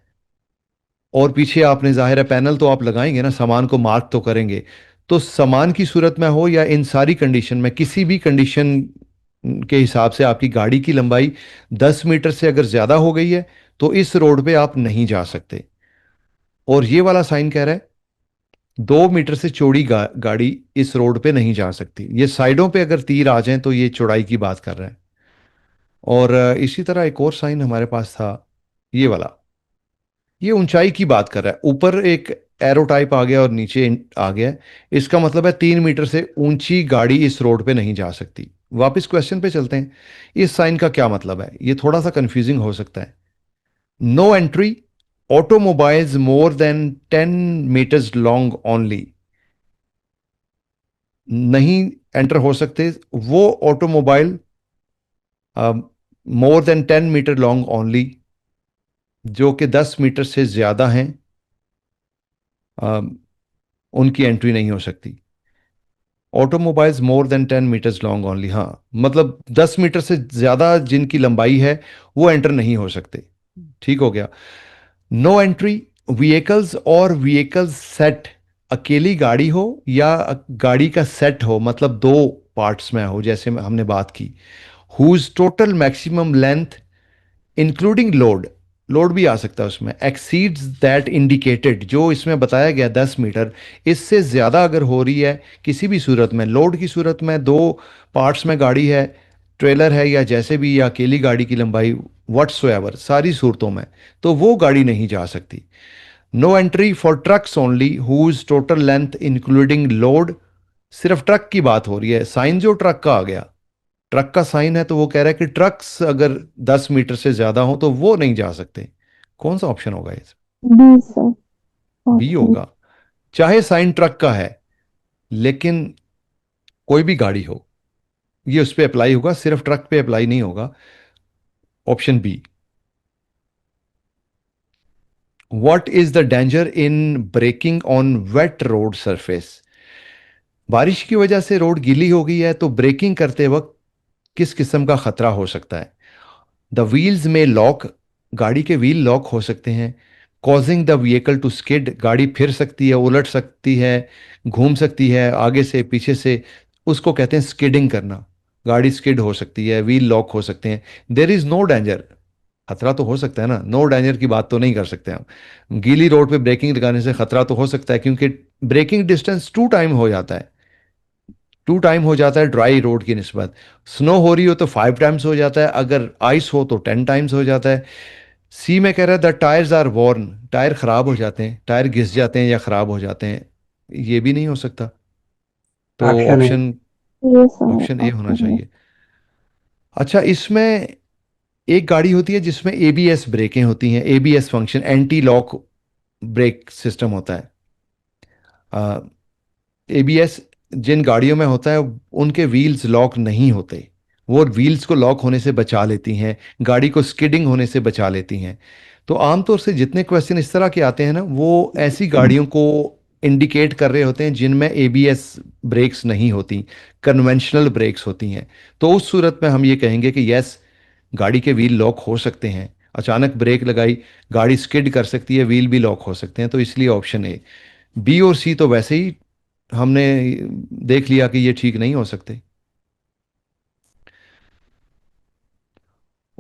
S1: और पीछे आपने, जाहिर है पैनल तो आप लगाएंगे ना, सामान को मार्क तो करेंगे, तो सामान की सूरत में हो या इन सारी कंडीशन में, किसी भी कंडीशन के हिसाब से आपकी गाड़ी की लंबाई 10 मीटर से अगर ज्यादा हो गई है तो इस रोड पे आप नहीं जा सकते। और ये वाला साइन कह रहा है 2 मीटर से चौड़ी गाड़ी इस रोड पे नहीं जा सकती। ये साइडों पे अगर तीर आ जाएं तो ये चौड़ाई की बात कर रहा है। और इसी तरह एक और साइन हमारे पास था, ये वाला, ये ऊंचाई की बात कर रहा है। ऊपर एक एरो टाइप आ गया और नीचे आ गया, इसका मतलब है 3 मीटर से ऊंची गाड़ी इस रोड पे नहीं जा सकती। वापस क्वेश्चन पे चलते हैं, इस साइन का क्या मतलब है? ये थोड़ा सा कंफ्यूजिंग हो सकता है। No entry automobiles more than 10 metres long only, नहीं एंटर हो सकते वो automobile more than 10 metre long only, जो कि 10 मीटर से ज़्यादा हैं, उनकी एंट्री नहीं हो सकती। Automobiles more than 10 metres long only, हाँ, मतलब 10 मीटर से ज़्यादा जिनकी लंबाई है वो एंटर नहीं हो सकते। ठीक हो गया। नो एंट्री व्हीकल्स और व्हीकल्स सेट, अकेली गाड़ी हो या गाड़ी का सेट हो, मतलब दो पार्ट्स में हो, जैसे हमने बात की। Whose total maximum length including load, load भी आ सकता है उसमें, एक्सीड्स दैट इंडिकेटेड, जो इसमें बताया गया 10 मीटर, इससे ज़्यादा अगर हो रही है किसी भी सूरत में, लोड की सूरत में, दो पार्ट्स में गाड़ी है, ट्रेलर है या जैसे भी, या अकेली गाड़ी की लंबाई, व्हाट्सोएवर, सारी सूरतों में, तो वो गाड़ी नहीं जा सकती। No entry for trucks only whose total length including load, सिर्फ ट्रक की बात हो रही है। साइन जो ट्रक का आ गया, ट्रक का साइन है, तो वो कह रहा है कि ट्रक्स अगर 10 मीटर से ज्यादा हो तो वो नहीं जा सकते। कौन सा ऑप्शन होगा इस?
S11: B sir,
S1: B
S11: option.
S1: होगा। चाहे साइन ट्रक का है लेकिन कोई भी गाड़ी हो, ये उस पर अप्लाई होगा, सिर्फ ट्रक पे अप्लाई नहीं होगा। Option B. What is the danger in braking on wet road surface? बारिश की वजह से रोड गीली हो गई है, तो ब्रेकिंग करते वक्त किस किस्म का खतरा हो सकता है? द व्हील्स में लॉक, गाड़ी के व्हील लॉक हो सकते हैं। Causing the vehicle to skid, गाड़ी फिर सकती है, उलट सकती है, घूम सकती है आगे से पीछे से, उसको कहते हैं स्किडिंग करना। गाड़ी स्किड हो सकती है, व्हील लॉक हो सकते हैं। देर इज नो डेंजर, खतरा तो हो सकता है ना, नो डेंजर की बात तो नहीं कर सकते हम। गीली रोड पे ब्रेकिंग लगाने से खतरा तो हो सकता है, क्योंकि ब्रेकिंग डिस्टेंस 2 टाइम हो जाता है, 2 टाइम हो जाता है ड्राई रोड की निस्बत। स्नो हो रही हो तो 5 टाइम्स हो जाता है, अगर आइस हो तो 10 टाइम्स हो जाता है। सी में कह रहा है the tyres are worn, tyre खराब हो जाते हैं, टायर घिस जाते हैं या खराब हो जाते हैं, ये भी नहीं हो सकता। तो
S4: ऑप्शन है।
S1: ऑप्शन,
S11: ये सर,
S1: ऑप्शन ए होना
S11: ऑप्शन है।
S1: चाहिए। अच्छा, इसमें एक गाड़ी होती है जिसमें एबीएस ब्रेकें होती हैं, ABS function, anti lock brake system होता है। एबीएस जिन गाड़ियों में होता है उनके व्हील्स लॉक नहीं होते, वो व्हील्स को लॉक होने से बचा लेती हैं, गाड़ी को स्किडिंग होने से बचा लेती हैं। तो आमतौर से जितने क्वेश्चन इस तरह के आते हैं ना, वो ऐसी गाड़ियों को इंडिकेट कर रहे होते हैं जिनमें एबीएस ब्रेक्स नहीं होती, कन्वेंशनल ब्रेक्स होती हैं। तो उस सूरत में हम ये कहेंगे कि यस, गाड़ी के व्हील लॉक हो सकते हैं, अचानक ब्रेक लगाई, गाड़ी स्किड कर सकती है, व्हील भी लॉक हो सकते हैं, तो इसलिए ऑप्शन ए। बी और सी तो वैसे ही हमने देख लिया कि ये ठीक नहीं हो सकते।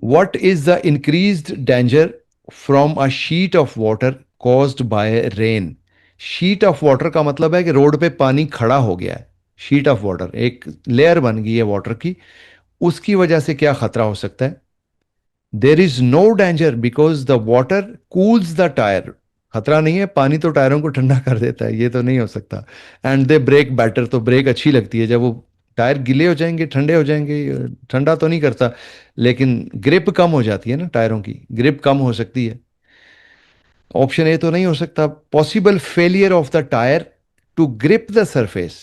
S1: What is the increased danger from a sheet of water caused by rain? Sheet of water का मतलब है कि रोड पे पानी खड़ा हो गया है, शीट ऑफ वाटर एक लेयर बन गई है वाटर की, उसकी वजह से क्या खतरा हो सकता है? There is no danger because the water cools the tyre, खतरा नहीं है, पानी तो टायरों को ठंडा कर देता है, ये तो नहीं हो सकता। एंड दे ब्रेक बेटर, तो ब्रेक अच्छी लगती है जब वो टायर गीले हो जाएंगे, ठंडे हो जाएंगे, ठंडा तो नहीं करता, लेकिन ग्रिप कम हो जाती है ना, टायरों की ग्रिप कम हो सकती है। ऑप्शन ए तो नहीं हो सकता। Possible failure of the tier two grip the surface,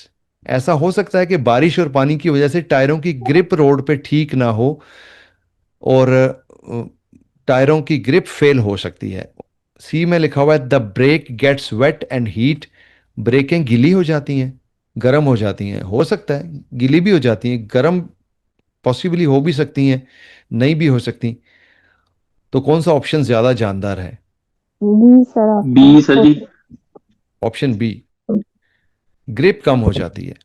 S1: ऐसा हो सकता है कि बारिश और पानी की वजह से टायरों की ग्रिप रोड पे ठीक ना हो और टायरों की ग्रिप फेल हो सकती है। सी में लिखा हुआ है the brake gets wet and heat, ब्रेकें गीली हो जाती हैं, गर्म हो जाती हैं, हो सकता है गीली भी हो जाती हैं, गर्म पॉसिबली हो भी सकती हैं, नहीं भी हो सकती। तो कौन सा ऑप्शन ज्यादा जानदार है?
S11: B sir,
S10: B sir ji.
S1: Option B, grip कम हो जाती है।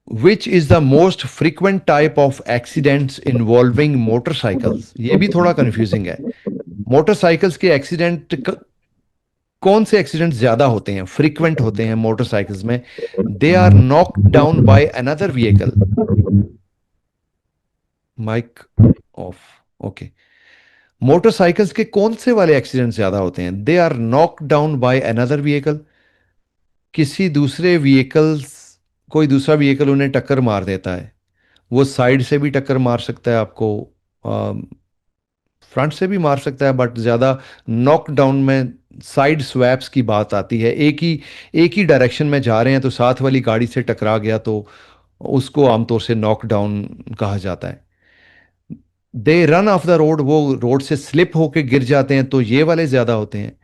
S1: Which is the most frequent type of accidents involving motorcycles? ये भी थोड़ा कंफ्यूजिंग है। मोटरसाइकिल्स के एक्सीडेंट, कौन से एक्सीडेंट ज्यादा होते हैं, फ्रीक्वेंट होते हैं मोटरसाइकिल्स में? They are knocked down by another vehicle, mike off, okay. Motorcycles के कौन से वाले एक्सीडेंट ज्यादा होते हैं? They are knocked down by another vehicle, किसी दूसरे व्हीकल्स, कोई दूसरा व्हीकल उन्हें टक्कर मार देता है, वो साइड से भी टक्कर मार सकता है आपको, फ्रंट से भी मार सकता है, बट ज़्यादा नॉकडाउन में साइड स्वैप्स की बात आती है। एक ही डायरेक्शन में जा रहे हैं तो साथ वाली गाड़ी से टकरा गया, तो उसको आमतौर से नॉकडाउन कहा जाता है। They run of the road, वो रोड से स्लिप होके गिर जाते हैं, तो ये वाले ज्यादा होते हैं।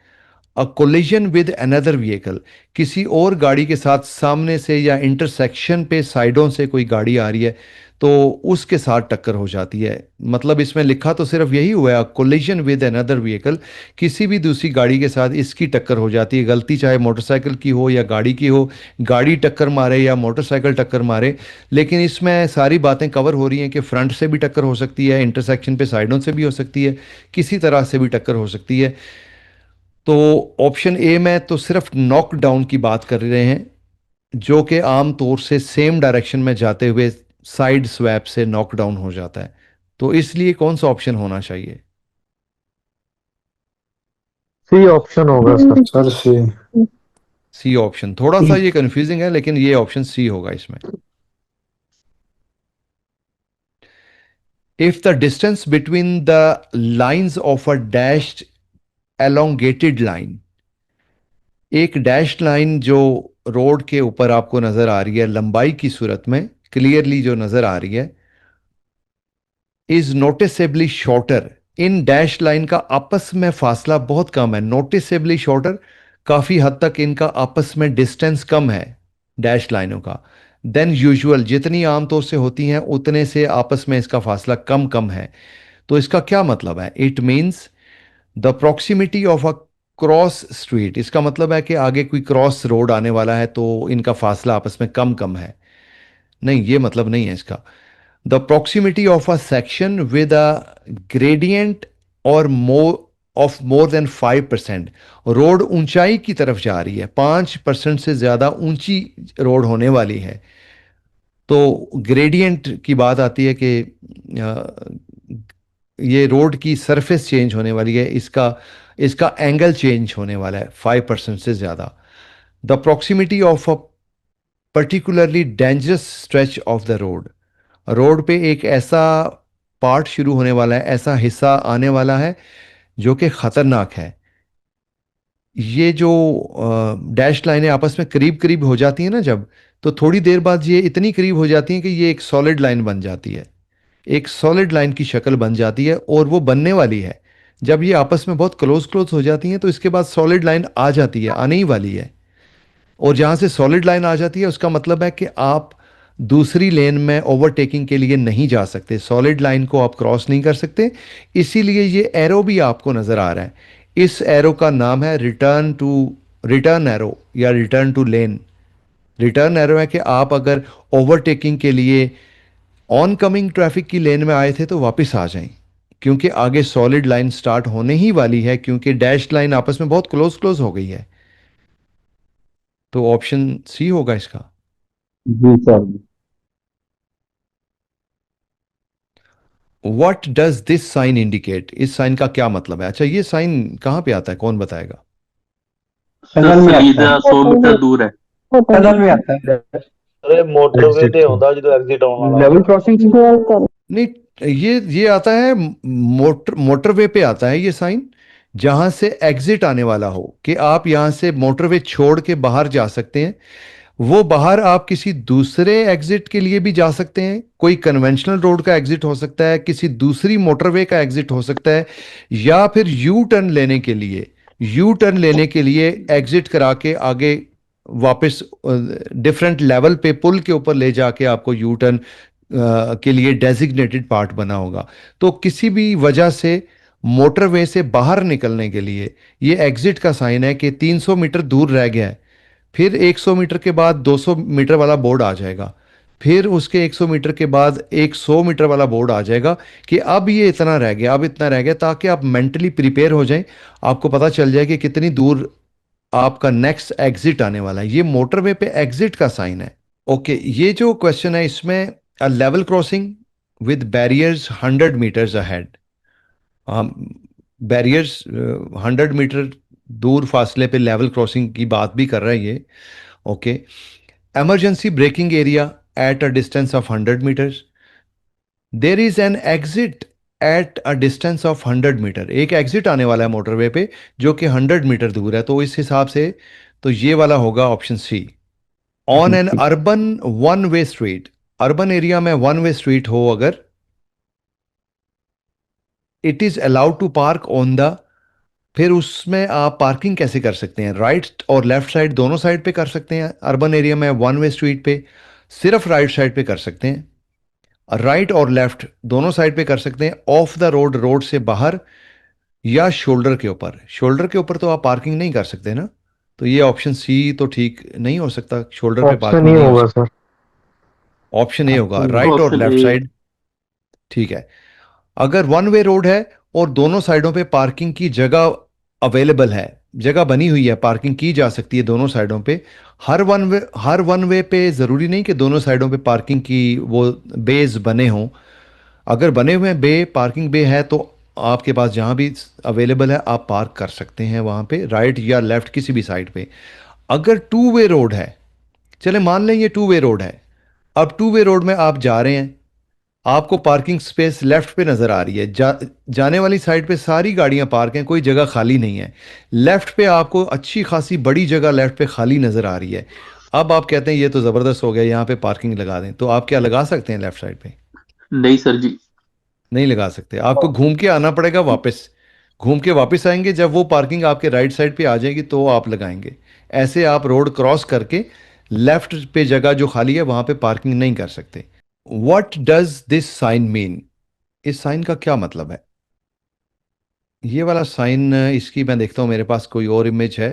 S1: अ कोलिजन विद अनदर व्हीकल, किसी और गाड़ी के साथ सामने से या इंटरसेक्शन पे साइडों से कोई गाड़ी आ रही है तो उसके साथ टक्कर हो जाती है। मतलब इसमें लिखा तो सिर्फ यही हुआ है, कोलिजन विद अनदर व्हीकल, किसी भी दूसरी गाड़ी के साथ इसकी टक्कर हो जाती है। गलती चाहे मोटरसाइकिल की हो या गाड़ी की हो, गाड़ी टक्कर मारे या मोटरसाइकिल टक्कर मारे, लेकिन इसमें सारी बातें कवर हो रही हैं कि फ्रंट से भी टक्कर हो सकती है, इंटरसेक्शन पे साइडों से भी हो सकती है, किसी तरह से भी टक्कर हो सकती है। तो ऑप्शन ए में तो सिर्फ नॉक डाउन की बात कर रहे हैं, जो कि आम तौर से सेम डायरेक्शन में जाते हुए साइड स्वैप से नॉक डाउन हो जाता है। तो इसलिए कौन सा ऑप्शन होना चाहिए?
S5: सी ऑप्शन होगा सर।
S6: सर सी।
S1: सी ऑप्शन, थोड़ा सा ये कंफ्यूजिंग है लेकिन ये ऑप्शन सी होगा इसमें। If the distance between the lines of a dashed elongated line, एक डैश लाइन जो रोड के ऊपर आपको नजर आ रही है लंबाई की सूरत में, क्लियरली जो नजर आ रही है, इज नोटिसेबली शॉर्टर, इन डैश लाइन का आपस में फासला बहुत कम है। नोटिसेबली शॉर्टर, काफी हद तक इनका आपस में डिस्टेंस कम है डैश लाइनों का। देन यूजुअल, जितनी आमतौर से होती हैं उतने से आपस में इसका फासला कम कम है। तो इसका क्या मतलब है? It means the proximity of a cross street, इसका मतलब है कि आगे कोई क्रॉस रोड आने वाला है तो इनका फासला आपस में कम कम है। नहीं, ये मतलब नहीं है इसका। The proximity of a section with a gradient और मोर देन 5%, रोड ऊंचाई की तरफ जा रही है, 5% से ज्यादा ऊंची रोड होने वाली है, तो ग्रेडियंट की बात आती है कि ये रोड की सरफेस चेंज होने वाली है, इसका इसका एंगल चेंज होने वाला है 5% से ज़्यादा। The proximity of a particularly dangerous stretch of the road, road पे एक ऐसा पार्ट शुरू होने वाला है, ऐसा हिस्सा आने वाला है जो कि ख़तरनाक है। ये जो डैश लाइनें आपस में करीब करीब हो जाती हैं ना जब, तो थोड़ी देर बाद ये इतनी करीब हो जाती हैं कि ये एक सॉलिड लाइन बन जाती है, एक सॉलिड लाइन की शक्ल बन जाती है, और वो बनने वाली है। जब ये आपस में बहुत क्लोज क्लोज हो जाती हैं तो इसके बाद सॉलिड लाइन आ जाती है, आने ही वाली है। और जहाँ से सॉलिड लाइन आ जाती है उसका मतलब है कि आप दूसरी लेन में ओवरटेकिंग के लिए नहीं जा सकते, सॉलिड लाइन को आप क्रॉस नहीं कर सकते। इसीलिए ये एरो भी आपको नज़र आ रहा है, इस एरो का नाम है रिटर्न एरो या return two lane. Return arrow है कि आप अगर ओवरटेकिंग के लिए ऑन कमिंग ट्रैफिक की लेन में आए थे तो वापस आ जाएं, क्योंकि आगे सॉलिड लाइन स्टार्ट होने ही वाली है, क्योंकि डैश लाइन आपस में बहुत क्लोज क्लोज हो गई है। तो ऑप्शन सी होगा इसका।
S7: जी sir.
S1: What does this sign indicate, इस साइन का क्या मतलब है? अच्छा, ये साइन कहाँ पे आता है, कौन बताएगा?
S4: टनल में आता
S10: सीधा
S4: है।
S10: 100 मीटर दूर है।
S4: टनल में आता है।
S12: अरे मोटरवे
S4: एग्जिट
S12: ते होता जो एग्जिट आने वाला
S7: लेवल क्रॉसिंग
S1: नहीं, ये आता है मोटरवे पे आता है ये साइन, जहां से एग्जिट आने वाला हो, कि आप यहां से मोटरवे छोड़ के बाहर जा सकते हैं। वो बाहर आप किसी दूसरे एग्जिट के लिए भी जा सकते हैं, कोई कन्वेंशनल रोड का एग्जिट हो सकता है, किसी दूसरी मोटरवे का एग्जिट हो सकता है, या फिर यू टर्न लेने के लिए एग्जिट करा के आगे वापस डिफरेंट लेवल पे पुल के ऊपर ले जाके आपको यू टर्न के लिए डेजिग्नेटेड पार्ट बना होगा। तो किसी भी वजह से मोटरवे से बाहर निकलने के लिए ये एग्जिट का साइन है कि 300 मीटर दूर रह गया है। फिर 100 मीटर के बाद 200 मीटर वाला बोर्ड आ जाएगा, फिर उसके 100 मीटर के बाद 100 मीटर वाला बोर्ड आ जाएगा कि अब ये इतना रह गया, अब इतना रह गया, ताकि आप मेंटली प्रिपेयर हो जाएं, आपको पता चल जाए कि कितनी दूर आपका नेक्स्ट एग्जिट आने वाला है। ये मोटरवे पे एग्जिट का साइन है। ओके, ये जो क्वेश्चन है इसमें a level crossing with barriers 100 metres ahead, barriers 100 metre दूर फासले पे लेवल क्रॉसिंग की बात भी कर रहा है ये। Okay, emergency braking area at a distance of 100 meters, there is an exit at a distance of 100 metre, एक एग्जिट आने वाला है मोटरवे पे जो कि 100 मीटर दूर है। तो इस हिसाब से तो ये वाला होगा option C. On an urban one way street, urban area में वन वे स्ट्रीट हो अगर, it is allowed to park on the, फिर उसमें आप पार्किंग कैसे कर सकते हैं? राइट और लेफ्ट साइड दोनों साइड पे कर सकते हैं। अर्बन एरिया में वन वे स्ट्रीट पे सिर्फ राइट साइड पे कर सकते हैं। राइट और लेफ्ट दोनों साइड पे कर सकते हैं। ऑफ द रोड, रोड से बाहर या शोल्डर के ऊपर। शोल्डर के ऊपर तो आप पार्किंग नहीं कर सकते ना, तो ये ऑप्शन सी तो ठीक नहीं हो सकता। शोल्डर पे
S5: ऑप्शन
S1: पार्किंग
S5: ही
S1: नहीं हो
S5: होगा
S1: सकता।
S5: सर।
S1: ऑप्शन ए होगा,
S3: ऑप्शन
S1: राइट और
S3: ऑप्शन
S1: लेफ्ट
S3: ए।
S1: साइड। ठीक है। अगर वन वे रोड है और दोनों साइडों पे पार्किंग की जगह अवेलेबल है, जगह बनी हुई है, पार्किंग की जा सकती है दोनों साइडों पे। हर वन वे पे ज़रूरी नहीं कि दोनों साइडों पे पार्किंग की वो बेस बने हों। अगर बने हुए बे पार्किंग बे है तो आपके पास जहाँ भी अवेलेबल है आप पार्क कर सकते हैं वहाँ पे, राइट या लेफ्ट किसी भी साइड पे। अगर टू वे रोड है, चले मान लें ये टू वे रोड है, अब टू वे रोड में आप जा रहे हैं, आपको पार्किंग स्पेस लेफ्ट पे नज़र आ रही है, जाने वाली साइड पे सारी गाड़ियां पार्क हैं, कोई जगह खाली नहीं है। लेफ्ट पे आपको अच्छी खासी बड़ी जगह लेफ्ट पे खाली नज़र आ रही है। अब आप कहते हैं ये तो ज़बरदस्त हो गया, यहाँ पे पार्किंग लगा दें, तो आप क्या लगा सकते हैं लेफ्ट साइड पे?
S10: नहीं सर जी।
S1: नहीं लगा सकते, आपको घूम के आना पड़ेगा वापस। घूम के वापस आएंगे, जब वो पार्किंग आपके राइट साइड पे आ जाएगी तो आप लगाएंगे। ऐसे आप रोड क्रॉस करके लेफ्ट पे जगह जो खाली है वहां पे पार्किंग नहीं कर सकते। What does this sign mean? इस साइन का क्या मतलब है? ये वाला साइन, इसकी मैं देखता हूँ मेरे पास कोई और इमेज है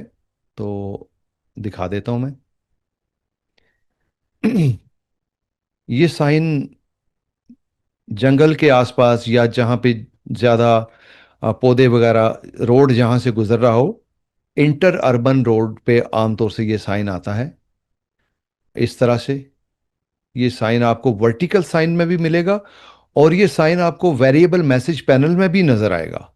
S1: तो दिखा देता हूं मैं। ये साइन जंगल के आसपास या जहाँ पे ज़्यादा पौधे वगैरह, रोड जहाँ से गुजर रहा हो, इंटर अर्बन रोड पे आमतौर से ये साइन आता है इस तरह से। ये साइन आपको वर्टिकल साइन में भी मिलेगा और ये साइन आपको वेरिएबल मैसेज पैनल में भी नजर आएगा।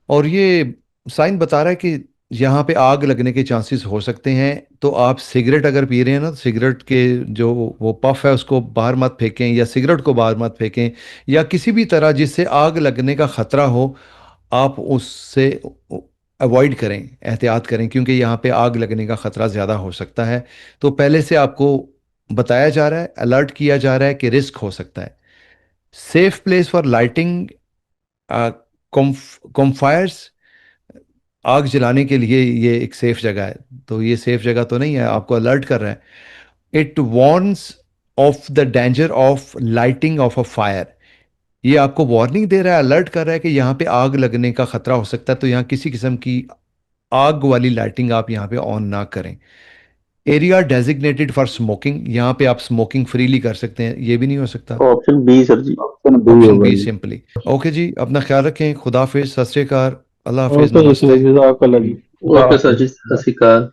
S1: और ये साइन बता रहा है कि यहाँ पे आग लगने के चांसेस हो सकते हैं, तो आप सिगरेट अगर पी रहे हैं ना, तो सिगरेट के जो वो पफ है उसको बाहर मत फेंकें, या सिगरेट को बाहर मत फेंकें, या किसी भी तरह जिससे आग लगने का खतरा हो आप उससे अवॉइड करें, एहतियात करें, क्योंकि यहाँ पे आग लगने का खतरा ज़्यादा हो सकता है। तो पहले से आपको बताया जा रहा है, अलर्ट किया जा रहा है कि रिस्क हो सकता है। सेफ प्लेस फॉर लाइटिंग कॉम्फायर्स, आग जलाने के लिए ये एक सेफ जगह है, तो ये सेफ जगह तो नहीं है, आपको अलर्ट कर रहा है। It warns of the danger of lighting of a fire, ये आपको वार्निंग दे रहा है, अलर्ट कर रहा है कि यहाँ पे आग लगने का खतरा हो सकता है, तो यहाँ किसी किस्म की आग वाली लाइटिंग आप यहाँ पे ऑन ना करें। एरिया डेजिग्नेटेड फॉर स्मोकिंग, यहाँ पे आप स्मोकिंग फ्रीली कर सकते हैं, ये भी नहीं हो सकता।
S10: Option B sir ji.
S12: Option B
S1: option
S12: होगा
S1: बी
S12: जी।
S1: सिंपली। ओके जी, अपना ख्याल रखें, खुदा हाफिज, सत श्री अकाल, अल्लाह हाफिज,
S3: ओके जी,
S1: नमस्ते।
S3: जज़ाकल्लाह जी।
S10: ओके सर जी, सत श्री अकाल।